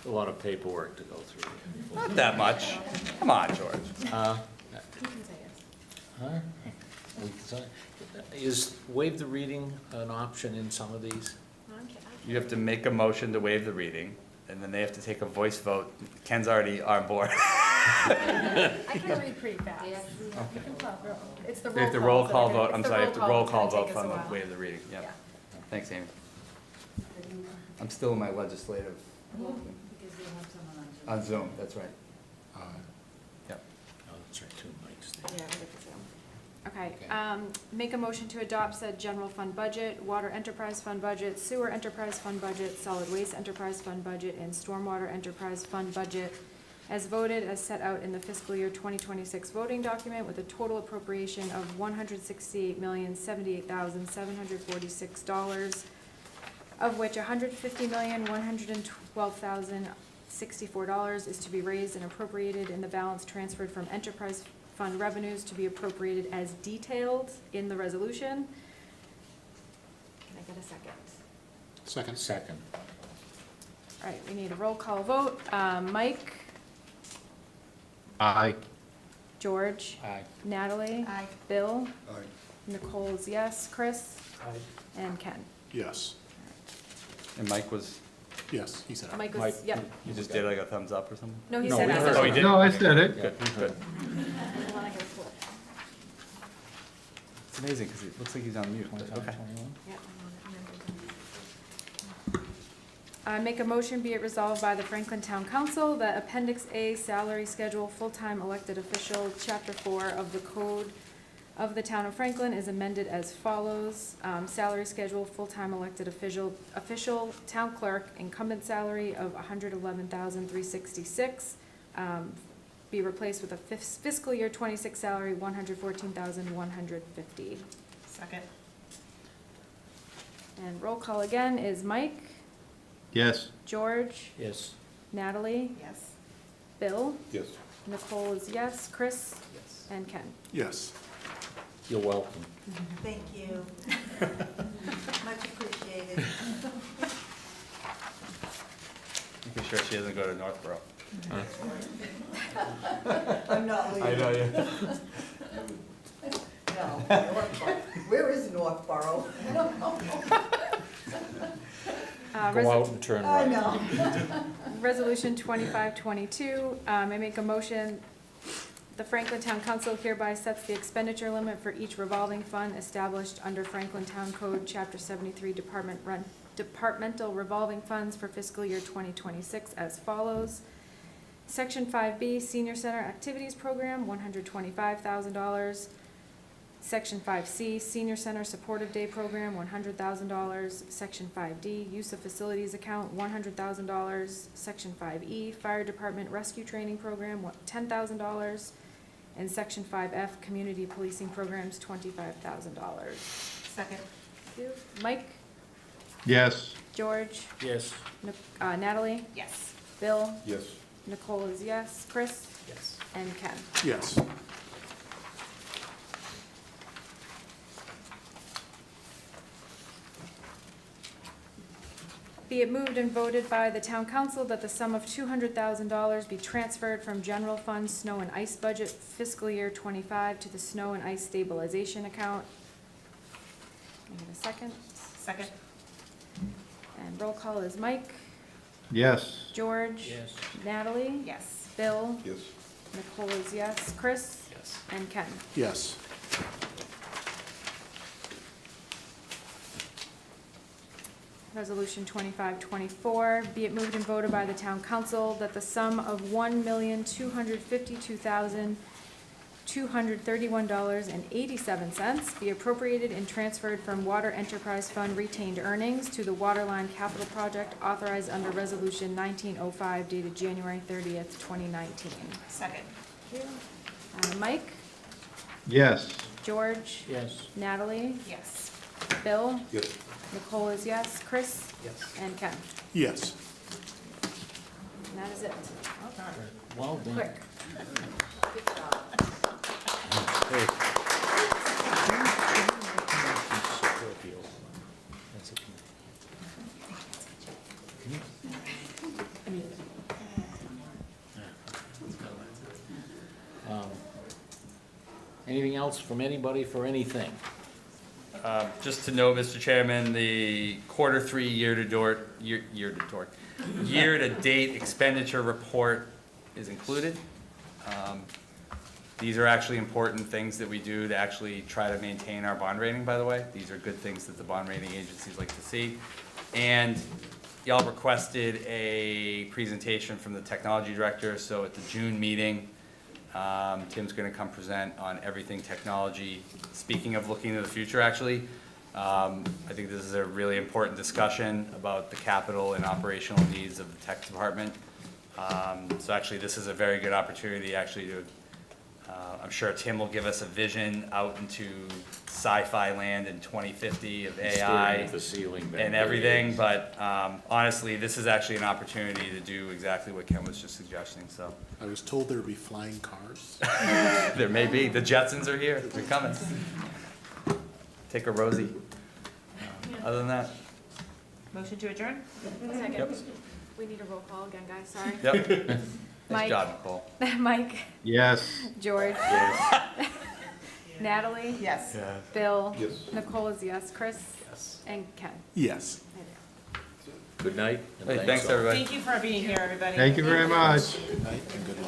A lot of paperwork to go through. Not that much. Come on, George. Huh? Is waive the reading an option in some of these? You have to make a motion to waive the reading, and then they have to take a voice vote. Ken's already on board. I can read pretty fast. It's the We have to roll call vote, it's I'm the sorry, roll have to call roll that's call gonna vote take us from a the while. waive the reading, yeah. Yeah. Thanks, Amy. I'm still in my legislative, on Zoom, that's right. Yep. Oh, that's right, two mics there. Okay, make a motion to adopt said general fund budget, water enterprise fund budget, sewer enterprise fund budget, solid waste enterprise fund budget, and stormwater enterprise fund budget as voted as set out in the fiscal year 2026 voting document with a total appropriation of $168,078,746, of which $150,112,064 is to be raised and appropriated in the balance transferred from enterprise fund revenues to be appropriated as detailed in the resolution. Can I get a second? Second. All right, we need a roll call vote. Mike? Aye. George? Aye. Natalie? Aye. Bill? Aye. Nicole is yes. Chris? Aye. And Ken? Yes. And Mike was, Yes, he said aye. Mike was, yep. you just did like a thumbs up or something? No, he No, said we aye. heard Oh, he did? No, I said it. Good, good. It's amazing, because it looks like he's on mute, but okay. Make a motion, be it resolved by the Franklin Town Council that Appendix A, Salary Schedule, Full-Time Elected Official, Chapter 4 of the Code of the Town of Franklin is amended as follows. Salary Schedule, Full-Time Elected Official, Town Clerk, Incumbent Salary of $111,366, be replaced with a fiscal year 26 salary, $114,150. Second. And roll call again is Mike, Yes. George, Yes. Natalie, Yes. Bill, Yes. Nicole is yes, Chris, Yes. and Ken. Yes. You're welcome. Thank you. Much appreciated. Making sure she doesn't go to Northborough. I'm not leaving. I know you. No, Northborough. Where is Northborough? Go out and turn I right. know. Resolution 2522, I make a motion, the Franklin Town Council hereby sets the expenditure limit for each revolving fund established under Franklin Town Code, Chapter 73, Departmental Revolving Funds for fiscal year 2026 as follows. Section 5B, Senior Center Activities Program, $125,000. Section 5C, Senior Center Supportive Day Program, $100,000. Section 5D, Use of Facilities Account, $100,000. Section 5E, Fire Department Rescue Training Program, $10,000. And Section 5F, Community Policing Programs, $25,000. Second. Thank you. Mike, Yes. George, Yes. Natalie, Yes. Bill, Yes. Nicole is yes, Chris, Yes. and Ken. Yes. Be it moved and voted by the town council that the sum of $200,000 be transferred from general fund snow and ice budget fiscal year 25 to the snow and ice stabilization account. Can I get a second? Second. And roll call is Mike, Yes. George, Yes. Natalie, Yes. Bill, Yes. Nicole is yes, Chris, Yes. and Ken. Yes. Resolution 2524, be it moved and voted by the town council that the sum of $1,252,231.87 be appropriated and transferred from Water Enterprise Fund retained earnings to the Waterline Capital Project authorized under Resolution 1905 dated January 30th, 2019. Second. Thank you. Mike, Yes. George, Yes. Natalie, Yes. Bill, Yes. Nicole is yes, Chris, Yes. and Ken. Yes. And that is it. Well done. Quick. Hey. Scorpio. That's okay. Anything else from anybody for anything? Just to note, Mr. Chairman, the quarter 3 year-to-date expenditure report is included. These are actually important things that we do to actually try to maintain our bond rating, by the way. These are good things that the bond rating agencies like to see. And y'all requested a presentation from the technology director, so at the June meeting, Tim's gonna come present on everything technology. Speaking of looking to the future, actually, I think this is a really important discussion about the capital and operational needs of the tech department. So actually, this is a very good opportunity actually to, I'm sure Tim will give us a vision out into sci-fi land in 2050 of Staring AI at the ceiling back and there. everything, but honestly, this is actually an opportunity to do exactly what Ken was just suggesting, so. I was told there would be flying cars. There may be, the Jetsons are here, they're coming. Take a Rosie. Other than that, Motion to adjourn? Second. Yep. We need a roll call again, guys, sorry. yep. Mike. Nice job, Nicole. Mike, Yes. George, Natalie, Yes. Bill, Yes. Nicole is yes, Chris, Yes. and Ken. Yes. Good night. and Hey, thanks, all. everybody. Thank you for being here, everybody. Thank you very much. Good night and good luck.